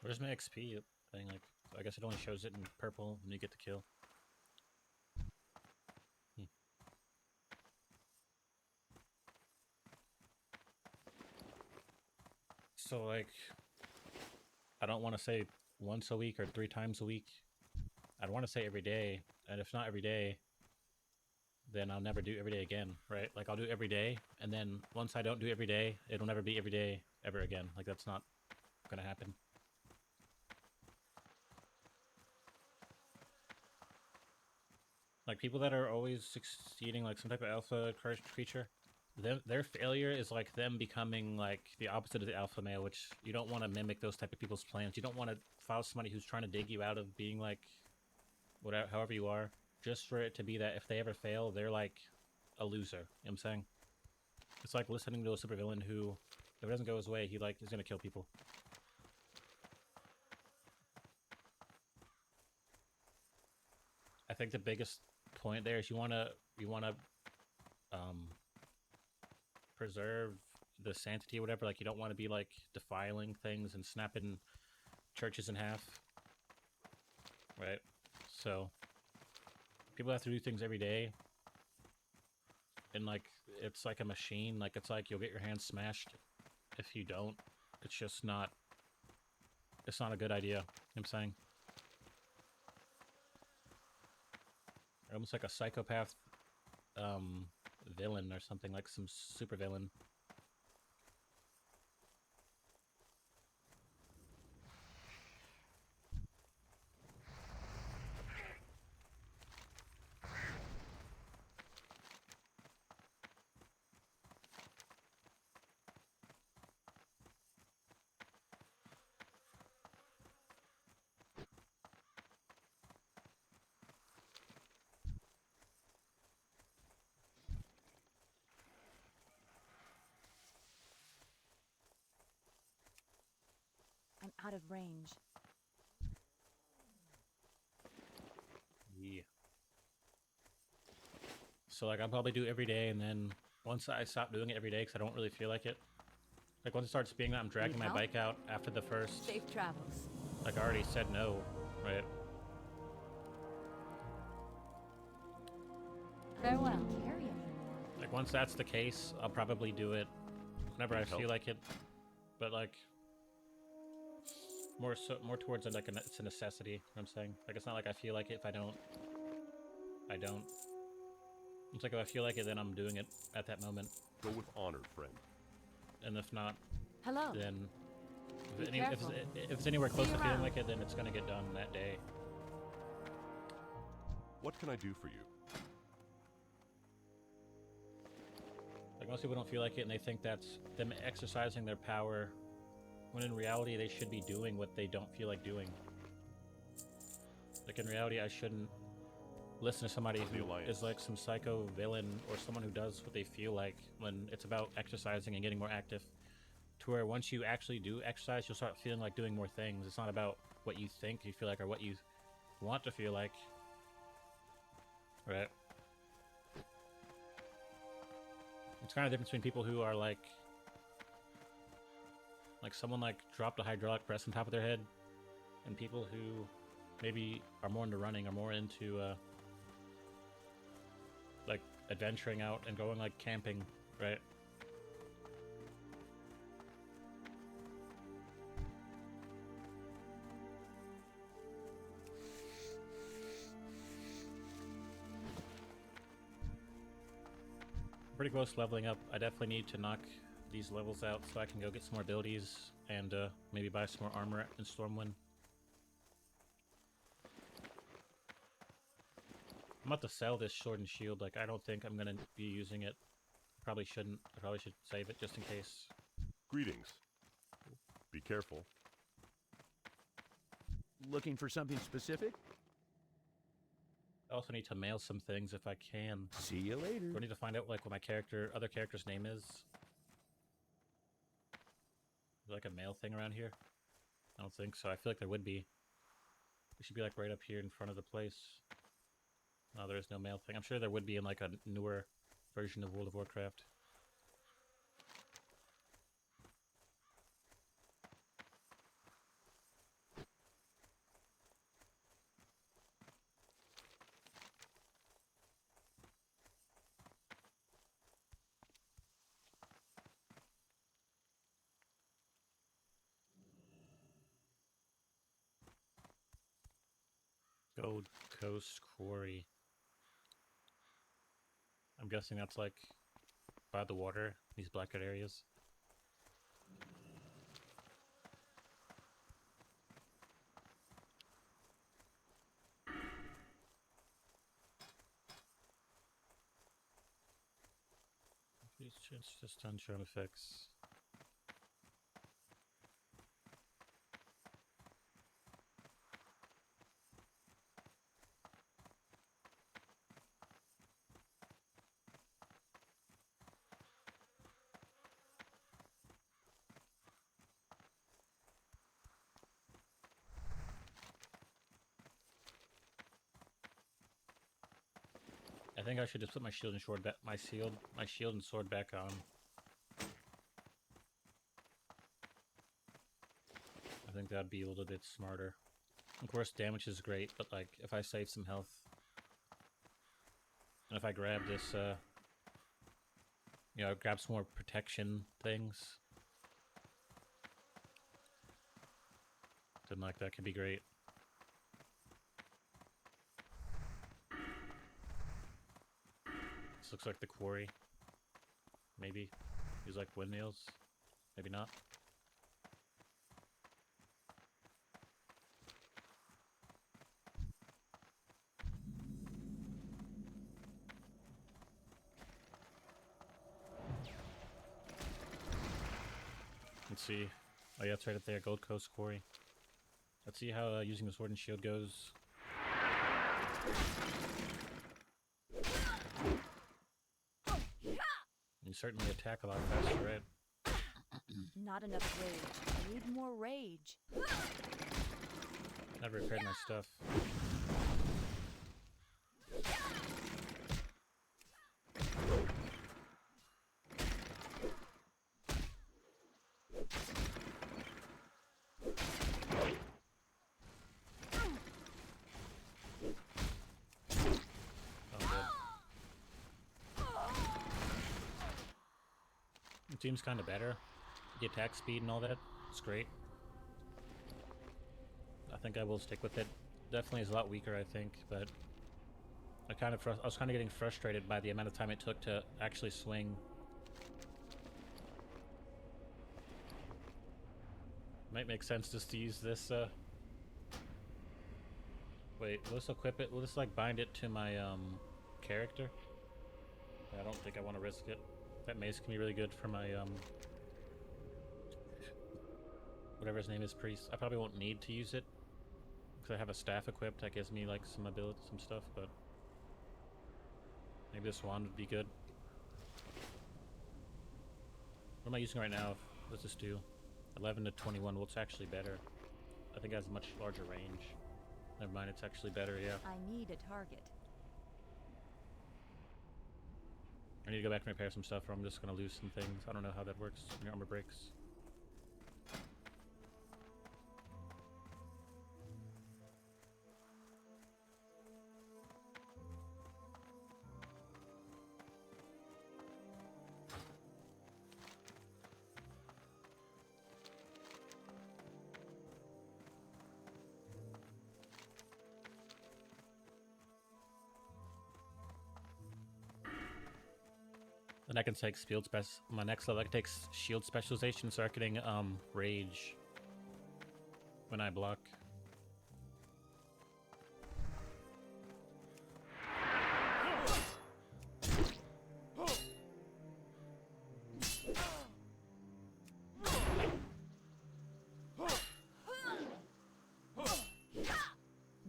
Where's my XP thing? Like, I guess it only shows it in purple when you get the kill. So, like, I don't want to say once a week or 3 times a week. I'd want to say every day, and if not every day, then I'll never do every day again, right? Like, I'll do every day, and then once I don't do every day, it'll never be every day ever again. Like, that's not gonna happen. Like, people that are always succeeding, like some type of alpha creature, their failure is like them becoming like the opposite of the alpha male, which you don't want to mimic those type of people's plans. You don't want to follow somebody who's trying to dig you out of being like whatever, however you are, just for it to be that if they ever fail, they're like a loser. You know what I'm saying? It's like listening to a supervillain who, if it doesn't go his way, he like is gonna kill people. I think the biggest point there is you wanna um preserve the sanctity or whatever. Like you don't want to be like defiling things and snapping churches in half, right? So people have to do things every day, and like it's like a machine. Like it's like you'll get your hands smashed if you don't. It's just not. It's not a good idea. You know what I'm saying? Almost like a psychopath villain or something, like some super villain. I'm out of range. Yeah. So like I'll probably do it every day, and then once I stop doing it every day because I don't really feel like it, like once it starts being that I'm dragging Need my help? bike out after the first, Safe travels. like I already said no, right? Farewell. Carry anymore. Like once that's the case, I'll probably do it whenever I Need help? feel like it, but like more towards like it's a necessity. You know what I'm saying? Like it's not like I feel like it. If I don't. It's like if I feel like it, then I'm doing it at that moment, Go with honor, friend. and if not, Hello. then Be if careful. it's anywhere close See to you feeling around. like it, then it's gonna get done that day. What can I do for you? Like most people don't feel like it, and they think that's them exercising their power, when in reality they should be doing what they don't feel like doing. Like in reality, I shouldn't listen to somebody The who Alliance. is like some psycho villain or someone who does what they feel like, when it's about exercising and getting more active. To where once you actually do exercise, you'll start feeling like doing more things. It's not about what you think you feel like or what you want to feel like. Right? It's kind of the difference between people who are like someone like dropped a hydraulic press on top of their head, and people who maybe are more into running, or more into like adventuring out and going like camping, right? Pretty close to leveling up. I definitely need to knock these levels out so I can go get some more abilities and maybe buy some more armor in Stormwind. I'm about to sell this sword and shield. Like, I don't think I'm gonna be using it. Probably shouldn't. I probably should save it just in case. Greetings. Be careful. Looking for something specific? I also need to mail some things if I can. See you later. Do I need to find out like what my other character's name is? Is there like a mail thing around here? I don't think so. I feel like there would be. It should be like right up here in front of the place. No, there is no mail thing. I'm sure there would be in like a newer version of World of Warcraft. Gold Coast Quarry. I'm guessing that's like by the water, these blackout areas. These just done charm effects. I think I should just put my shield and sword back. My shield and sword back on. I think that'd be a little bit smarter. Of course, damage is great, but like if I save some health, and if I grab this, you know, grab some more protection things, then like that could be great. This looks like the quarry. Maybe. Use like windmills. Maybe not. Let's see. Oh yeah, it's right up there. Gold Coast Quarry. Let's see how using the sword and shield goes. You certainly attack a lot faster, right? Not enough rage. I need more rage. Never repaired my stuff. It seems kind of better. The attack speed and all that, it's great. I think I will stick with it. Definitely is a lot weaker, I think, but I was kind of getting frustrated by the amount of time it took to actually swing. Might make sense just to use this. Wait, will this equip it? Will this like bind it to my character? I don't think I want to risk it. That mace can be really good for my whatever his name is, priest. I probably won't need to use it because I have a staff equipped that gives me like some ability, some stuff, but maybe this wand would be good. What am I using right now? What does this do? 11 to 21. Well, it's actually better. I think it has a much larger range. Never mind, it's actually better, yeah. I need a target. I need to go back and repair some stuff, or I'm just going to lose some things. I don't know how that works when your armor breaks. Then I can take my next level I can take shield specialization, start getting rage when I block.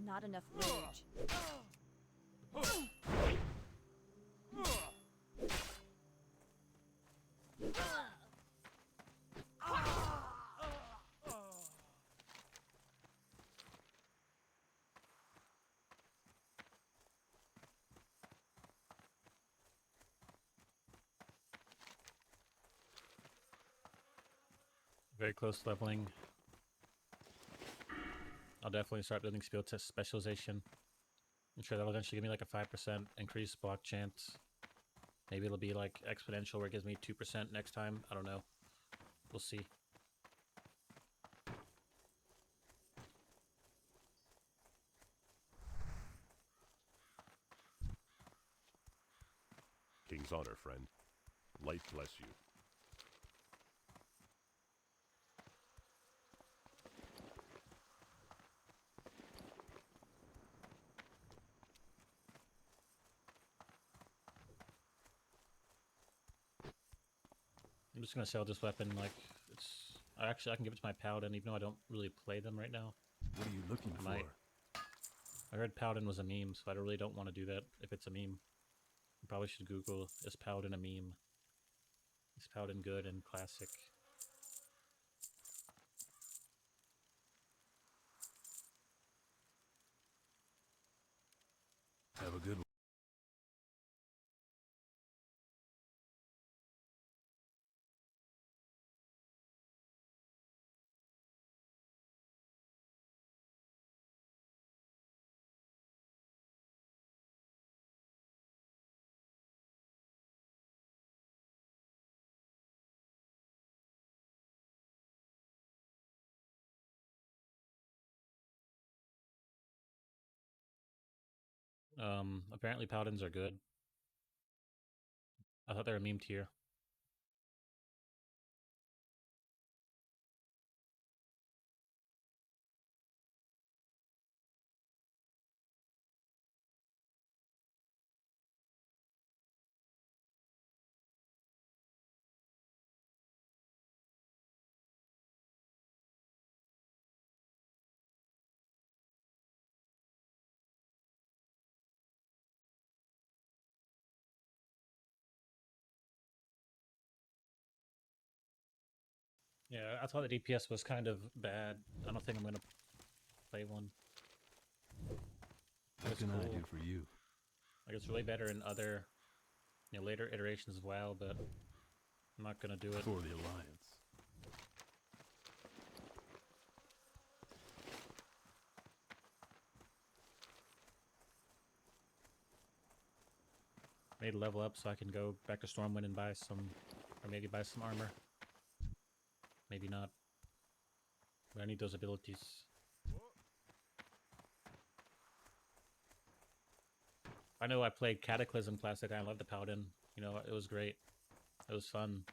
Not enough rage. Very close to leveling. I'll definitely start building field test specialization. I'm sure that'll eventually give me like a 5% increased block chance. Maybe it'll be like exponential where it gives me 2% next time. I don't know. We'll see. King's honor, friend. Light bless you. I'm just gonna sell this weapon like it's. I can give it to my paladin, even though I don't really play them right now. What are you looking I for? might. I heard paladin was a meme, so I really don't want to do that if it's a meme. I probably should Google, is paladin a meme? Is paladin good and classic? Have a good one. Apparently paladins are good. I thought they were meme tier. Yeah, I thought the DPS was kind of bad. I don't think I'm gonna play one. What It's can I cool. do for you? Like it's really better in other, later iterations of WoW, but I'm not gonna do it. For the Alliance. Made a level up so I can go back to Stormwind and buy some, or maybe buy some armor. Maybe not. But I need those abilities. I know I played Cataclysm Classic. I loved the Paladin. You know, it was great. It was fun.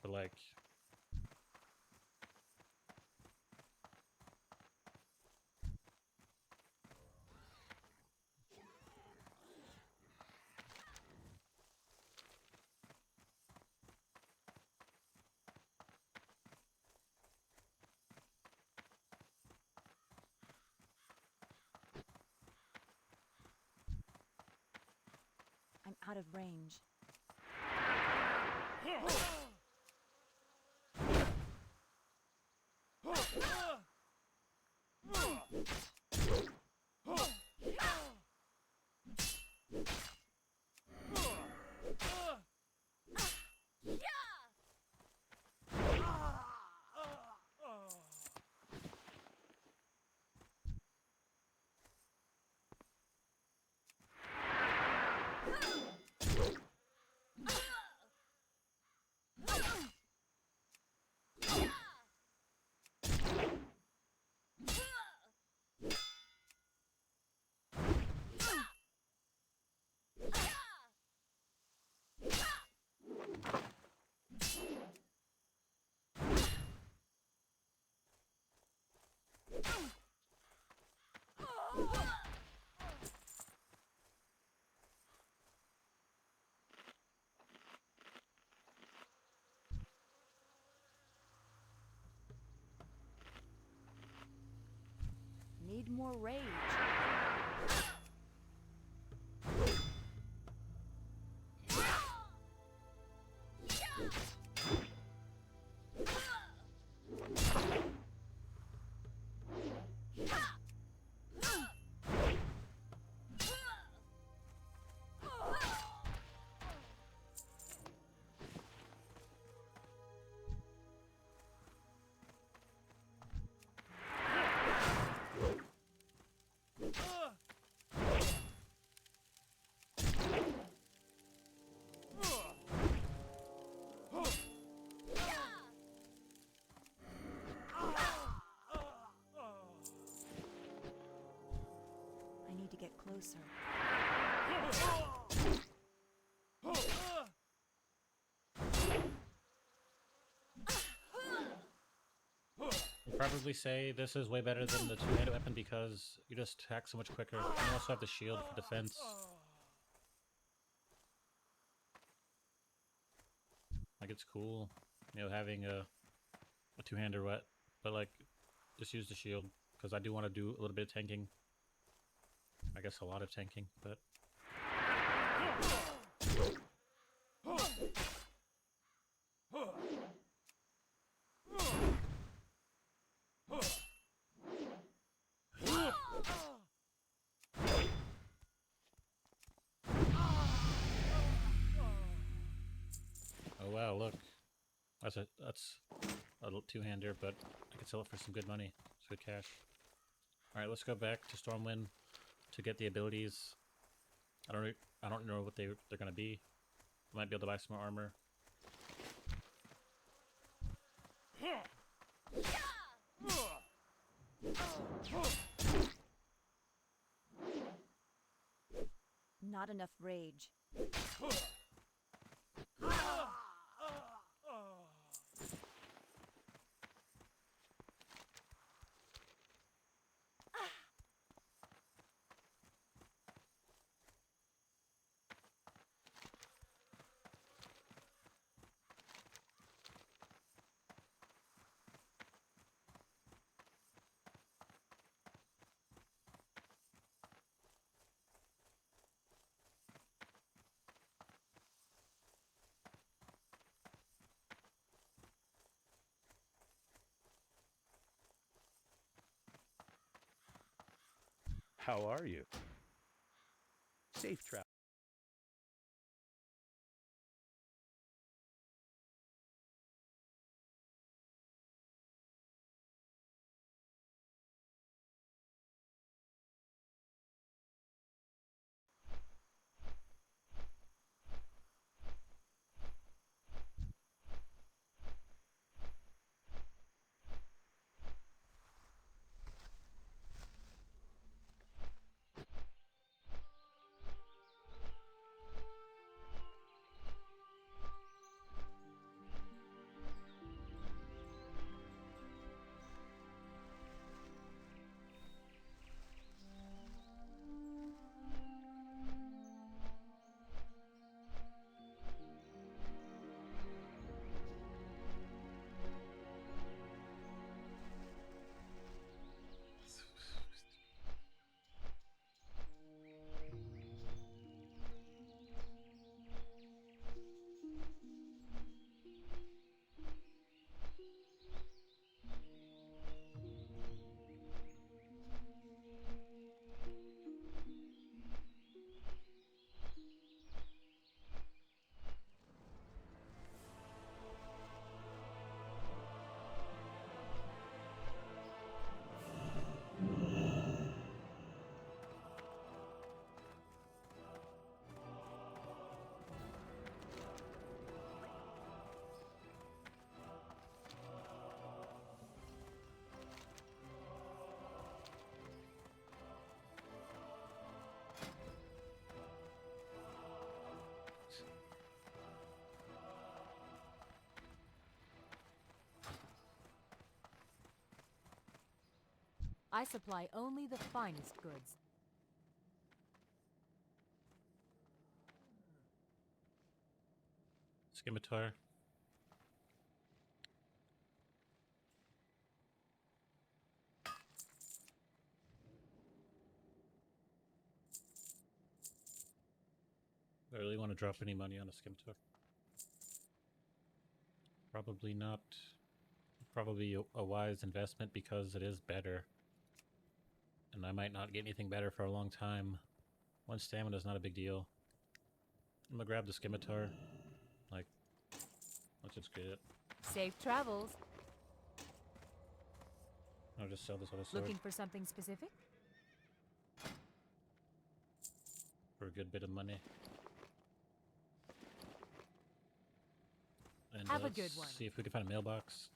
But like, I'm out of range. Need more rage. I need to get closer. I'd probably say this is way better than the two-handed weapon because you just attack so much quicker. And you also have the shield for defense. Like it's cool, having a two-hander wet, but like just use the shield because I do want to do a little bit of tanking. I guess a lot of tanking, but oh wow, look, that's a little two-hander, but I could sell it for some good money. It's good cash. All right, let's go back to Stormwind to get the abilities. I don't know what they're gonna be. I might be able to buy some more armor. Not enough rage. How are you? Safe travel. I supply only the finest goods. Scimitar. Do I really want to drop any money on a scimitar? Probably not. Probably a wise investment because it is better. And I might not get anything better for a long time. One stamina is not a big deal. I'm gonna grab the scimitar. Like, let's just get it. Safe travels. I'll just sell this other sword Looking for something specific? for a good bit of money. And Have a let's good one. see if we can find a mailbox.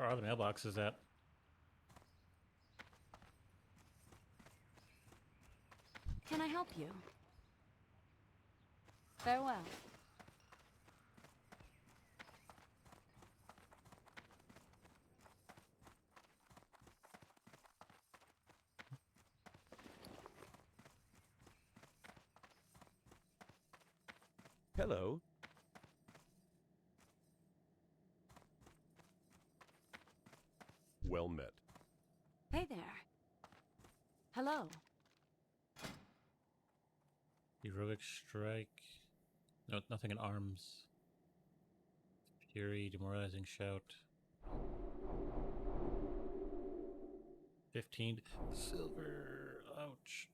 Where are the mailboxes at? Can I help you? Farewell. Hello. Well met. Hey there. Hello. Heroic strike. No, nothing in arms. Fury, demoralizing shout. 15 silver. Ouch.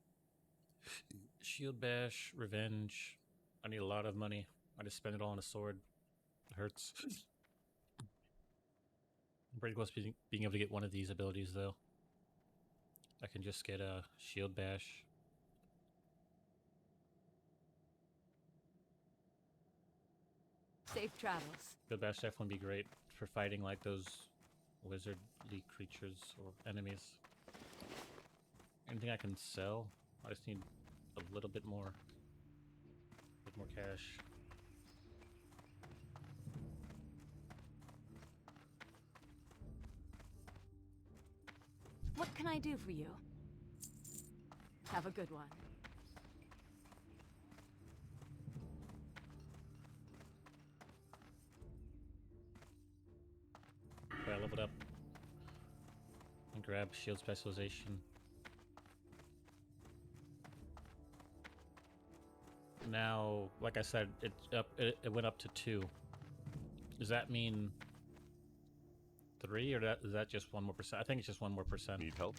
Shield bash, revenge. I need a lot of money. I just spend it all on a sword. It hurts. I'm pretty close to being able to get one of these abilities though. I can just get a shield bash. Safe travels. Shield bash definitely be great for fighting like those wizardly creatures or enemies. Anything I can sell? I just need a little bit more. A bit more cash. What can I do for you? Have a good one. Okay, I leveled up. And grab shield specialization. Now, like I said, it went up to 2. Does that mean 3, or is that just 1 more percent? I think it's just 1 more percent. Need help?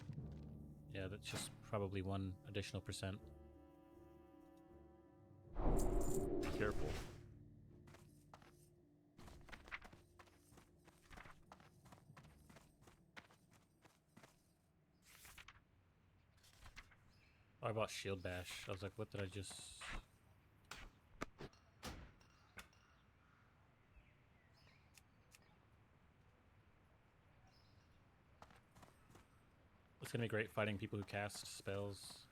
Yeah, that's just probably 1 additional percent. Be careful. Oh, I bought shield bash. I was like, what did I just... It's gonna be great fighting people who cast spells.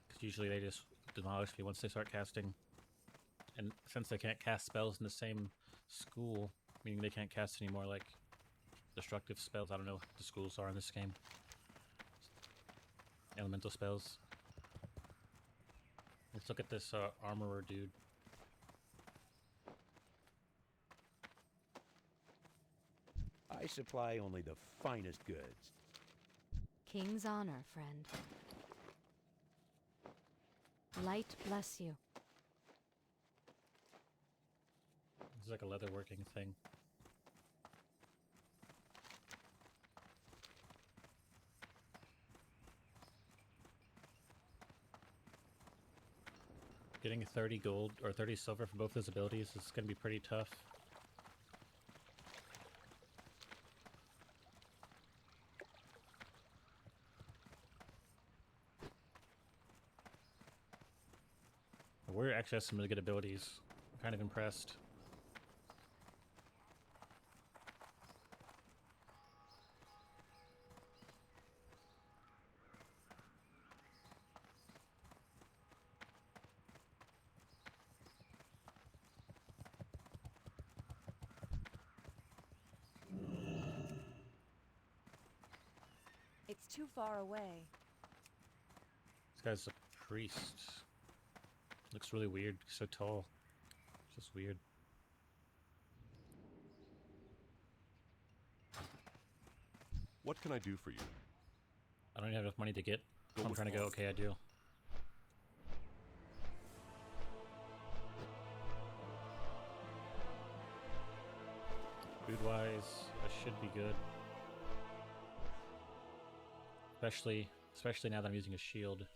Because usually they just demolish me once they start casting. And since they can't cast spells in the same school, meaning they can't cast any more, like, destructive spells. I don't know what the schools are in this game. Elemental spells. Let's look at this armorer dude. I supply only the finest goods. King's honor, friend. Light bless you. This is like a leatherworking thing. Getting 30 gold or 30 silver for both his abilities is going to be pretty tough. We're actually has some really good abilities. I'm kind of impressed. It's too far away. This guy's a priest. Looks really weird. He's so tall. It's just weird. What can I do for you? I don't even have enough money to get. Go I'm with trying to go. one. Okay, I do. Food-wise, I should be good. Especially now that I'm using a shield.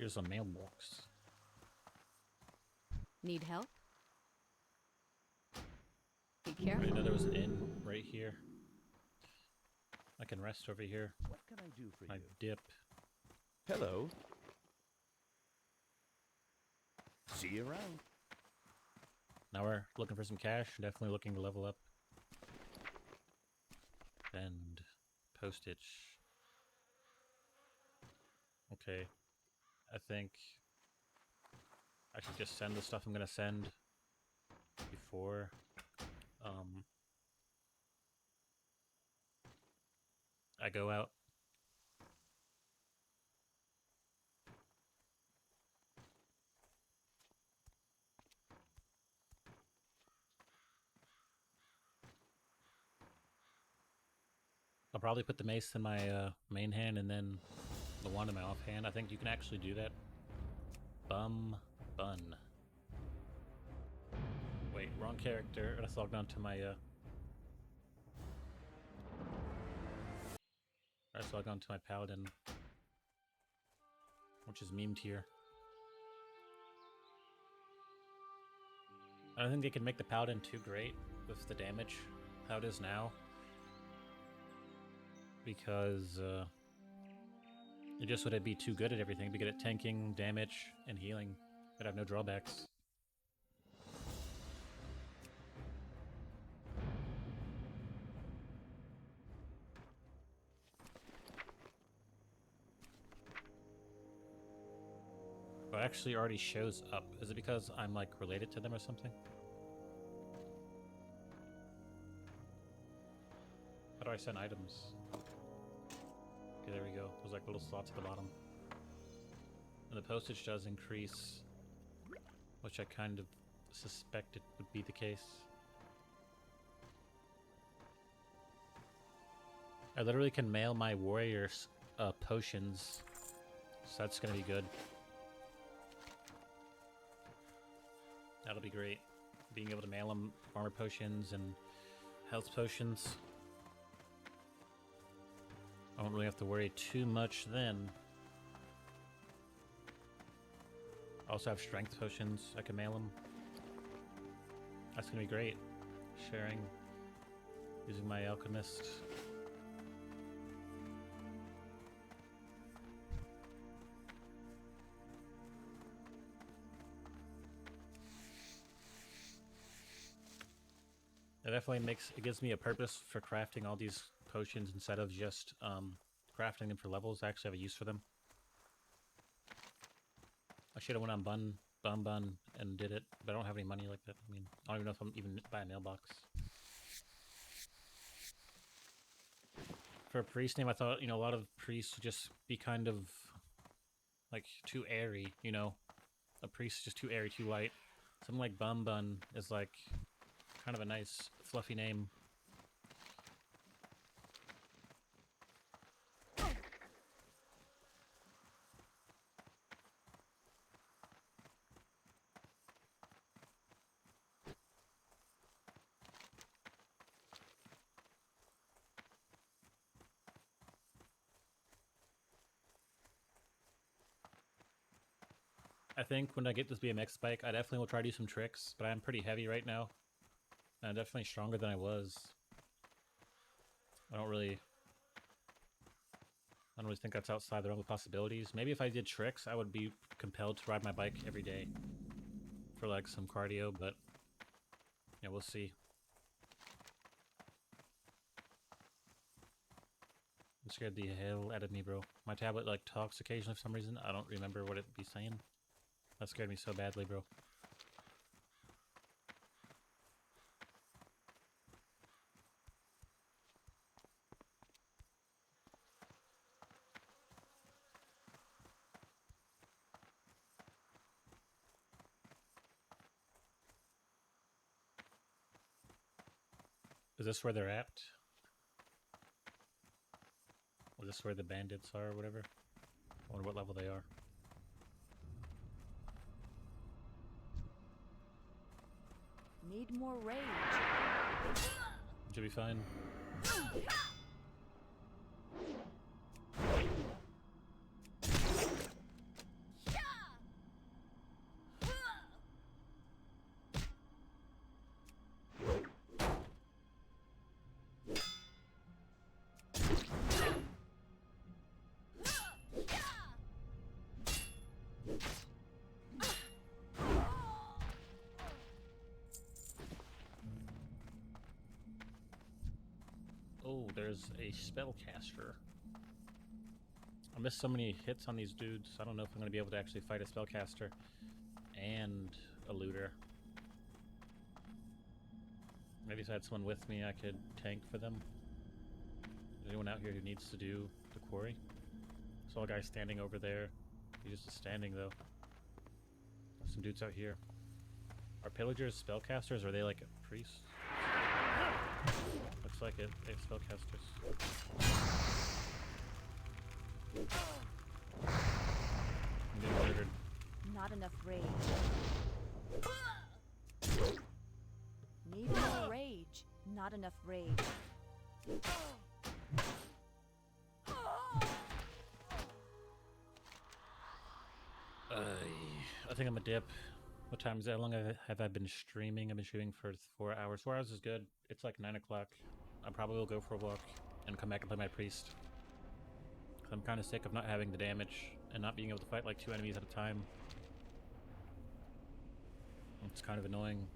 Here's a mailbox. Need help? Be I careful. didn't know there was an inn right here. I can rest over here. What can I do for I you? dip. Hello. See you around. Now we're looking for some cash. Definitely looking to level up. Send postage. Okay. I think I should just send the stuff I'm gonna send before I go out. I'll probably put the mace in my main hand and then the wand in my offhand. I think you can actually do that. Bun. Wait, wrong character. I just logged on to my I just logged on to my paladin, which is memed here. I don't think they can make the paladin too great with the damage how it is now, because it just would be too good at everything. Be good at tanking, damage, and healing. I'd have no drawbacks. But it actually already shows up. Is it because I'm like related to them or something? How do I send items? Okay, there we go. There's like little slots at the bottom. And the postage does increase, which I kind of suspected would be the case. I literally can mail my warriors potions, so that's gonna be good. That'll be great. Being able to mail them armor potions and health potions. I won't really have to worry too much then. I also have strength potions. I can mail them. That's gonna be great. Sharing. Using my alchemist. It definitely gives me a purpose for crafting all these potions instead of just crafting them for levels. I actually have a use for them. I should have went on bun and did it, but I don't have any money like that. I mean, I don't even know if I'm even buy a mailbox. For a priest name, I thought, you know, a lot of priests would just be kind of like too airy, you know? A priest is just too airy, too light. Something like Bun is like kind of a nice, fluffy name. I think when I get this BMX bike, I definitely will try to do some tricks, but I'm pretty heavy right now. And I'm definitely stronger than I was. I don't really think that's outside the realm of possibilities. Maybe if I did tricks, I would be compelled to ride my bike every day for like some cardio, but yeah, we'll see. It scared the hell out of me, bro. My tablet like talks occasionally for some reason. I don't remember what it'd be saying. That scared me so badly, bro. Is this where they're at? Is this where the bandits are or whatever? I wonder what level they are. Need more rage. Should be fine. as a spellcaster. I missed so many hits on these dudes. I don't know if I'm going to be able to actually fight a spellcaster and a looter. Maybe if I had someone with me, I could tank for them. Is anyone out here who needs to do the quarry? Saw a guy standing over there. He's just standing though. Some dudes out here. Are pillagers spellcasters, or are they like priests? Looks like it. They have spellcasters. I'm getting murdered. Not enough rage. Need more rage. Not enough rage. I think I'm a dip. What time is it? How long have I been streaming? I've been streaming for 4 hours. 4 hours is good. It's like 9 o'clock. I probably will go for a walk and come back and play my priest. I'm kind of sick of not having the damage and not being able to fight like 2 enemies at a time. It's kind of annoying.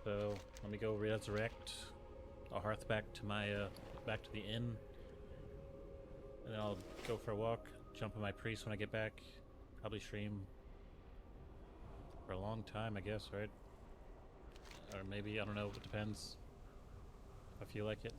So let me go resurrect. I'll hearth back to my back to the inn. And then I'll go for a walk, jump on my priest when I get back. Probably stream for a long time, I guess, right? Or maybe, I don't know, it depends. If I feel like it.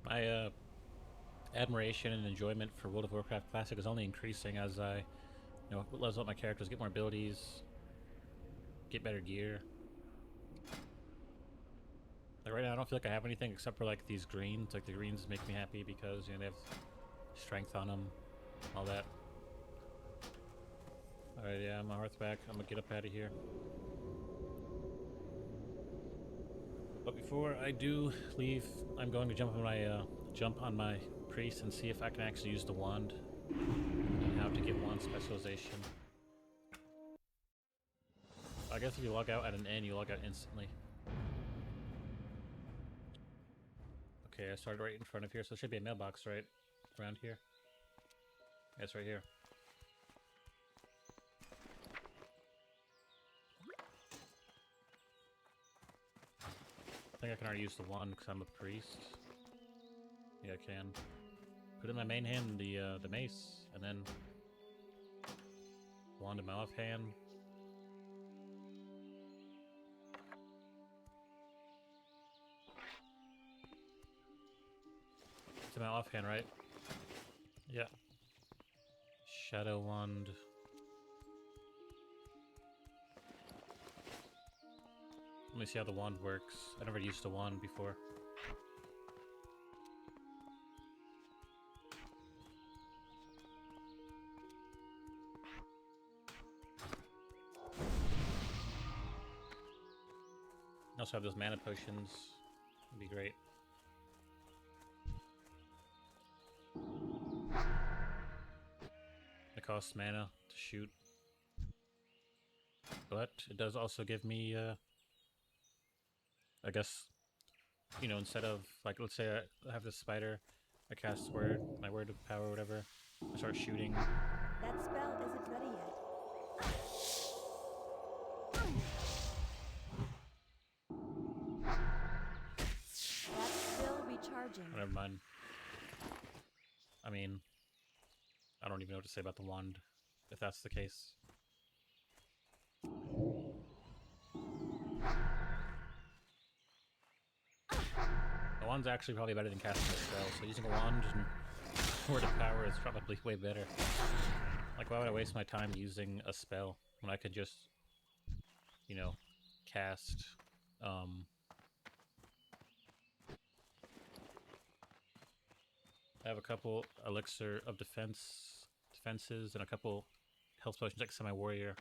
My admiration and enjoyment for World of Warcraft Classic is only increasing as I, level up my characters, get more abilities, get better gear. Like right now, I don't feel like I have anything except for like these greens. Like the greens make me happy because they have strength on them, all that. All right, yeah, my heart's back. I'm gonna get up out of here. But before I do leave, I'm going to jump on my priest and see if I can actually use the wand and how to get wand specialization. I guess if you log out at an inn, you log out instantly. Okay, I started right in front of here, so there should be a mailbox right around here. Yeah, it's right here. I think I can already use the wand because I'm a priest. Yeah, I can. Put in my main hand the mace, and then wand in my off hand. It's in my off hand, right? Yeah. Shadow wand. Let me see how the wand works. I never used a wand before. I also have those mana potions. That'd be great. It costs mana to shoot. But it does also give me, I guess, instead of, like, let's say I have this spider, I cast my word of power or whatever, I start shooting. That spell isn't ready yet. That's still recharging. Never mind. I mean, I don't even know what to say about the wand, if that's the case. The wand's actually probably better than casting a spell, so using a wand and word of power is probably way better. Like, why would I waste my time using a spell when I could just, cast, I have a couple elixir of defenses, and a couple health potions like semi-warrior.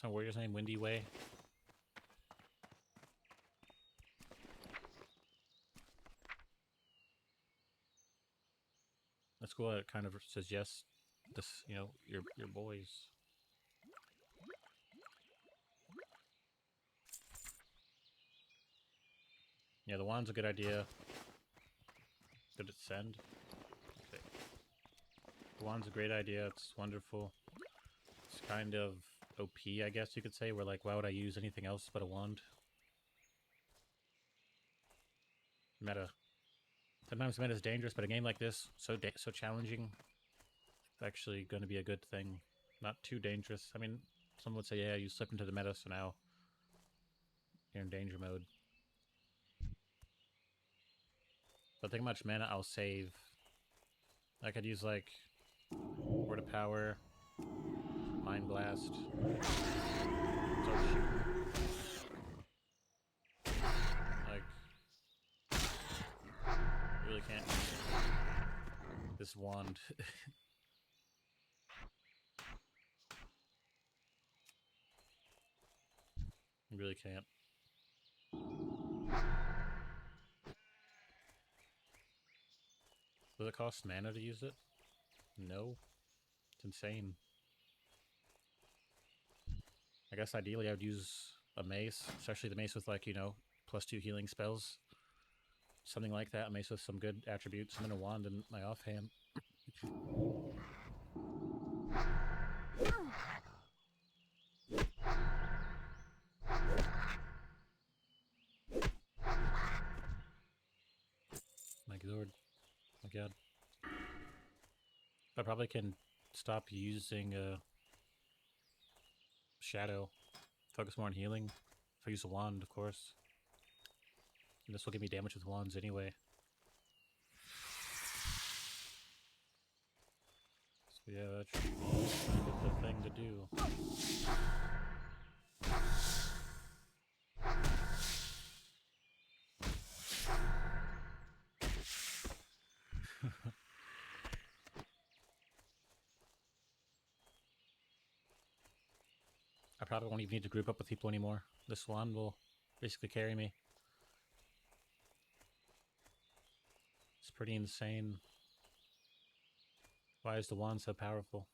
Semi-warrior's name, Windy Way. That's cool. It kind of suggests this, you know, your boys. Yeah, the wand's a good idea. Did it send? Okay. The wand's a great idea. It's wonderful. It's kind of OP, I guess you could say. Where like, why would I use anything else but a wand? Meta. Sometimes meta is dangerous, but a game like this, so challenging, it's actually going to be a good thing. Not too dangerous. I mean, some would say, yeah, you slip into the meta, so now you're in danger mode. But think how much mana I'll save. I could use like Word of Power, Mind Blast. Start shooting. Like, you really can't use this wand. You really can't. Does it cost mana to use it? No. It's insane. I guess ideally I would use a mace, especially the mace with like, you know, +2 healing spells. Something like that, a mace with some good attributes, and then a wand in my offhand. My lord. My god. I probably can stop using Shadow. Focus more on healing. If I use a wand, of course. And this will give me damage with wands anyway. So yeah, that should be kind of the thing to do. I probably won't even need to group up with people anymore. This wand will basically carry me. It's pretty insane. Why is the wand so powerful?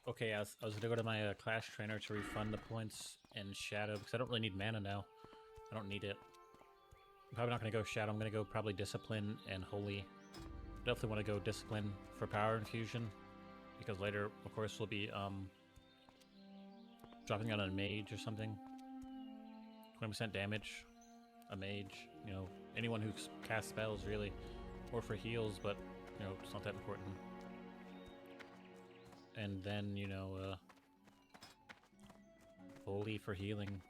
Okay, I was gonna go to my class trainer to refund the points in Shadow, because I don't really need mana now. I don't need it. I'm probably not gonna go Shadow, I'm gonna go probably Discipline and Holy. Definitely want to go Discipline for Power Infusion, because later, of course, we'll be dropping out on a Mage or something. 20% damage, a Mage, you know, anyone who casts spells, really. Or for heals, but, you know, it's not that important. And then, you know, Holy for healing.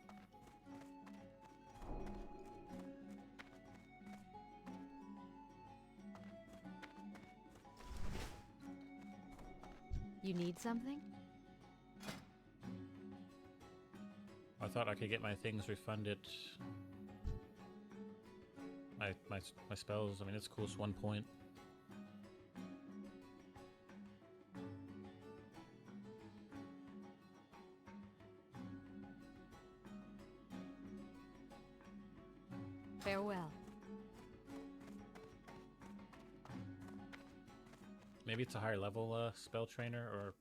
You need something? I thought I could get my things refunded. My spells, I mean, it's cool, it's 1 point. Farewell. Maybe it's a higher level spell trainer or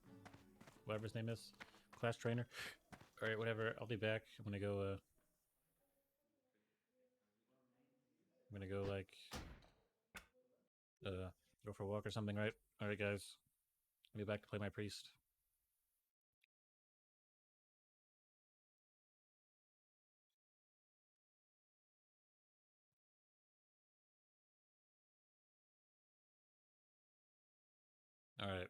whatever his name is. Class trainer. Alright, whatever. I'll be back. I'm gonna go like go for a walk or something, right? Alright guys. I'll be back to play my priest. All right.